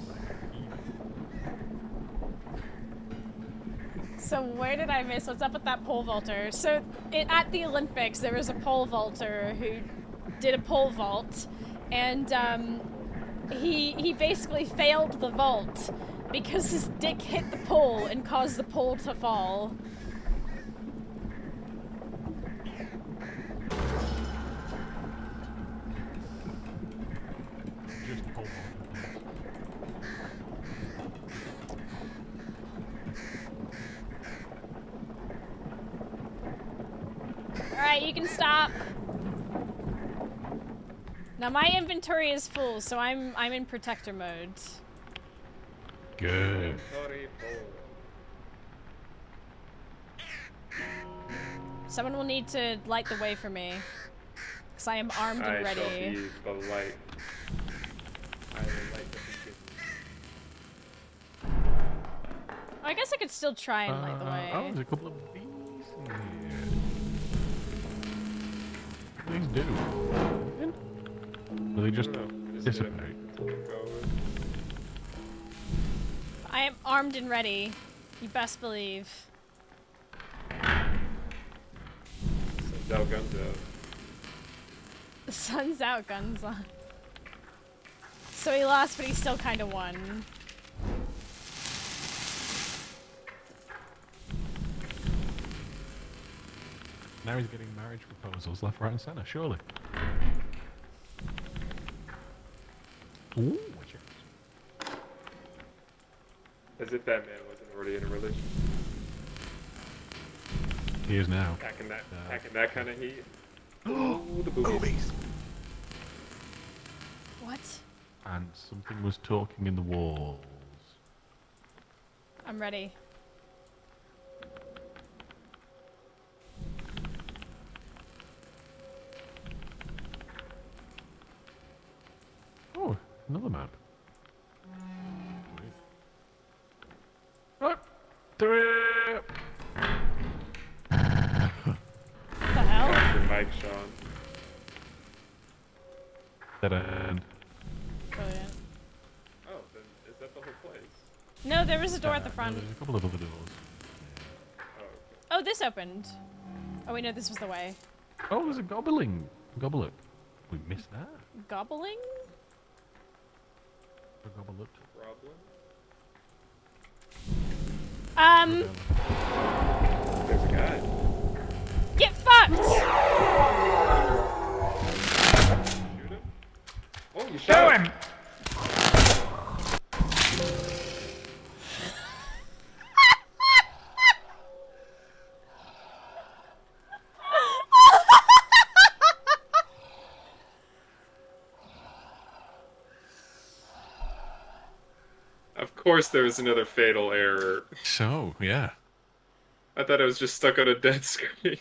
So where did I miss? What's up with that pole vaulter? So at the Olympics, there was a pole vaulter who did a pole vault, and he basically failed the vault because his dick hit the pole and caused the pole to fall. Just hold on. Alright, you can stop. Now my inventory is full, so I'm in protector mode. Good. Sorry, Someone will need to light the way for me. Because I am armed and I shall ready. be the light. I will light the beacon. I guess I could still try and light the way. Oh, there's a couple of bees in here. What do these do? Do they just I don't know. Just dissipate? I am armed and ready. You best believe. Send out guns out. The sun's out, guns on. So he lost, but he still kind of won. Now he's getting marriage proposals left, right, and centre, surely. Ooh, watch out. As if that man wasn't already in a relationship. He is now. Packing that kind of heat. Oh, the boobies. What? And something was talking in the walls. I'm ready. Oh, another map. Right. Through. What the hell? retrying, Sean. Dead end. Brilliant. Oh, then is that the whole place? No, there was a door at the No, front. there's a couple of other doors. Oh, okay. Oh, this opened. Oh, wait, no, this was the way. Oh, there's a gobbling. Gobbler. We missed that. Gobbling? A gobbler. Problem? There's a guy. Get fucked! Shoot him? Oh, you shot him! Of course there was another fatal error. So, yeah. I thought I was just stuck on a dead screen.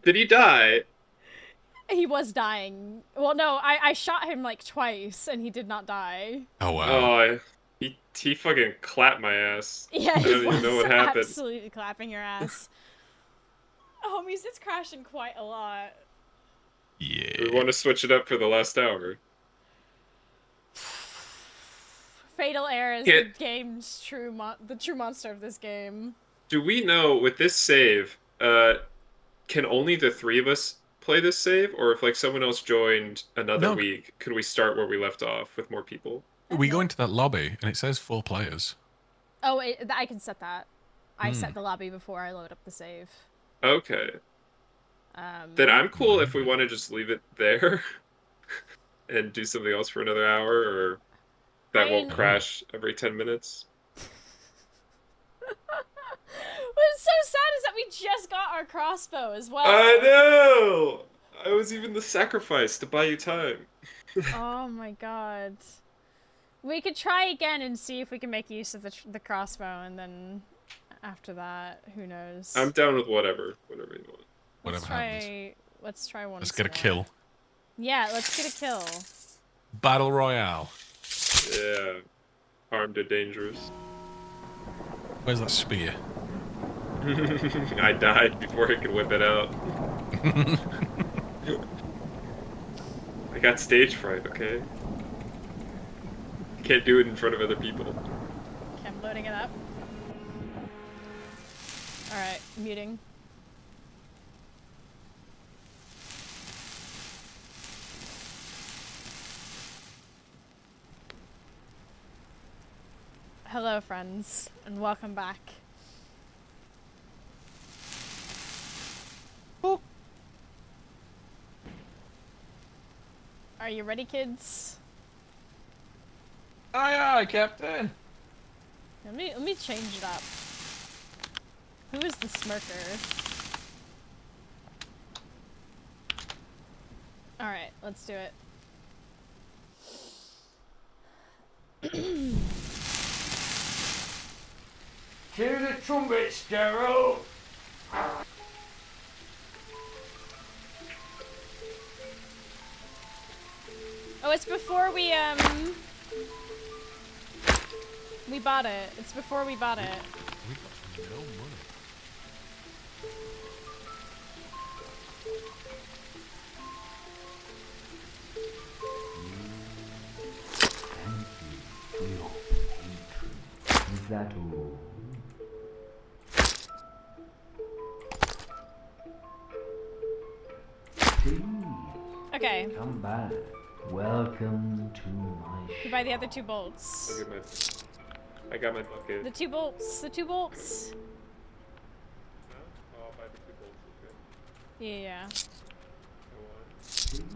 Did he die? He was dying. Well, no, I shot him like twice and he did not die. Oh, wow. Oh, he fucking clapped my ass. Yeah, I he don't even was know what happened. absolutely clapping your ass. Homies, it's crashing quite a lot. Yeah. We want to switch it up for the last hour. Fatal error is the game's the true monster of this game. Do we know with this save, can only the three of us play this save, or if like someone else joined another No. week, could we start where we left off with more people? We go into that lobby and it says 4 players. Oh, I can set that. I set the lobby before I load up the save. Okay. Then I'm cool if we want to just leave it there and do something else for another hour, or that won't crash every 10 minutes. What's so sad is that we just got our crossbow as well. I know! I was even the sacrifice to buy you time. Oh my god. We could try again and see if we can make use of the crossbow, and then after that, who knows? I'm down with whatever you want. Whatever happens. Let's try one. Let's get a more. kill. Yeah, let's get a kill. Battle Royale. Yeah. Armed and dangerous. Where's that spear? I died before I could whip it out. I got stage fright, okay? Can't do it in front of other people. Okay, I'm loading it up. Alright, muting. Hello, friends, and welcome back. Oh. Are you ready, kids? Aye, aye, Captain. Let me change it up. Who is the smirker? Alright, let's do it. Cue the trumpets, Gerald. Oh, it's before we bought it. It's before we bought it. We got no money. Is that all? Please, Okay. come back. Welcome to my You buy the other 2 bolts. I got my bucket. The 2 bolts. The 2 bolts. No? Oh, I'll buy the 2 bolts, Yeah.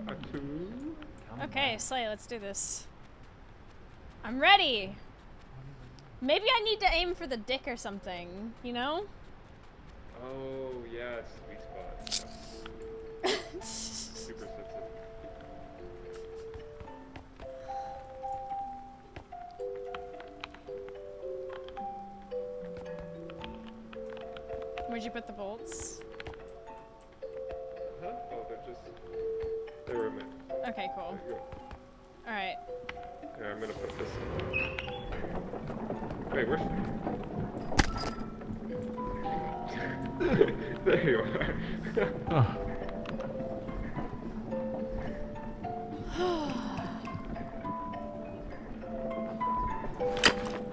okay. A 2? Okay, Slay, let's do this. I'm ready. Maybe I need to aim for the dick or something, you know? Oh, yeah, it's sweet spot. Super sensitive. Where'd you put the bolts? Huh? Oh, they were in there. Okay, cool. There you go. Alright. Yeah, I'm gonna put this in. Wait, where's there you are. Oh,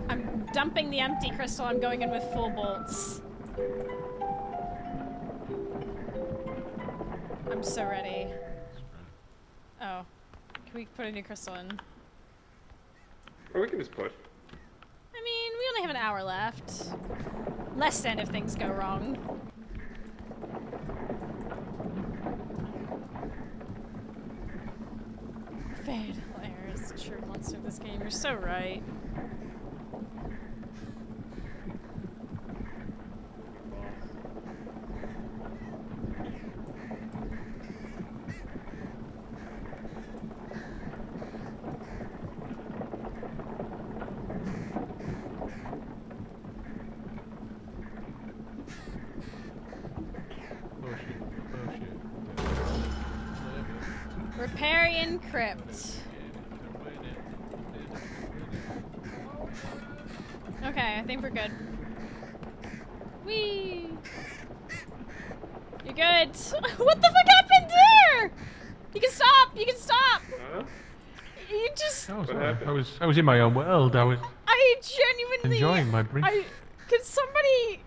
I'm dumping the empty crystal. I'm going in with full bolts. I'm so ready. Oh. Can we put a new crystal in? Or we can just push. I mean, we only have an hour left. Less than if things go wrong. Fatal error is the true monster of this game. You're so right. oh shit. Oh shit. Riparian Crypt. Okay, I think we're good. Whee! You're good. What the fuck happened there? You can stop! You can stop! Huh? You just... I was, happened? I was in my own world. I was I genuinely... enjoying my brief. Could somebody...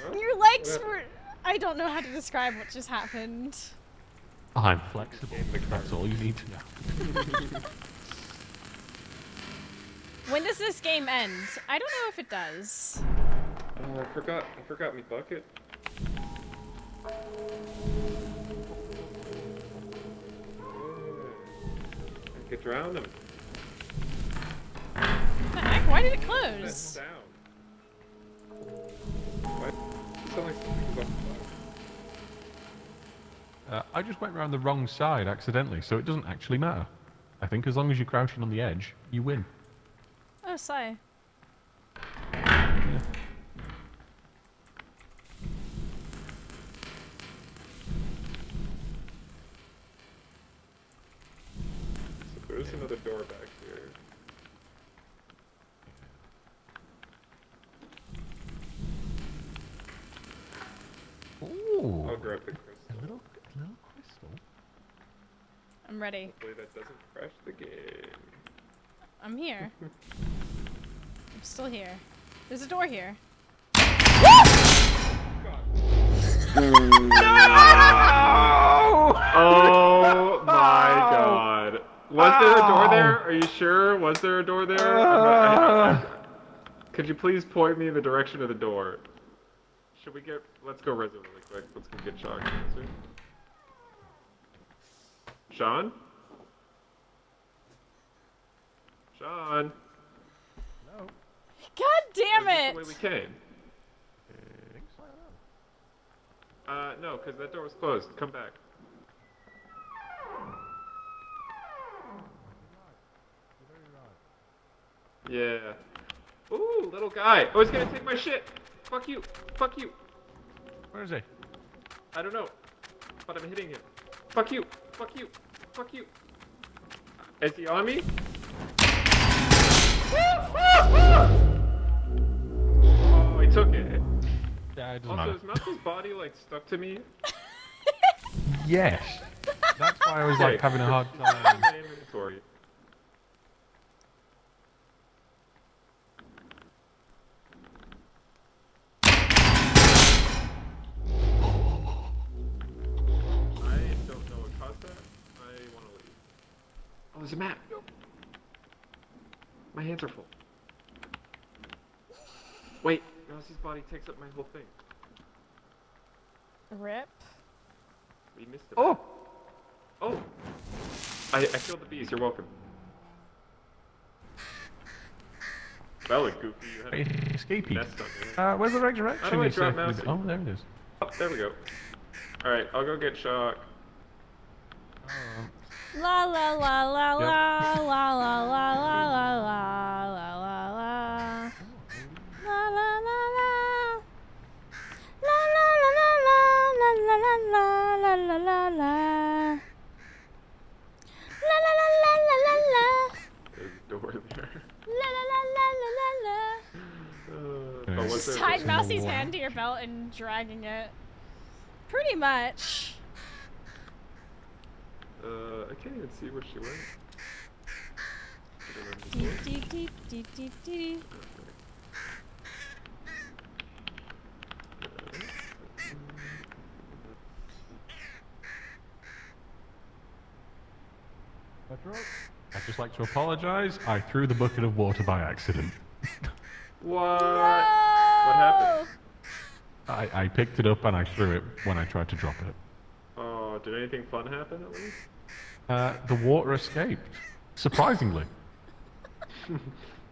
Huh? Your legs What were... I don't know how to describe what just happened. I'm flexible. That's all you need to know. When does this game end? I don't know if it does. I forgot me bucket. I could drown him. What the heck? Why did it close? That's down. Why? It's only something about I just went around the wrong side accidentally, so it doesn't actually matter. I think as long as you're crouching on the edge, you win. Oh, sigh. There's another door back here. Ooh. I'll grab the crystal. A little crystal. I'm ready. Hopefully that doesn't crash the game. I'm here. I'm still here. There's a door here. Oh my god. Was there a door there? Are you sure? Was there a door there? Could you please point me in the direction of the door? Should we get... Let's go resin really quick. Let's go get Sean. Sean? Sean? No. God damn Is this it! the way we came? No, because that door was closed. Come back. Yeah. Ooh, little guy. Oh, he's gonna take my shit. Fuck you. Fuck you. Where is he? I don't know. But I'm hitting him. Fuck you. Fuck you. Fuck you. Is he on me? Oh, he took it. Yeah, it doesn't Also, matter. is Mousie's body, like, stuck to me? Yes. That's why I was like having a hard In time. my inventory. I don't know what caused that. I want to leave. Oh, there's a map. My hands are full. Wait, Mousie's body takes up my whole thing. Rip. We missed it. Oh! Oh! I killed the bees. You're welcome. That looked goofy. You had a Escapey. nest on there. Where's the resurrection? How do I You drop said? Mousie? Oh, there it is. Oh, there we go. Alright, I'll go get Shock. La la la la Yep. la la la la la la la la la la. La la la la. La la la la la la la la la la la la. La la la la la la la. There's a door there. La la la la tying Mousie's hand to your belt and dragging it. Pretty much. I can't even see where she went. I'd just like to apologise. I threw the bucket of water by accident. What? What happened? I picked it up and I threw it when I tried to drop it. Oh, did anything fun happen at least? The water escaped. Surprisingly.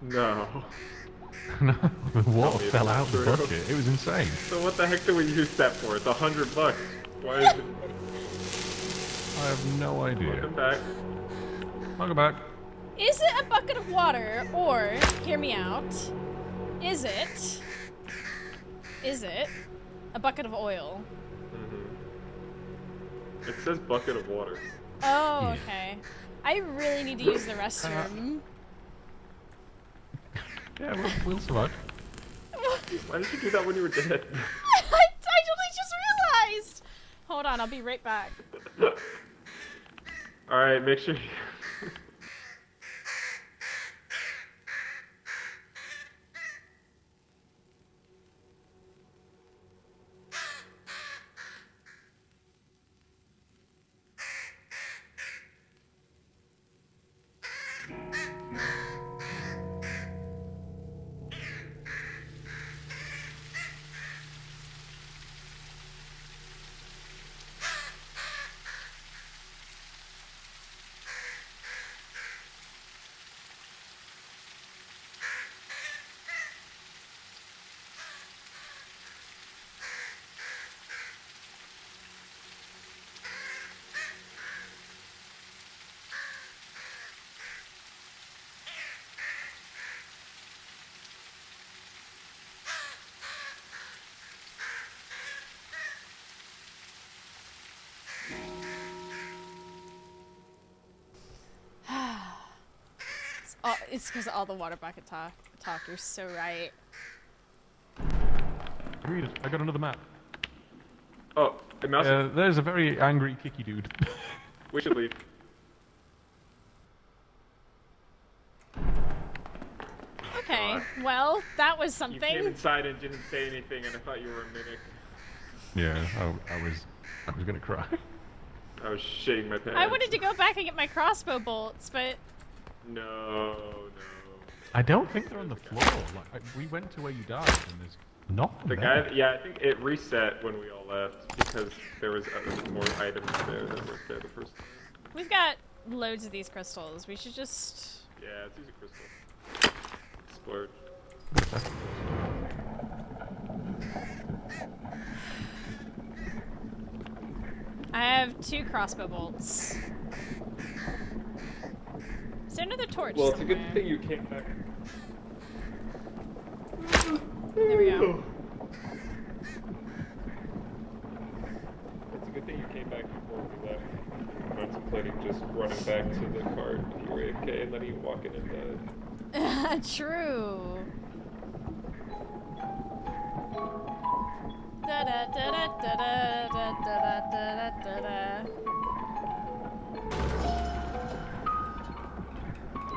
No. No, the water me fell that's out the true. bucket. It was insane. So what the heck do we use that for? It's $100. Why is it? I have no idea. Welcome back. Welcome back. Is it a bucket of water, or, hear me out, is it a bucket of oil? It says bucket of water. Oh, Yeah. okay. I really need to use the restroom. Yeah, we'll survive. Why did you do that when you were dead? I totally just realized! Hold on, I'll be right back. Alright, make sure you... It's because of all the water bucket talk. You're so right. Read it. I got another map. Oh, hey, Mouse, There's a very angry kicky dude. we should leave. Okay, well, that was You came something. inside and didn't say anything, and I thought you were a mimic. Yeah, I was gonna cry. I was shitting my pants. I wanted to go back and get my crossbow bolts, but No. I don't think they're on the floor. Like we went to where you died, and there's nothing The there. guy, yeah, I think it reset when we all left because there was more items there that weren't there the first time. we've got loads of these crystals. We should just... Yeah, it's easy crystal. Splurge. I have 2 crossbow bolts. Is there another torch Well, it's a somewhere? good thing you came back. There we go. It's a good thing you came back before we left. Contemplating just running back to the cart if you were AFK and letting you walk in and die. True. Da da da da da da da da da da da.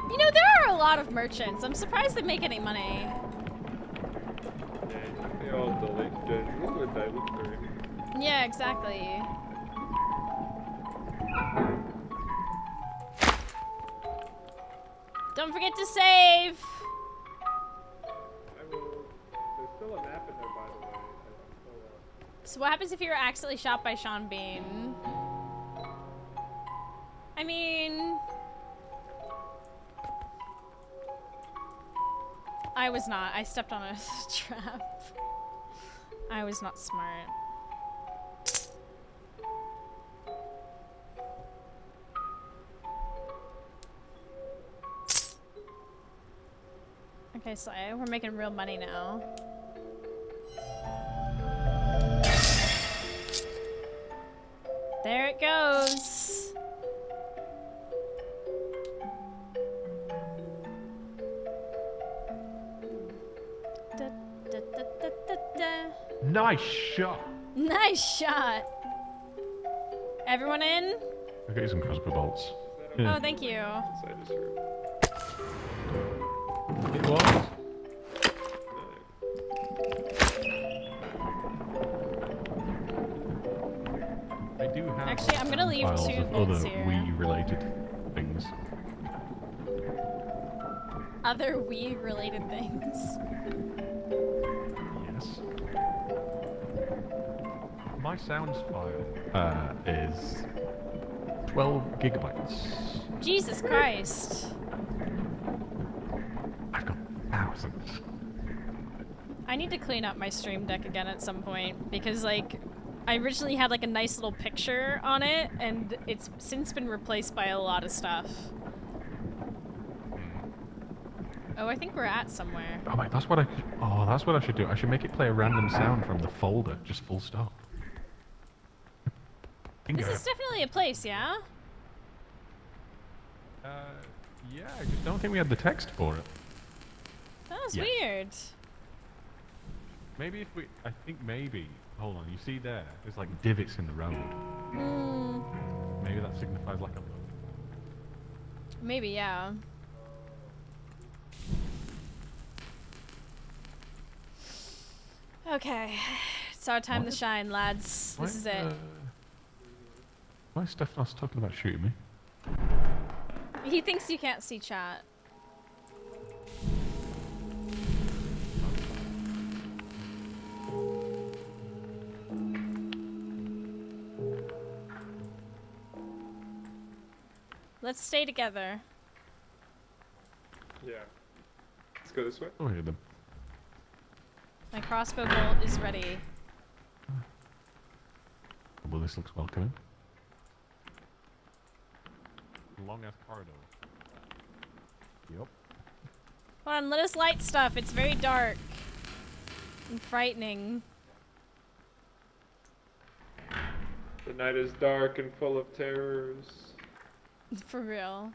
You know, there are a lot of merchants. I'm surprised they make any money. Yeah, I think they all dilute. Yeah, exactly. Don't forget to save. I will. There's still a map in there, by the way. So what happens if you were accidentally shot by Sean Bean? I mean... I was not. I stepped on a trap. I was not smart. Okay, so we're making real money now. There it goes. Da, da, da, da, da, nice shot. Nice shot. Everyone in? I'll get you some crossbow bolts. Oh, thank you. So I just heard. It was. I do have. Actually, I'm gonna leave files 2 of bolts other here. Wii-related things. Other Wii-related things. Yes. My sounds file is 12 gigabytes. Jesus Christ. I've got thousands. I need to clean up my stream deck again at some point because, like, I originally had like a nice little picture on it, and it's since been replaced by a lot of stuff. Oh, I think we're at somewhere. Oh my, that's what I should do. I should make it play a random sound from the folder, just full stop. This is definitely a place, yeah? Yeah, I just don't think we had the text for it. That was Yes. weird. Maybe if we, I think maybe, hold on, you see there, there's like divots in the road. Maybe that signifies like a load. Maybe, yeah. Okay, it's our time to shine, lads. This is it. Why is Stefanos talking about shooting me? He thinks you can't see chat. Let's stay together. Yeah. Let's go this way. Oh, hear them. My crossbow bolt is ready. Well, this looks welcoming. Long ass corridor. Yep. Come on, let us light stuff. It's very dark and frightening. The night is dark and full of terrors. For real.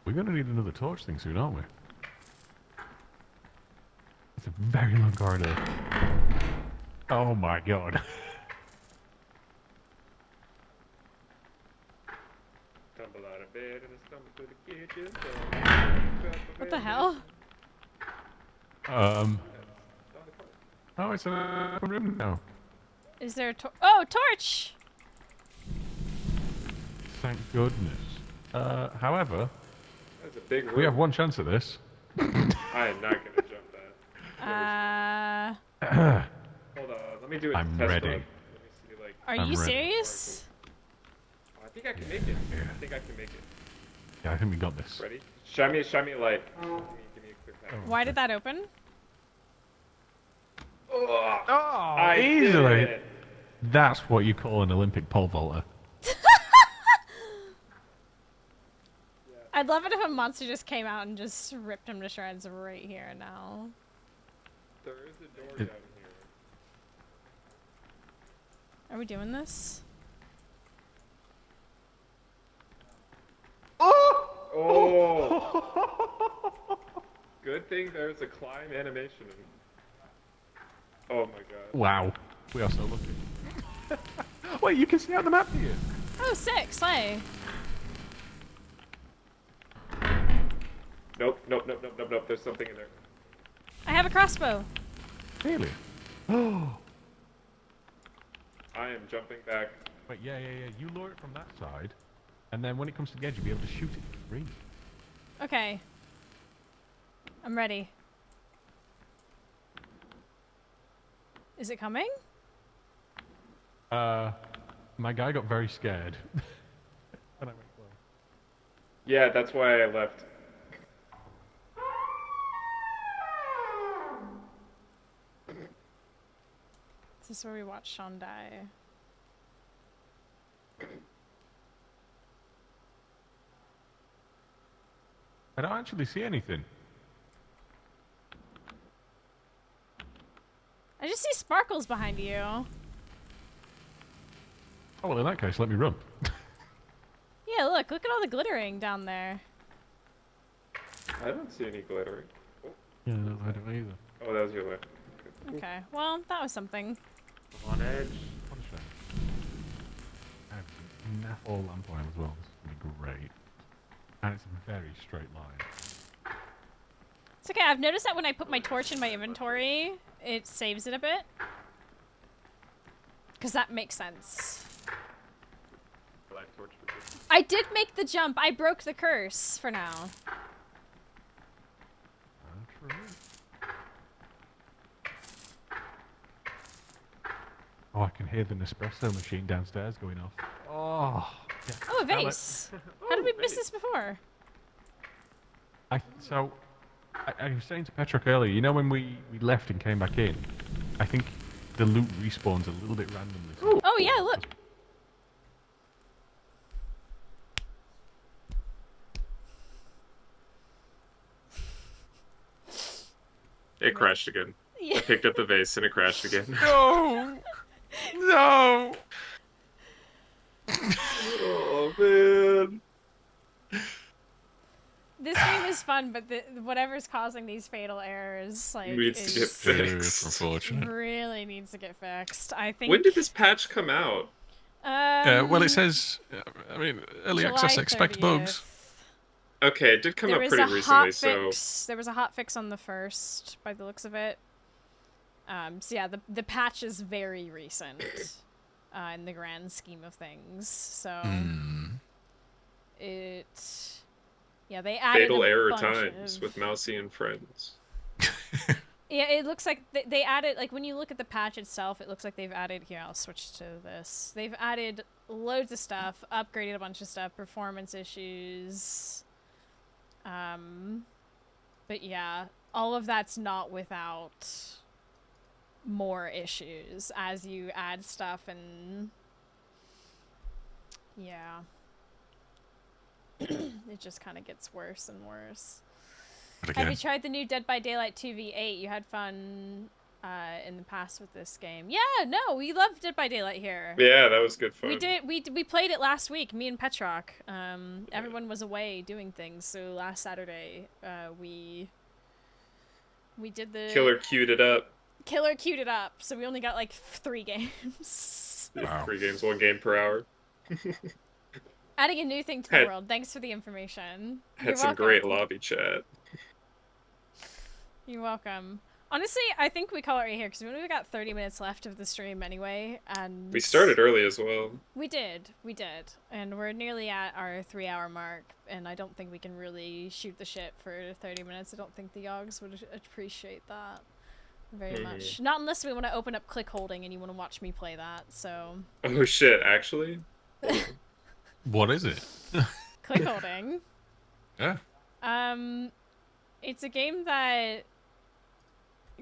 We're gonna need another torch thing soon, aren't we? It's a very long corridor. Oh my god. Tumble out of bed and I stumble to the kitchen. What the hell? Oh, it's a room now. Is there a oh, torch! Thank goodness. However, That's a big room. we have one chance at this. I am not gonna jump that. Hold on, let me do a I'm test ready. run. Let me see, like, Are I'm you ready. serious? oh, I think I can make it. I think I can make it. Yeah, I think we got this. Ready? Shine me a light. Give me a quick pass. Why did that open? Oh, Oh, did easily. it. That's what you call an Olympic pole vaulter. I'd love it if a monster just came out and just ripped him to shreds right here and now. There is a door down here. Are we doing this? Oh! Good thing there's a climb animation. Oh my god. Wow. We are so lucky. Wait, you can see out the map here. Oh, sick, slay. Nope. There's something in there. I have a crossbow. Really? Oh. I am jumping back. Wait, yeah. You lure it from that side, and then when it comes to the edge, you'll be able to shoot it free. Okay. I'm ready. Is it coming? My guy got very scared. When I went close. Yeah, that's why I left. Is this where we watch Sean die? I don't actually see anything. I just see sparkles behind you. Oh, well, in that case, let me run. Yeah, look at all the glittering down there. I don't see any glittering. Yeah, no, I don't either. Oh, that was your left. Okay, well, that was something. I'm on edge. What a shame. I have naff all lamp oil as well. This is going to be great. And it's a very straight line. It's okay, I've noticed that when I put my torch in my inventory, it saves it a bit. Because that makes sense. Black torch for this. I did make the jump. I broke the curse for now. True. Oh, I can hear the Nespresso machine downstairs going off. Oh, yeah. Oh, a Damn it. vase. How did we miss this before? I was saying to Petrock earlier, you know when we left and came back in, I think the loot respawns a little bit randomly. Oh, yeah, look. It crashed again. Yeah. I picked up the vase and it crashed again. No! No! Oh, man. This game is fun, but whatever's causing these fatal errors, like, Needs to get is Super fixed. unfortunate. really needs to get fixed. I think. When did this patch come out? Well, it says, I mean, early July access expect bugs. 30th. Okay, it did come There out was pretty a recently, hot so... fix. There was a hot fix on the 1st, by the looks of it. So yeah, the patch is very recent in the grand scheme of things. So yeah, they added Fatal a error bunch times of... with Mousie and friends. Yeah, it looks like they added, like, when you look at the patch itself, it looks like they've added, here, I'll switch to this. They've added loads of stuff, upgraded a bunch of stuff, performance issues. But yeah, all of that's not without more issues as you add stuff and yeah. It just kind of gets worse and worse. But Have again, you tried the new Dead by Daylight 2v8? You had fun in the past with this game. Yeah, no, we love Dead by Daylight here. Yeah, that was good fun. We played it last week, me and Petrock. Everyone was away doing things, so last Saturday we did the Killer queued it up. Killer queued it up, so we only got like 3 games. Wow. 3 games, 1 game per hour. Adding a new thing to the world. Thanks for the information. You're Had some welcome. great lobby chat. You're welcome. Honestly, I think we call it right here because we only got 30 minutes left of the stream anyway, and We started early as well. We did, and we're nearly at our 3-hour mark, and I don't think we can really shoot the shit for 30 minutes. I don't think the Yogs would appreciate that very much. Not unless we want to open up click holding and you want to watch me play that. So. Oh shit! Actually. what is it? Click holding. Yeah. It's a game that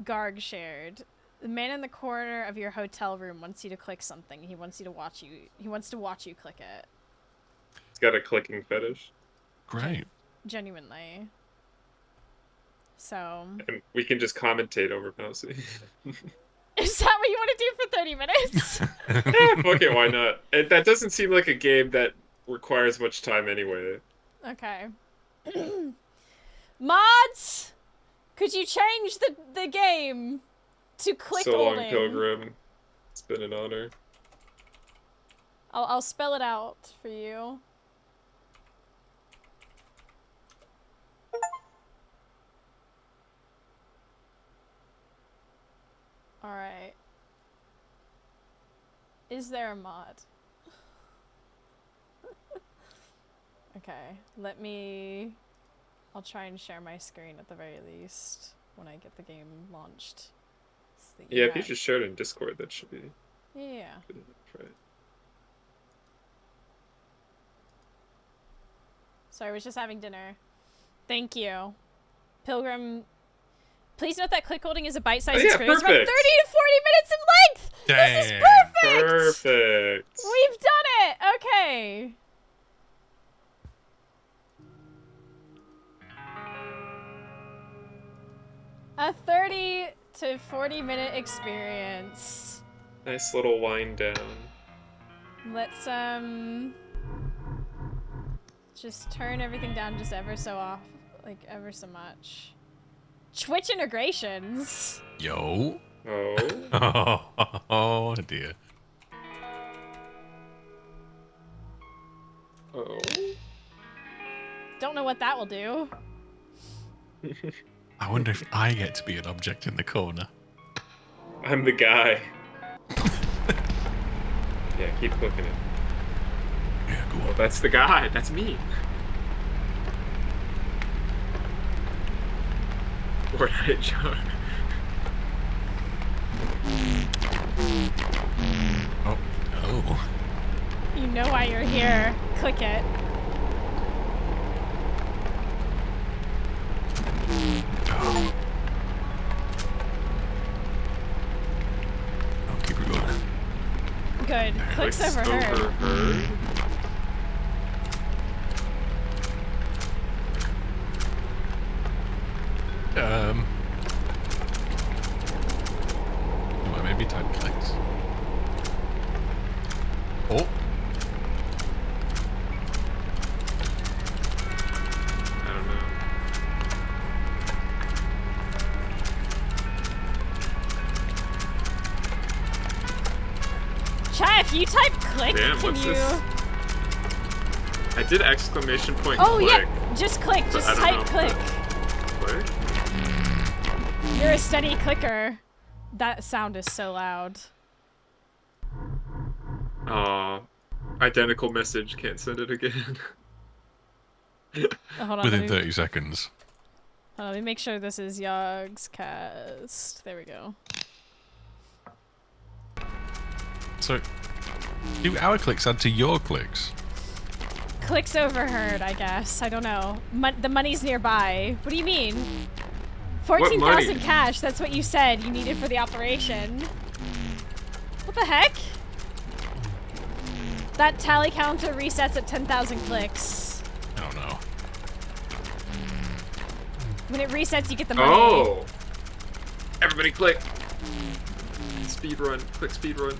Garg shared. The man in the corner of your hotel room wants you to click something. He wants to watch you click it. It's got a clicking fetish. Great. Genuinely. So. And we can just commentate over Mousie. Is that what you want to do for 30 minutes? Yeah, fuck it, why not? That doesn't seem like a game that requires much time anyway. Okay. Mods, could you change the game to click So long, holding? Pilgrim. It's been an honor. I'll spell it out for you. Alright. Is there a mod? Okay, I'll try and share my screen at the very least when I get the game launched. Yeah, if you just share it in Discord, that should be Yeah. good enough, right? Sorry, I was just having dinner. Thank you. Pilgrim, please note that click holding is a bite-sized experience about 30 perfect. to 40 minutes in length! Damn. This is perfect! Perfect! We've done it! Okay. A 30 to 40 minute experience. Nice little wind down. Let's, just turn everything down just ever so like ever so much. Twitch integrations. Yo. Oh. Oh dear. Oh. Don't know what that will do. I wonder if I get to be an object in the corner. I'm the guy. Yeah, keep clicking it. Yeah, go Oh, on. that's the guy. That's me. Where did it jump? Oh. Oh. You know why you're here. Click it. Oh. Oh, keep it going. Good. Clicks Clicks over her. her. Do I maybe type clicks? Oh. I don't know. Chat, if you type click, Damn, can what's you... this? I did exclamation point Oh, click. yeah. Just click. But Just I don't type know. click. Click? You're a steady clicker. That sound is so loud. Aw. Identical message, can't send it again. Oh, hold on. Within let me, 30 seconds. let me make sure this is Yogg's cast. There we go. So, do our clicks add to your clicks? Clicks overheard, I guess. I don't know. The money's nearby. What do you mean? 14,000 money? cash. That's what you said you needed for the operation. What the heck? That tally counter resets at 10,000 clicks. Oh no. When it resets, you get the money. Oh! Everybody click! Speed run. Click speed run.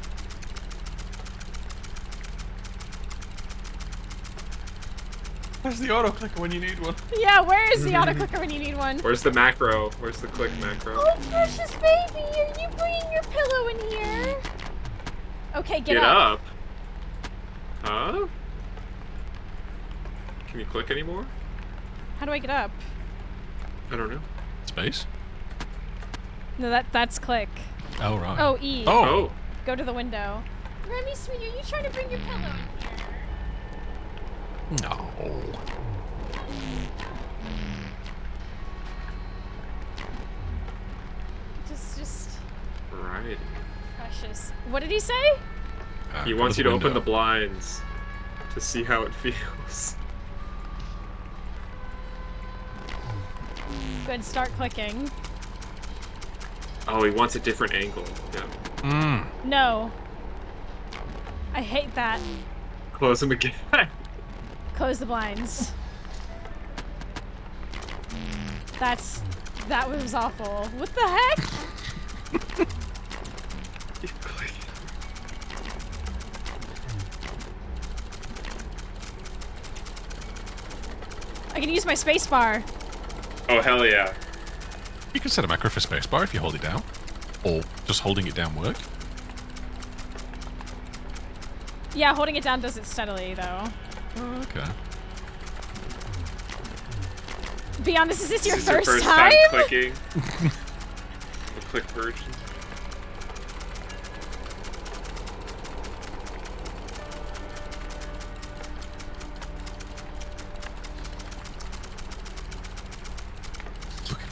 Where's the auto clicker when you need one? Yeah, where is the auto clicker when you need one? Where's the macro? Where's the click macro? Oh, precious baby, are you bringing your pillow in here? Okay, get Get up. up. Huh? Can you click anymore? How do I get up? I don't know. Space? No, that's click. Oh, right. Oh, E. Oh! Oh! Go to the window. Remy, sweetie, are you trying to bring your pillow in here? No. Just Right. precious. What did he say? He Go wants to you to window. open the blinds to see how it feels. Good, start clicking. Oh, he wants a different angle. Yeah. Mm. No. I hate that. Close him again. Close the blinds. That was awful. What the heck? Keep clicking. I can use my space bar. Oh, hell yeah. You can set a macro for spacebar if you hold it down. Or just holding it down work. Yeah, holding it down does it steadily, though. Oh, okay. Be honest, is this your Is first your first time? clicking? The click version.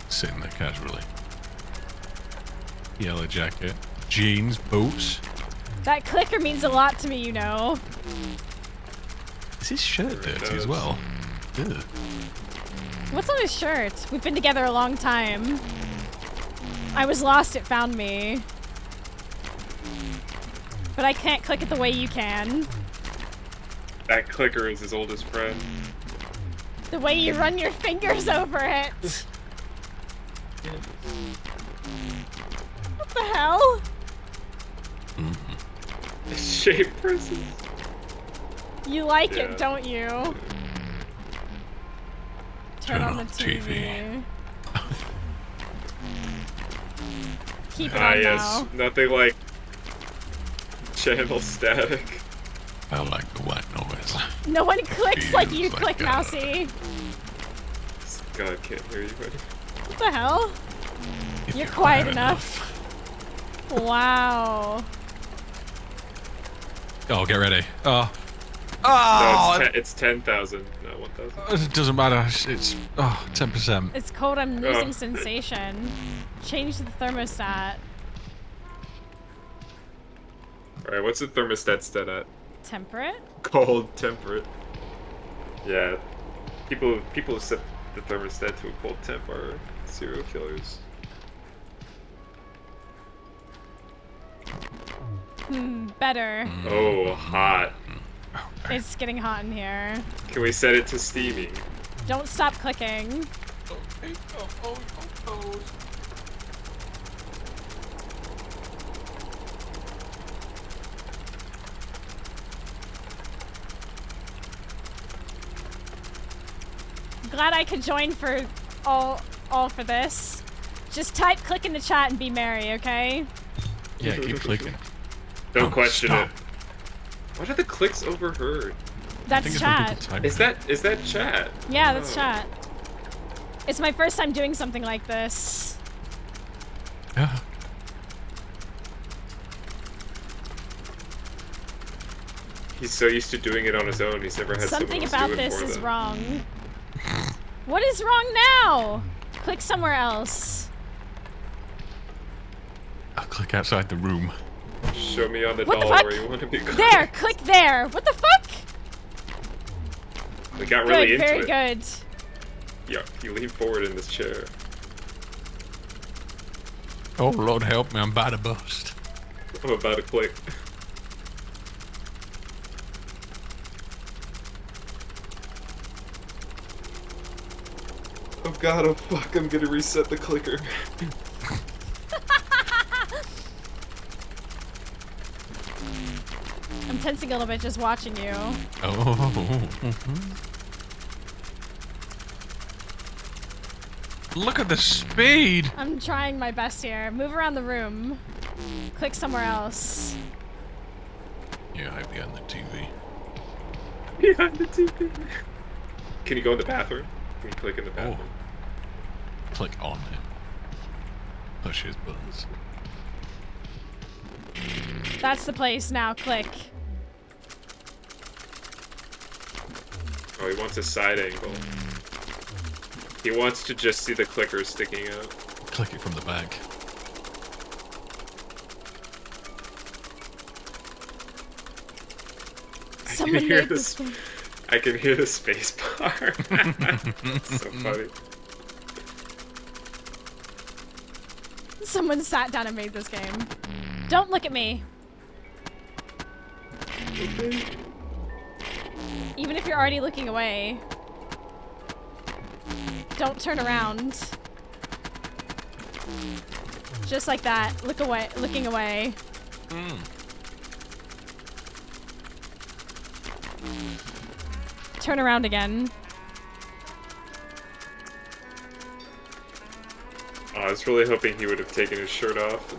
Sitting there casually. Yellow jacket. Jeans, boots. That clicker means a lot to me, you know. Is his shirt Sure it dirty as does. well? Ugh. What's on his shirt? We've been together a long time. I was lost, it found me. But I can't click it the way you can. That clicker is his oldest friend. The way you run your fingers over it. What the hell? Shape prisons. You like Yeah. it, don't you? Turn on the TV. Keep it on yes. now. Nothing like channel static. I like the white noise. No one clicks like you Feels click, like, Mousie. God, I can't hear you, buddy. What the hell? If You're quiet enough. Wow. Oh, get ready. No, it's 10,000, not 1,000. It doesn't matter. It's 10%. It's cold, I'm losing Oh. sensation. Change the thermostat. Alright, what's the thermostat set at? Temperate? Cold, temperate. Yeah. People who set the thermostat to a cold temp are serial killers. Better. Oh, hot. It's getting hot in here. Can we set it to steaming? Don't stop clicking. Glad I could join for all for this. Just type click in the chat and be merry, okay? Yeah, keep clicking. Don't Oh, question stop. it. What are the clicks overheard? I think That's it's when chat. people type. Is that chat? Yeah, that's Oh. chat. It's my first time doing something like this. Yeah. He's so used to doing it on his own, he's never had Something someone else about do it this for is them. wrong. What is wrong now? Click somewhere else. I'll click outside the room. Show me on the What the doll fuck? where you want to be. There, click there. What the fuck? We got really Good, into very it. good. Yeah, you lean forward in this chair. Oh, Lord help me, I'm about to bust. I'm about to click. Oh god, oh fuck, I'm gonna reset the clicker. I'm tensing a little bit just watching you. Oh. Look at the speed. I'm trying my best here. Move around the room. Click somewhere else. Yeah, hide behind the TV. Behind the TV. Can you go in the bathroom? Can you click in the bathroom? Click on him. Push his buttons. That's the place now. Click. Oh, he wants a side angle. He wants to just see the clicker sticking out. Click it from the back. Someone made this. I can hear the space bar. So funny. Someone sat down and made this game. Don't look at me. Even if you're already looking away. Don't turn around. Just like that. Look away. Looking away. Turn around again. Oh, I was really hoping he would have taken his shirt off.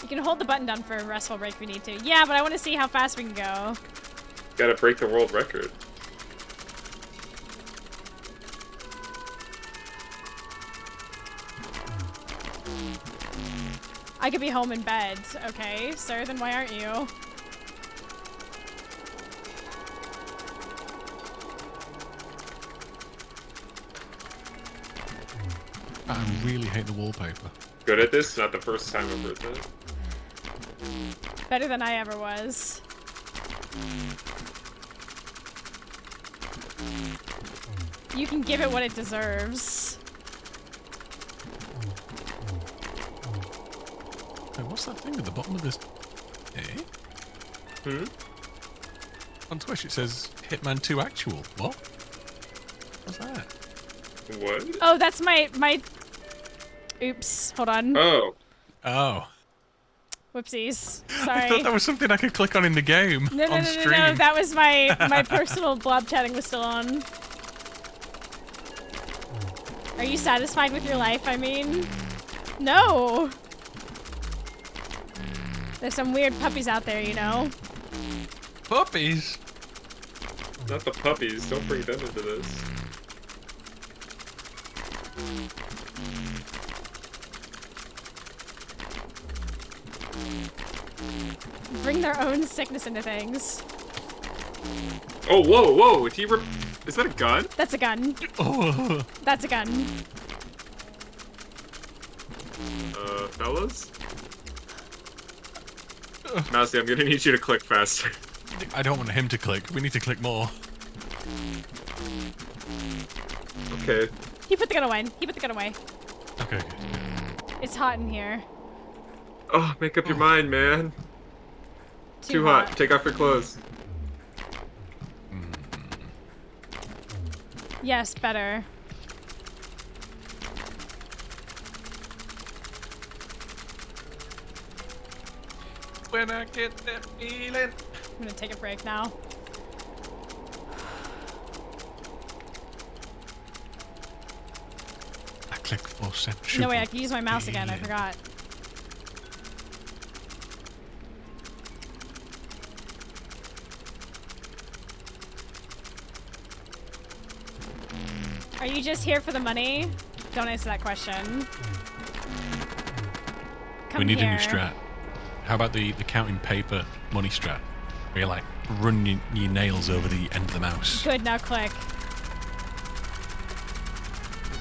You can hold the button down for a restful break if we need to. Yeah, but I want to see how fast we can go. Gotta break the world record. I could be home in bed. Okay, sir, then why aren't you? I really hate the wallpaper. Good at this? Not the first time I've heard that. Better than I ever was. You can give it what it deserves. Hey, what's that thing at the bottom of this? Eh? Hmm? On Twitch it says Hitman 2 Actual. What? What's that? What? Oh, that's my... Oops, hold on. Oh. Oh. Whoopsies. I Sorry. thought that was something I could click on in the game No, on stream. that was my personal blob chatting was still on. Are you satisfied with your life? I mean, no. There's some weird puppies out there, you know. Puppies? Not the puppies. Don't bring them into this. Bring their own sickness into things. Oh, whoa, whoa! Is that a gun? That's a gun. Oh. That's a gun. Fellas? Mousie, I'm gonna need you to click faster. I don't want him to click. We need to click more. Okay. He put the gun away. He put the gun away. Okay. It's hot in here. Oh, make up your mind, man. Too hot. Take off your clothes. Yes, better. When I get that feeling. I'm gonna take a break now. I click for central. No way, I can use my mouse again. I forgot. Are you just here for the money? Don't answer that question. Come We need here. a new strat. How about the counting paper money strat? Where you like run your nails over the end of the mouse. Good, now click.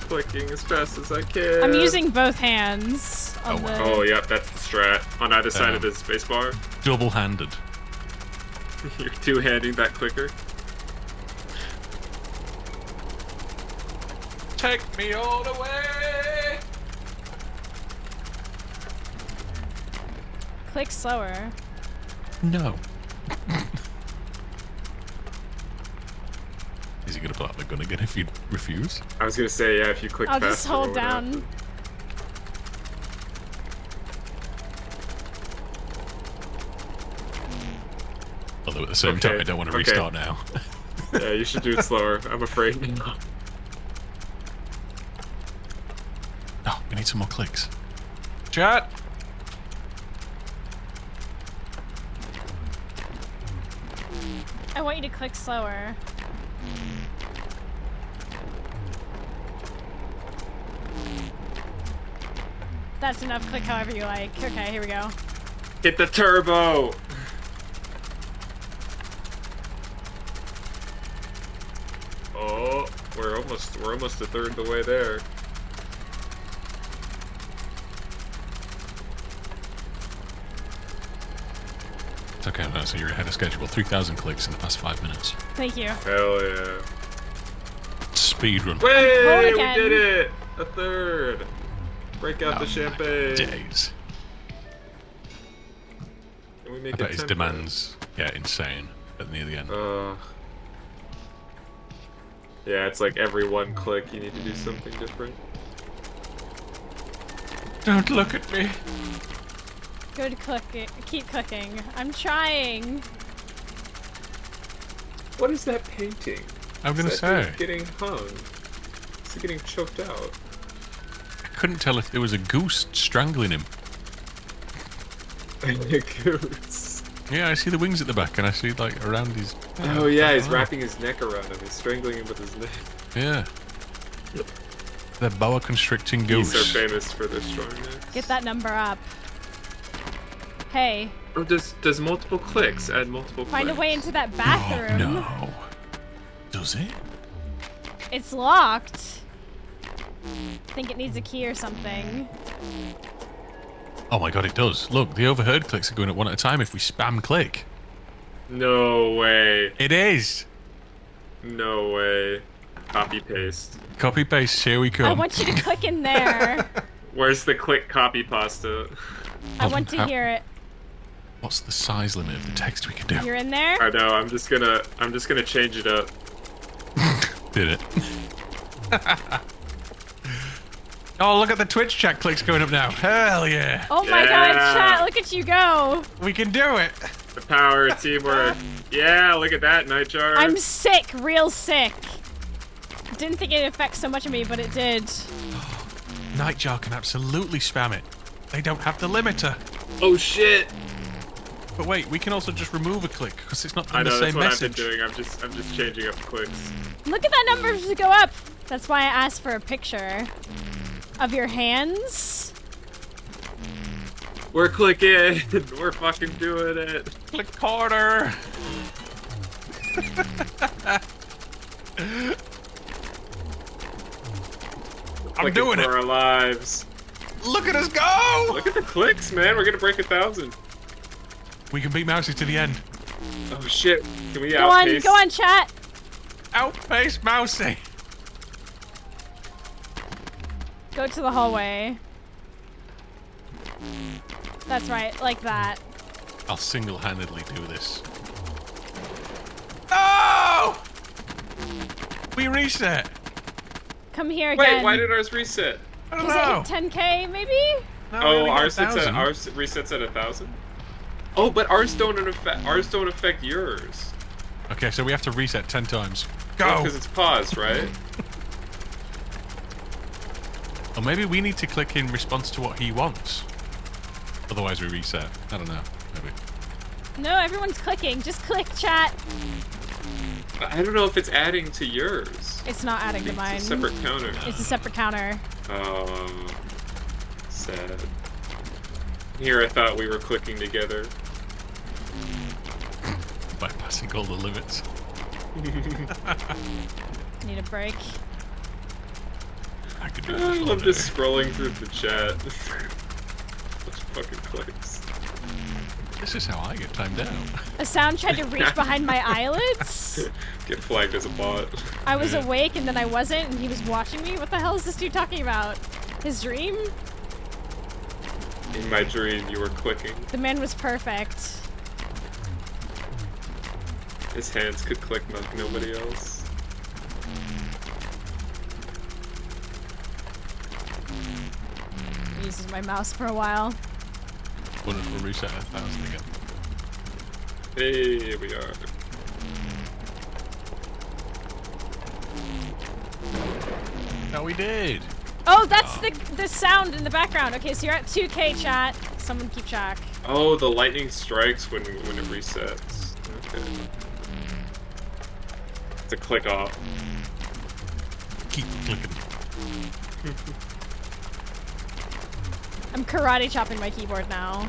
Clicking as fast as I can. I'm using both hands. On the... Oh, yep, that's the strat. On either side of the spacebar. Double-handed. You're two-handing that clicker. Take me all the way. Click slower. No. Is he gonna pull out the gun again if you refuse? I was gonna say, yeah, if you click I'll faster. just hold what would down. happen? Although at the same time, I don't want to restart now. Yeah, you should do it slower. I'm afraid. Oh, we need some more clicks. Chat. I want you to click slower. That's enough. Click however you like. Okay, here we go. Hit the turbo. Oh, we're almost a third of the way there. It's okay, no, so you're ahead of schedule. 3,000 clicks in the past 5 minutes. Thank you. Hell yeah. Speedrun. Way, we again. did it! A third. Break out Oh the my champagne. Days. Can we I make bet it his 10 demands get insane at near the end. Yeah, it's like every one click you need to do something different. Don't look at me. Good clicking. Keep clicking. I'm trying. What is that painting? I'm gonna Is that say. dude getting hung? Is he getting choked out? I couldn't tell if there was a goose strangling him. A goose. Yeah, I see the wings at the back, and I see like around his. Oh yeah, he's wrapping his neck around him. He's strangling him with his neck. Yeah. The boa constricting goose. Geese are famous for their strong necks. Get that number up. Hey, Oh, does multiple clicks add multiple find a clicks? way into that bathroom. Oh, no. Does it? It's locked. Think it needs a key or something. Oh my god, it does. Look, the overheard clicks are going at one at a time if we spam click. No way. It is. No way. Copy paste. Copy paste, here we I come. want you to click in there. Where's the click copy pasta? I Hold want on, to hear it. What's the size limit of the text we can do? You're in there? I know. I'm just gonna change it up. Did it? Oh, look at the Twitch chat clicks going up now. Hell yeah. Oh my god, Yeah. chat, look at you go. We can do it. The power of teamwork. Yeah, look at that, Nightjar. I'm sick, real sick. Didn't think it'd affect so much of me, but it did. Nightjar can absolutely spam it. They don't have the limiter. Oh shit! But wait, we can also just remove a click because it's not I in the know, that's same what message. I've been doing. I'm just changing up clicks. Look at that number to go up. That's why I asked for a picture of your hands. We're clicking. We're fucking doing it. Click corner. I'm Clicking doing for it. our lives. Look at us go. Look at the clicks, man. We're gonna break 1,000. We can beat Mousie to the end. Oh shit! Can we Go on, outpace? go on, chat. Outpace Mousie. Go to the hallway. That's right, like that. I'll single-handedly do this. No! We reset. Come here again. Wait, why did ours reset? I don't Because know. it hit 10k, maybe? No, we Oh, only got ours sits 1,000. at ours resets at 1,000. Oh, but ours don't affect yours. Okay, so we have to reset 10 times. Go. Because it's paused, right? Or maybe we need to click in response to what he wants. Otherwise we reset. I don't know. Maybe. No, everyone's clicking. Just click, chat. I don't know if it's adding to yours. It's not adding to mine. It's a separate counter. It's a separate counter. Sad. Here, I thought we were clicking together. Bypassing all the limits. Need a break. I could do I this all love day. just scrolling through the chat. Those fucking clicks. This is how I get timed out. A sound tried to reach behind my eyelids. Get flagged as a bot. I was awake and then I wasn't, and he was watching me. What the hell is this dude talking about? His dream? In my dream, you were clicking. The man was perfect. His hands could click like nobody else. Uses my mouse for a while. Wonder if we'll reset 1,000 again. Hey, here we are. No, we did. Oh, that's the sound in the background. Okay, so you're at 2k, chat. Someone keep track. Oh, the lightning strikes when it resets. Okay. To click off. Keep clicking. I'm karate chopping my keyboard now.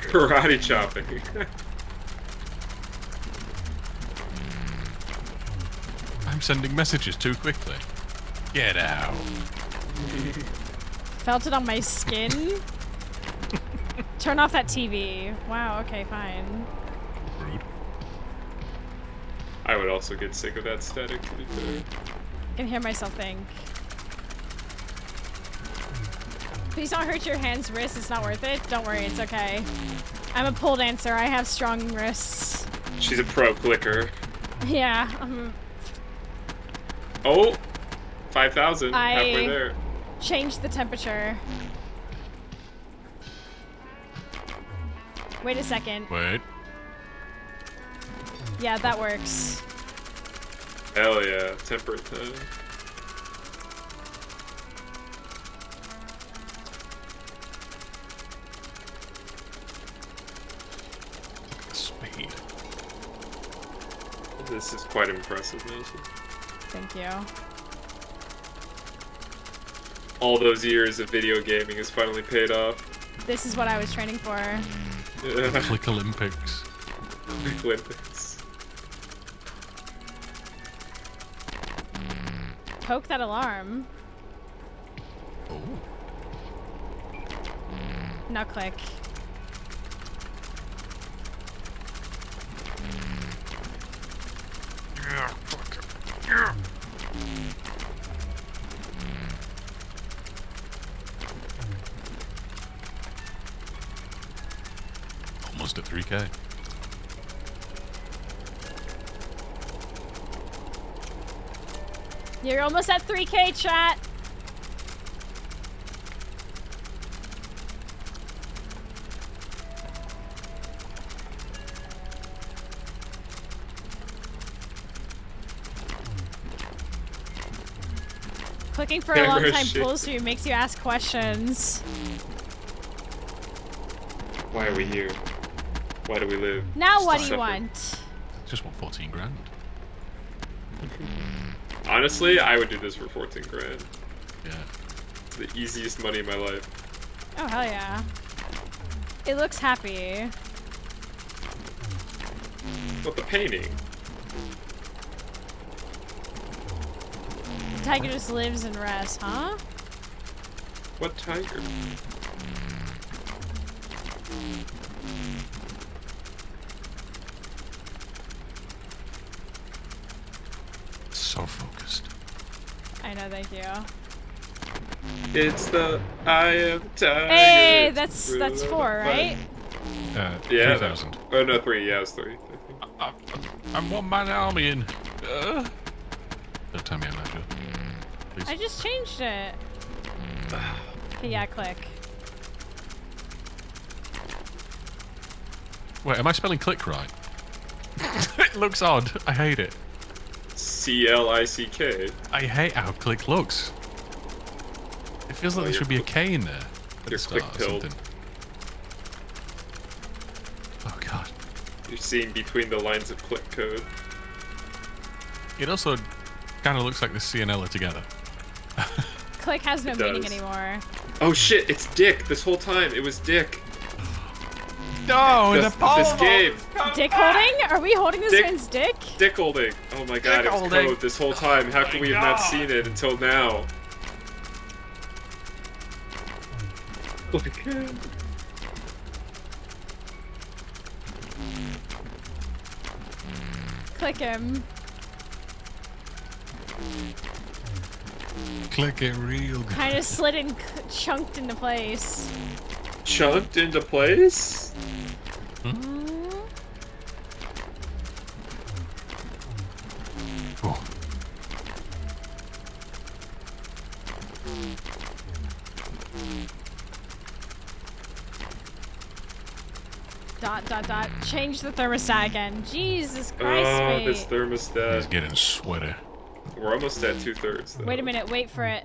Karate chopping. I'm sending messages too quickly. Get out. Felt it on my skin. Turn off that TV. Wow, okay, fine. Rude. I would also get sick of that static, to be fair. I can hear myself think. Please don't hurt your hands, wrists. It's not worth it. Don't worry, it's okay. I'm a pole dancer. I have strong wrists. She's a pro clicker. Yeah. Oh! 5,000. I- Halfway there. Change the temperature. Wait a second. Wait. Yeah, that works. Hell yeah. Temperate time. Speed. This is quite impressive, Mousie. Thank you. All those years of video gaming has finally paid off. This is what I was training for. Click Olympics. Olympics. Poke that alarm. Oh. Now click. Yeah, fuck. Yeah. Almost at 3k. You're almost at 3K, chat. Clicking for a long Camera time shake. pulls you, makes you ask questions. Why are we here? Why do we live? Now Just what to do you suffer. want? Just want 14 grand. Honestly, I would do this for 14 grand. Yeah. It's the easiest money in my life. Oh, hell yeah. It looks happy. What, the painting? The tiger just lives and rests, huh? What tiger? So focused. I know, thank you. It's the eye of the tiger. Hey, it's that's through 4, the right? Yeah, 3,000. Oh no, 3. Yeah, it's 3. I think. I'm one man army in. Don't tell me I'm not sure. Please. I just changed it. Okay, yeah, click. Wait, am I spelling click right? It looks odd. I hate it. CLICK. I hate how click looks. It feels like there you're should be a K in there at you're the start or click-pilled. something. Oh god. You're seeing between the lines of click code. It also kind of looks like the C and L are together. Click has no It meaning does. anymore. Oh shit, it's Dick. This whole time, it was Dick. No, This game. Dick holding? Are we holding this Dick- man's dick? Dick holding. Oh my god, Dick it's holding. code this whole time. How can we have not seen it until now? Click him. click it real good. Kind of slid and chunked into place. Chunked into place? Oh. Dot, dot, dot. Change the thermostat again. Jesus Christ, Oh, mate. this He's thermostat. getting sweaty. We're almost at 2/3 though. Wait a minute, wait for it.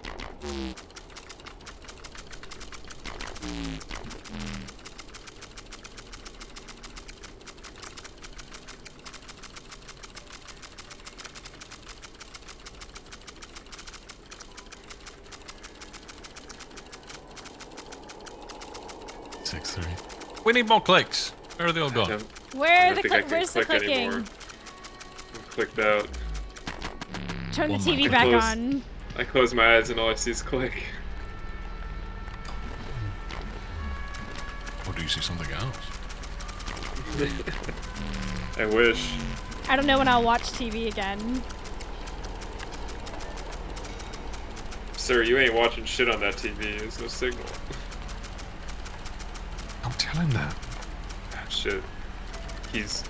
Six three. We need more clicks. Where are they all gone? Damn, Where I the don't think I click? can Where's the click clicking? anymore. I'm clicked out. Turn the One TV mic. back Close. on. I close my eyes and all I see is click. Or do you see something else? I wish. I don't know when I'll watch TV again. Sir, you ain't watching shit on that TV. There's no signal. I'm telling them. Ah, shit. He's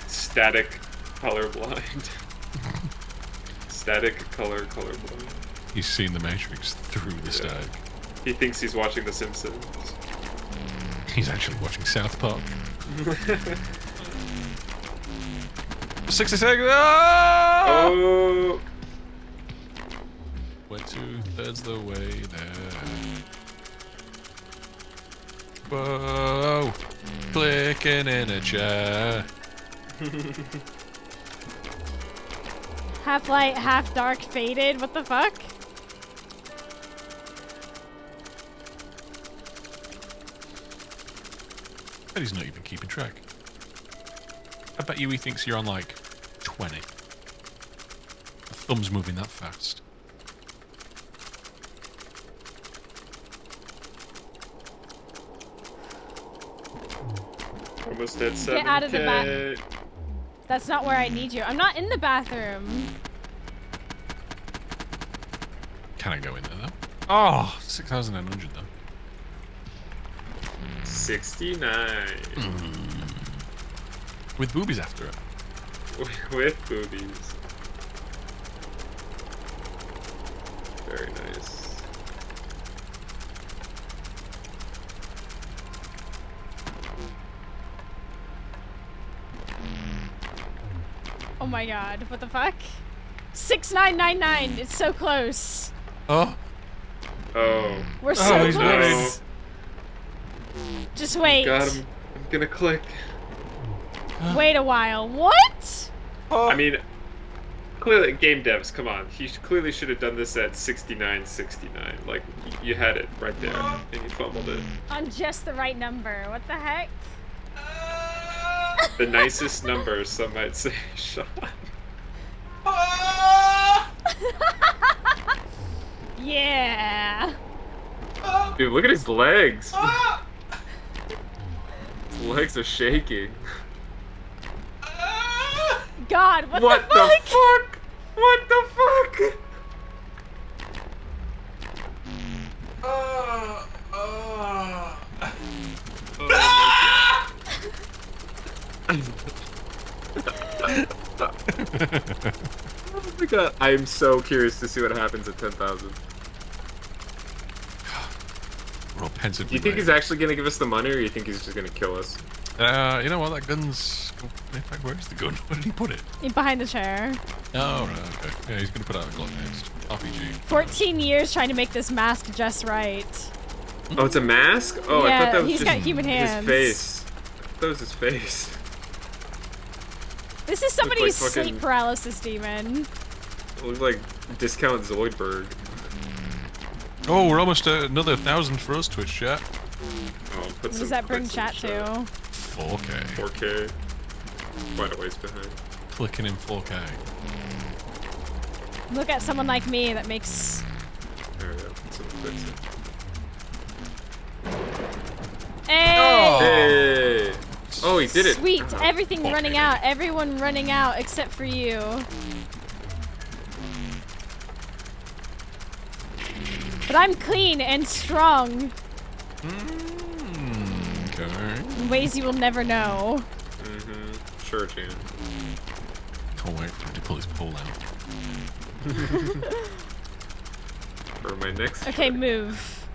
static colorblind. Static colorblind. He's seen the Matrix through the static. He thinks he's watching The Simpsons. He's actually watching South Park. 66. Ah! Oh! We're 2/3 the way there. Whoa! Clicking in a chair. Half light, half dark, faded. What the fuck? Bet he's not even keeping track. I bet you he thinks you're on like 20. The thumb's moving that fast. Almost at 7K. out of the That's not where I need you. I'm not in the bathroom. Can I go in there though? Oh, 6,900 though. 69. With boobies after it. with boobies. Very nice. Oh my god, what the fuck? 6999, it's so close. Oh. Oh. We're so he's close. Just wait. God, I'm gonna click. Wait a while. What? I mean, clearly, game devs, come on. He clearly should have done this at 6969. Like, you had it right there, and you fumbled it. On just the right number. What the heck? The nicest number, some might say, Sean. Yeah. Dude, look at his legs. His legs are shaking. God, what the fuck? fuck? What the fuck? Oh my god. I am so curious to see what happens at 10,000. We're all pensive. Do you think he's actually gonna give us the money, or you think he's just gonna kill us? You know what? That gun's. In fact, where's the gun? Where did he put it? Behind the chair. Oh, right, okay. Yeah, he's gonna put out a Glock next. RPG. 14 years trying to make this mask just right. Oh, it's a mask? Oh, I Yeah, thought that was he's just got human hands. his face. I thought that was his face. This is somebody's like fucking- sleep paralysis demon. It looked like discount Zoidberg. Oh, we're almost at another 1,000 for us, Twitch chat. Oh, put What some, does that put bring some chat shit. to? 4K. 4K. Quite a ways behind. Clicking in 4K. Look at someone like me that makes... There we go. Put some clicks in. Hey! Hey! Oh, he did it. Sweet, everything Okay. running out. Everyone running out except for you. But I'm clean and strong Okay. in ways you will never know. Mm-hmm. Sure, Jan. Can't wait for him to pull his pole out. For my next. Okay, try. move.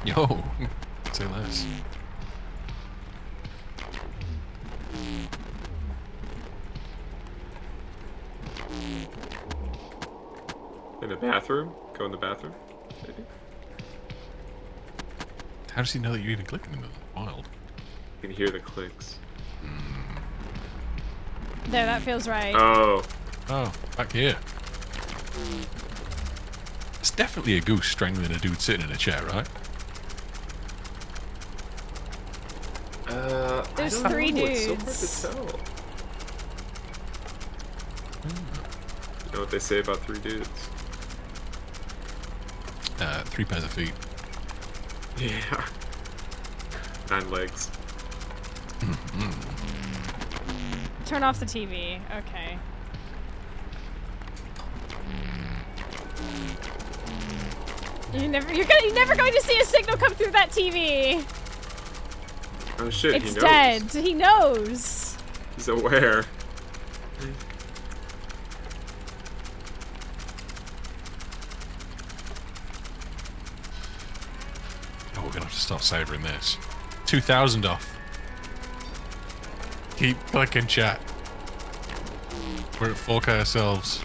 Yo, say less. In the bathroom? Go in the bathroom? Maybe? How does he know that you're even clicking in the wild? You can hear the clicks. There, that feels right. Oh. Oh, back here. It's definitely a goose strangling a dude sitting in a chair, right? There's I don't 3 know. It's so dudes. hard to tell. You know what they say about 3 dudes? 3 pairs of feet. Yeah. 9 legs. Turn off the TV. Okay. You're never going to see a signal come through that TV. Oh shit, It's he knows. dead. He knows. He's aware. Oh, we're gonna have to start savouring this. 2,000 off. Keep clicking, chat. We're at 4K ourselves.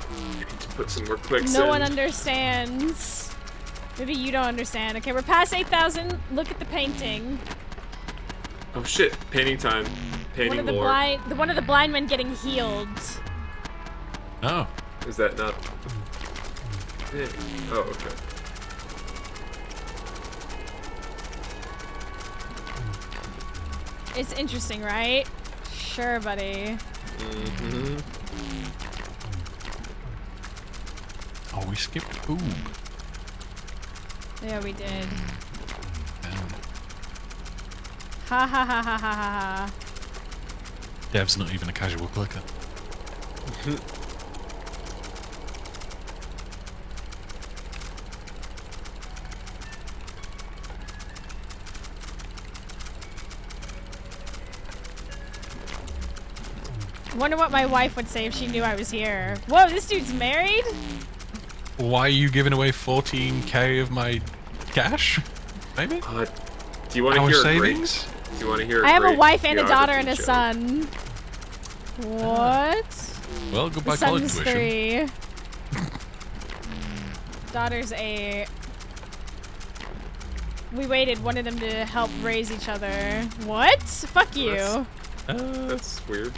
Put some more clicks No in. one understands. Maybe you don't understand. Okay, we're past 8,000. Look at the painting. Oh shit, painting time. Painting One of the lore. one of the blind men getting healed. Oh, Is that not... Yeah. Oh, okay. It's interesting, right? Sure, buddy. Mm-hmm. oh, we skipped Oog. Yeah, we did. Damn. Ha ha ha ha ha ha ha. Dev's not even a casual clicker. Wonder what my wife would say if she knew I was here. Whoa, this dude's married? Why are you giving away 14k of my cash? Maybe? Do you want to Our hear savings? Do you want to hear? I have a great wife and a daughter geography and a joke? son. What? Well, The goodbye college son's tuition. 3. Daughter's 8. We waited, wanted them to help raise each other. What? Fuck you. That's weird.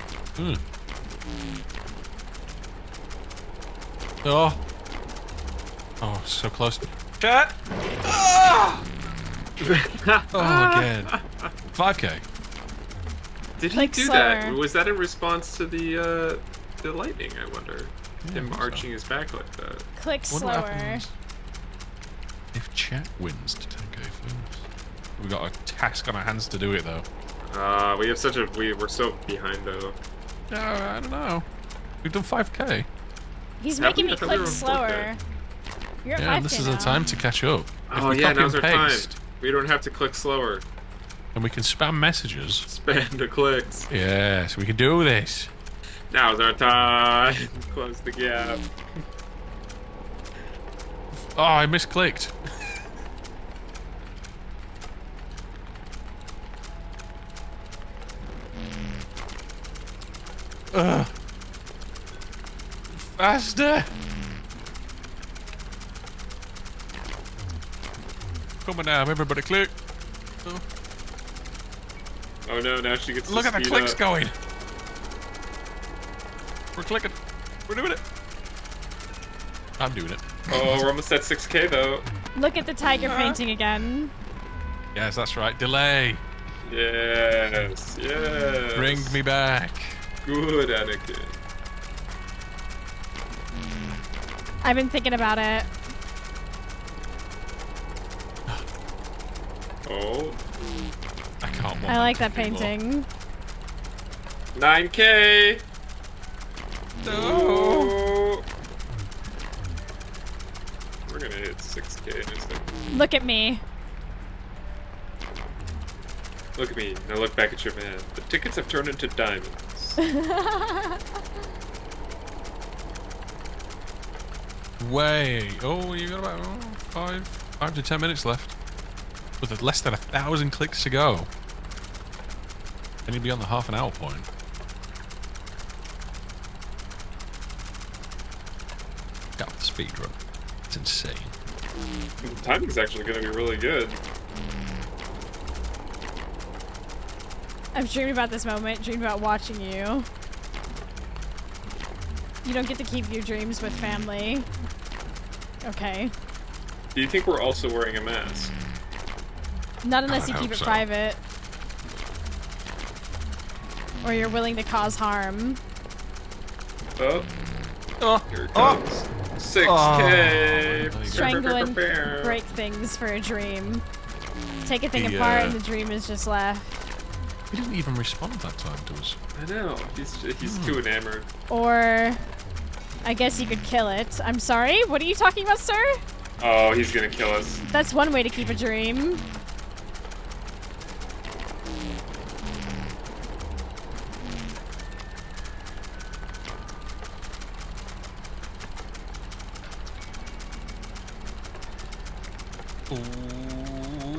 Oh. Oh, so close. Chat! Oh, again. 5k. Did he Click do that? slower. Was that in response to the lightning? I wonder. Him think so. arching his back like that. Click Wonder what slower. happens if chat wins to 10k first. We got a task on our hands to do it though. We have such a we're so behind though. No, I don't know. We've done 5k. He's Have making we? me I thought we click were on slower. You're at Yeah, 5K and this is now. the time to catch up. If Oh we yeah, copy now's our and time. paste, We don't have to click slower. and we can spam messages. Spam the clicks. Yes, we can do this. Now's our time. Close the gap. Oh, I misclicked. Ugh. Faster! Come on now, everybody click. Oh, Oh no, now she gets to look at the speed clicks up. going. We're clicking. We're doing it. I'm doing it. Oh, we're almost at 6k though. Look at the tiger painting again. Yes, that's right. Delay. Yes, yes. Bring me back. Good, Anakin. I've been thinking about it. Oh, I can't. I like that anymore. painting. 9k. No. Oh. We're gonna hit 6k in a second. Look at me. Look at me. Now look back at your man. The tickets have turned into diamonds. Way. Oh, you got about 5 to 10 minutes left. With less than 1,000 clicks to go. And you'd be on the half an hour point. Got the speed run. It's insane. The timing's actually gonna be really good. I've dreamed about this moment, dreamed about watching you. You don't get to keep your dreams with family. Okay. Do you think we're also wearing a mask? Not unless I you would keep hope it so. private. Or you're willing to cause harm. Oh, Oh, here it comes. 6k. Oh. Strangle and break things for a dream. Take a thing The, apart and the dream is just left. he didn't even respond that time to us. I know. He's too enamored. Or I guess you could kill it. I'm sorry? What are you talking about, sir? Oh, he's gonna kill us. That's one way to keep a dream. Ooh.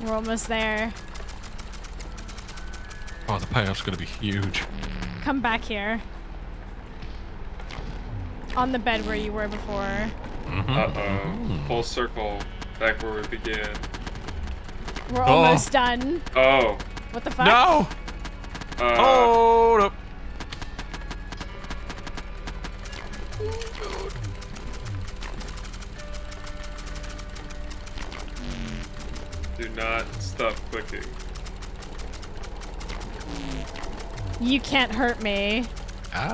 We're almost there. Oh, the payoff's gonna be huge. Come back here. On the bed where you were before. Uh-oh. Full circle. Back where we began. We're almost done. Oh. What the fuck? No! Hold up. Do not stop clicking. You can't hurt me. I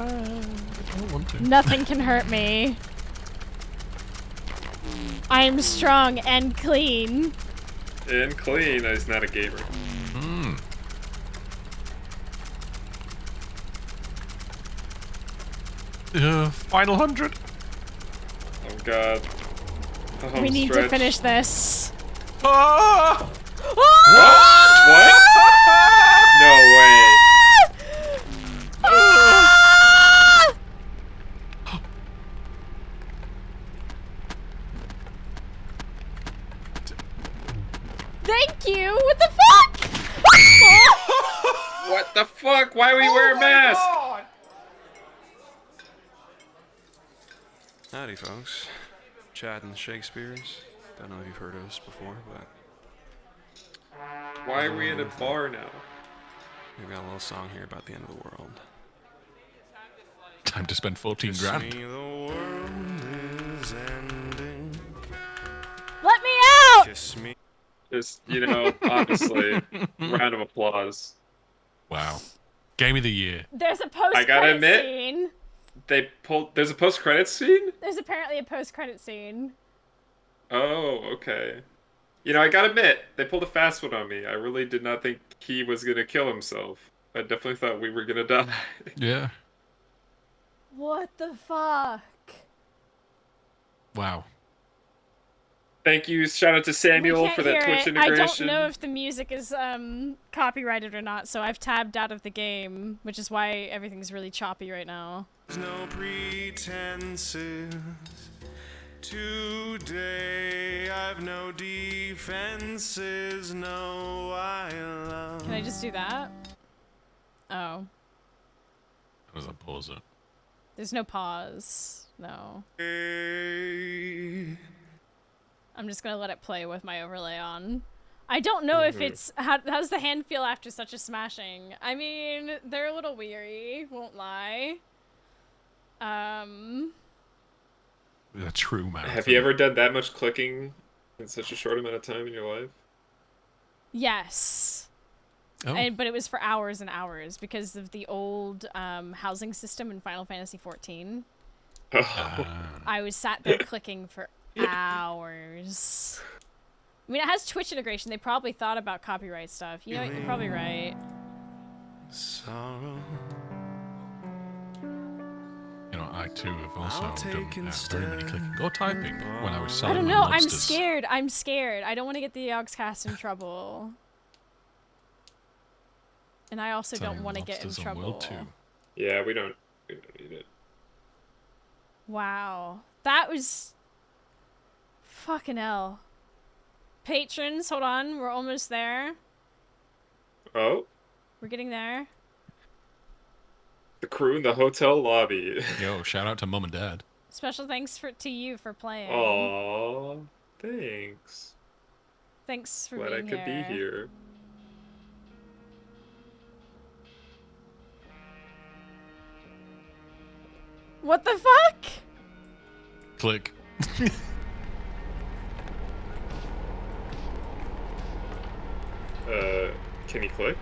don't want to. Nothing can hurt me. I'm strong and clean. And clean. He's not a gamer. Final 100. Oh god. The home We need to stretch. finish this. Ah! What? What? No way. Why are we wearing masks? Howdy, folks. Chad and the Shakespeares. Don't know if you've heard of us before, but Why are we in a bar now? we've got a little song here about the end of the world. Time to spend 14 Kiss grand. me, the world is ending. Let me out! Kiss me. Just, honestly, round of applause. Wow. Game of the year. There's a I gotta post-credit admit- scene. There's a post-credits scene? There's apparently a post-credit scene. Oh, okay. I gotta admit, they pulled a fast one on me. I really did not think he was gonna kill himself. I definitely thought we were gonna die. Yeah. What the fuck? Wow. Thank you. Shout out to Samuel We can't for that hear Twitch it. I integration. don't know if the music is copyrighted or not, so I've tabbed out of the game, which is why everything's really choppy right now. There's no pretenses. Today I've no defenses. No, I love. Can I just do that? Oh. How does that pause it? There's no pause. No. I'm just gonna let it play with my overlay on. I don't know if it's... How does the hand feel after such a smashing? I mean, they're a little weary, won't lie. A true man. Have you ever done that much clicking in such a short amount of time in your life? Yes. Oh. But it was for hours and hours because of the old housing system in Final Fantasy XIV. I was sat there clicking for hours. I mean, it has Twitch integration. They probably thought about copyright stuff. You know what? You're probably right. Sorrow. I too have also done very many clicking or typing when I was I selling don't my know. I'm lobsters. scared. I'm scared. I don't want to get the Yogscast in trouble. And I also Selling don't want to get in lobsters on trouble. World 2. Yeah, we don't need it. Wow. That was... Fucking hell. Patrons, hold on. We're almost there. Oh? We're getting there. The crew in the hotel lobby. Yo, shout out to mum and dad. Special thanks to you for playing. Aww, thanks. Thanks for Glad I being could be here. What the fuck? Click. Can you click?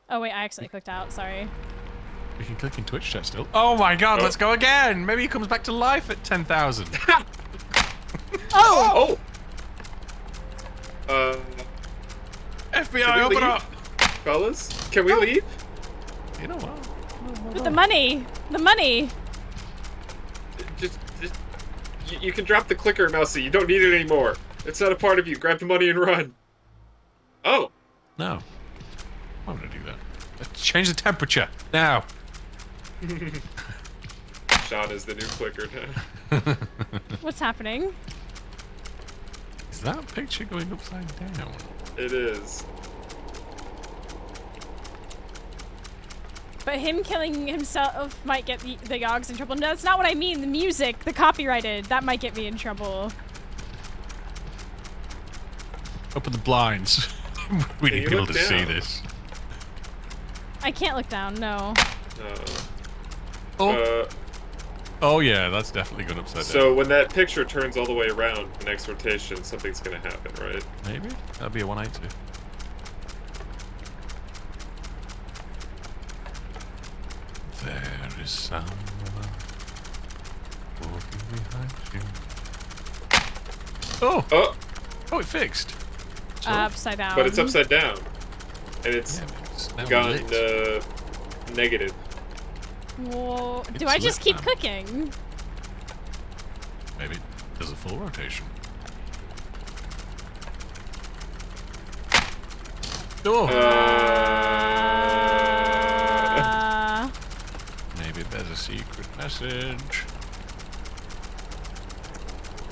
Oh wait, I accidentally clicked out. Sorry. We can click in Twitch chat still. Oh my god, Oh. let's go again! Maybe he comes back to life at 10,000. Oh! FBI, Can we open leave? up! Fellas, can we leave? You know what? With the money! The money! Just you can drop the clicker, Mousie. You don't need it anymore. It's not a part of you. Grab the money and run. Oh. No. Why would I do that? Let's change the temperature, now! Sean is the new clicker now. What's happening? Is that picture going upside down? It is. But him killing himself might get the Yogs in trouble. No, that's not what I mean. The music, the copyrighted, that might get me in trouble. Open the blinds. We Can need you people look to see down? this. I can't look down, no. Oh. Oh yeah, that's definitely going upside down. So when that picture turns all the way around, the next rotation, something's gonna happen, right? Maybe? That'd be a 180. There is someone walking behind you. Oh! Oh, Oh, it fixed. Upside down. but it's upside down, and it's Yeah, but it's now gone lit. negative. Whoa. Do It's I just lit keep now. clicking? Maybe it does a full rotation. Oh! Maybe there's a secret message.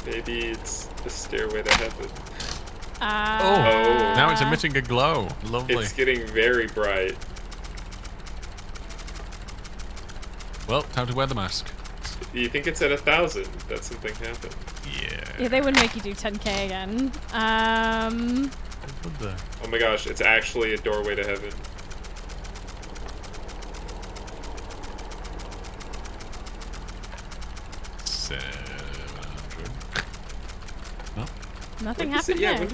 Maybe it's the stairway to heaven. Oh, now it's emitting a glow. Lovely. It's getting very bright. Well, time to wear the mask. Do you think it's at 1,000 that something happened? Yeah, they wouldn't make you do 10K again. Oh my gosh, it's actually a doorway to heaven. No? Nothing happened Yeah, there.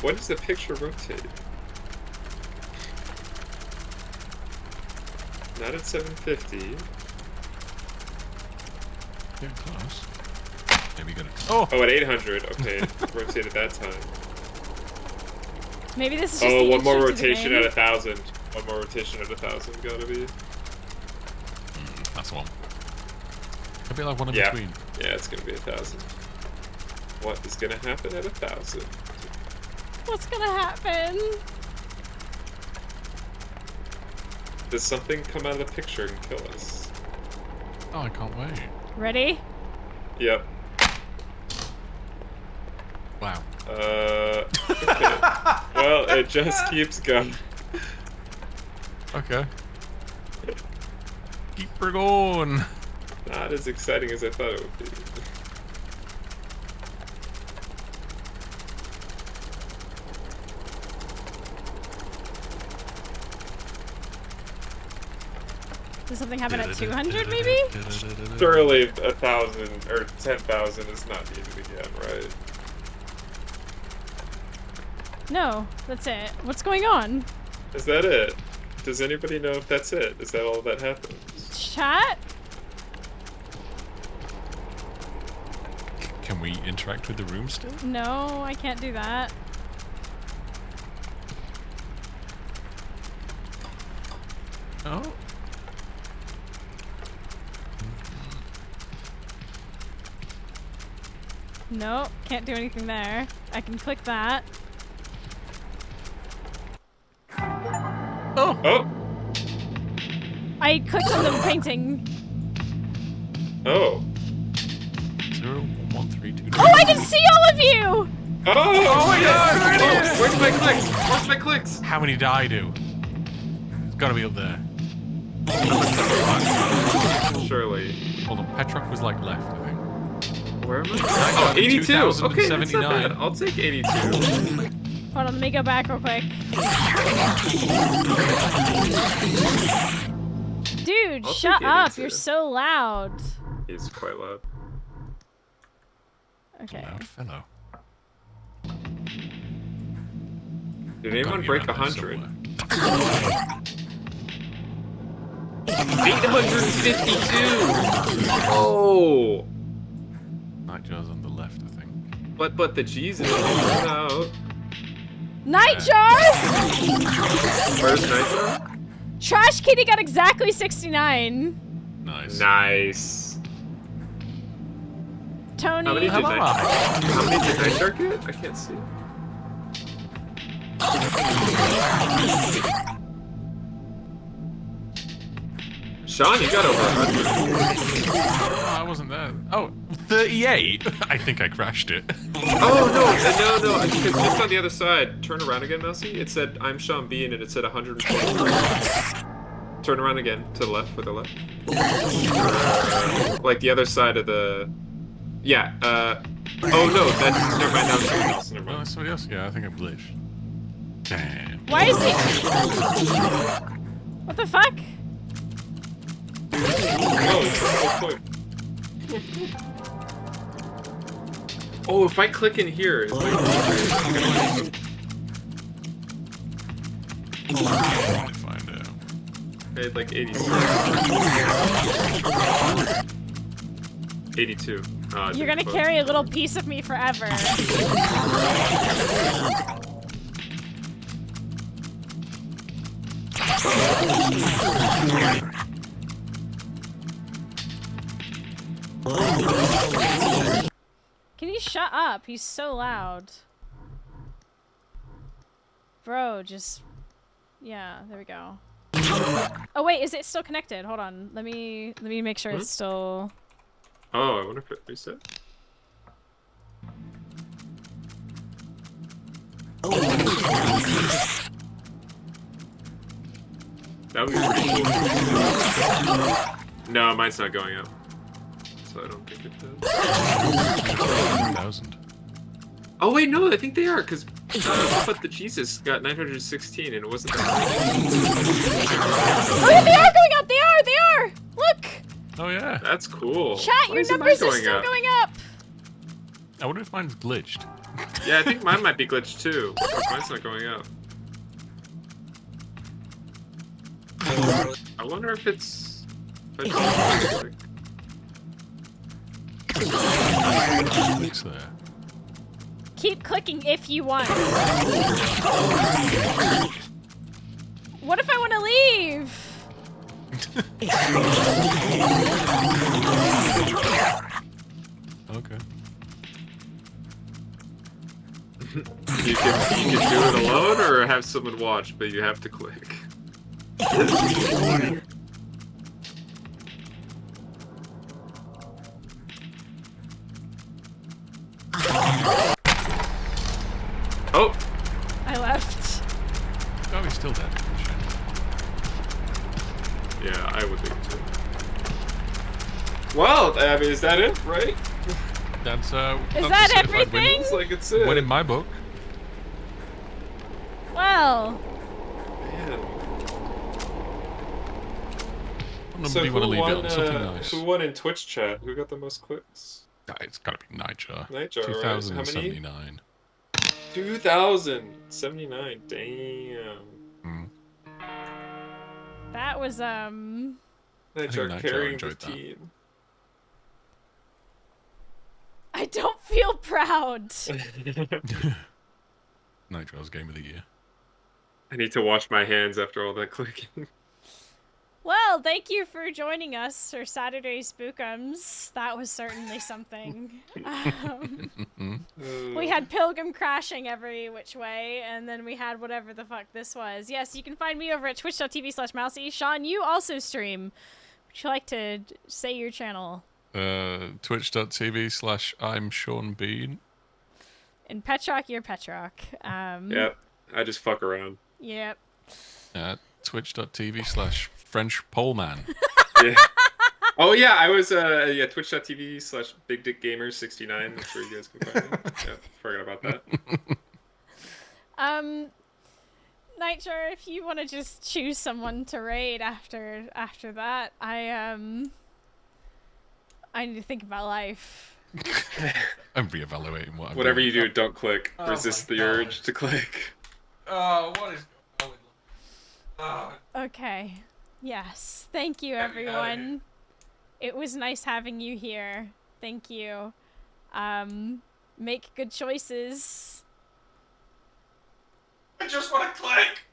when does the picture rotate? Not at 750. Getting close. Maybe gonna. Oh! Oh, at 800. Okay, rotate at that time. Maybe this is just Oh, the one more intro to the rotation game. at 1,000. One more rotation at 1,000, gotta be. That's one. Could be like one in Yeah. between. Yeah, it's gonna be 1,000. What is gonna happen at 1,000? What's gonna happen? Does something come out of the picture and kill us? Oh, I can't wait. Ready? Yep. Wow. Okay. Well, it just keeps going. Okay. Keep her going. Not as exciting as I thought it would be. Does something happen at 200 maybe? Surely 1,000 or 10,000 is not needed again, right? No, that's it. What's going on? Is that it? Does anybody know if that's it? Is that all that happens? Chat? Can we interact with the room still? No, I can't do that. Oh. No, can't do anything there. I can click that. Oh. Oh! I clicked on the painting. Oh. 0, 1, 3, 2. Oh, I can see all of you! Oh my god! Oh, where's my clicks? Where's my clicks? How many did I do? It's gotta be up there. Surely. Hold on, Petrock was like left, I think. Where am I? Oh, 82! Okay, that's not 2079. bad. I'll take 82. Hold on, let me go back real quick. Dude, I'll shut take up. 82. You're so loud. He's quite loud. Okay. Loud fellow. Did anyone Gotta be break around there 100? somewhere. 852! Oh! Nightjar's on the left, I think. But the Jesus is out. Nightjar! Where's Nightjar? Trash Kitty got exactly 69. Nice. Nice. Tony. How many did Hello. Nightjar get? I can't see. Sean, you got over 100. Oh, I wasn't there. Oh, 38? I think I crashed it. Oh, no, because just on the other side. Turn around again, Mousie. It said, I'm Sean Bean, and it said 120. Turn around again, to the left, for the left. Like the other side of the... Yeah, oh no, that's... Never mind, that was something else, never Oh, mind. that's somebody else? Yeah, I think I glitched. Damn. Why is he? What the fuck? Oh, if I click in here, it's like... I'm trying to find out. I had like 86. 82. You're gonna carry a little piece of me forever. Can you shut up? He's so loud. Bro, just... Yeah, there we go. Oh wait, is it still connected? Hold on. Let me make sure it's still... Oh, I wonder if it reset. That would be pretty cool. No, mine's not going up. So I don't think it does. 1,000. Oh wait, no, I think they are, because but the Jesus got 916 and it wasn't that Oh yeah, they are going up! They are! Look! Oh yeah. That's cool. Chat, Why your isn't numbers mine are still up? going up! I wonder if mine's glitched. Yeah, I think mine might be glitched too. Because mine's not going up. I wonder if it's... If I Clicks there. Keep clicking if you want. What if I want to leave? Okay. you can do it alone or have someone watch, but you have to click. Oh! I left. Oh, he's still dead. Yeah, I would think too. Well, I mean, is that it, right? That's Is that's that a certified win. everything? Looks like it's it. Win in my book. Well, Man. What number So do you want to who leave it won, on? Something nice. who won in Twitch chat? Who got the most clicks? It's gotta be Nightjar. Nightjar, right? How many? 2079. 2,079. Damn. Mm. that was Nightjar Nightjar carrying the enjoyed that. team. I don't feel proud. Nitjar's game of the year. I need to wash my hands after all that clicking. Well, thank you for joining us for Saturday Spookums. That was certainly something. We had Pilgrim crashing every which way, and then we had whatever the fuck this was. Yes, you can find me over at twitch.tv/Mousie. Sean, you also stream. Would you like to say your channel? Twitch.tv/I'm Sean Bean. And Petrock, you're Petrock. Yep, I just fuck around. Yep. Twitch.tv/French Poleman. Yeah. Oh yeah, I was yeah, twitch.tv/BigDickGamers69. I'm sure you guys can find me. Yeah, forgot about that. Nightjar, if you want to just choose someone to raid after that, I need to think about life. I'm reevaluating what I'm Whatever doing. you do, don't click. Oh Resist my the God. urge to click. Oh, what is going on? Okay. Yes. Thank you, everyone. It was nice having you here. Thank you. Make good choices. I just want to click.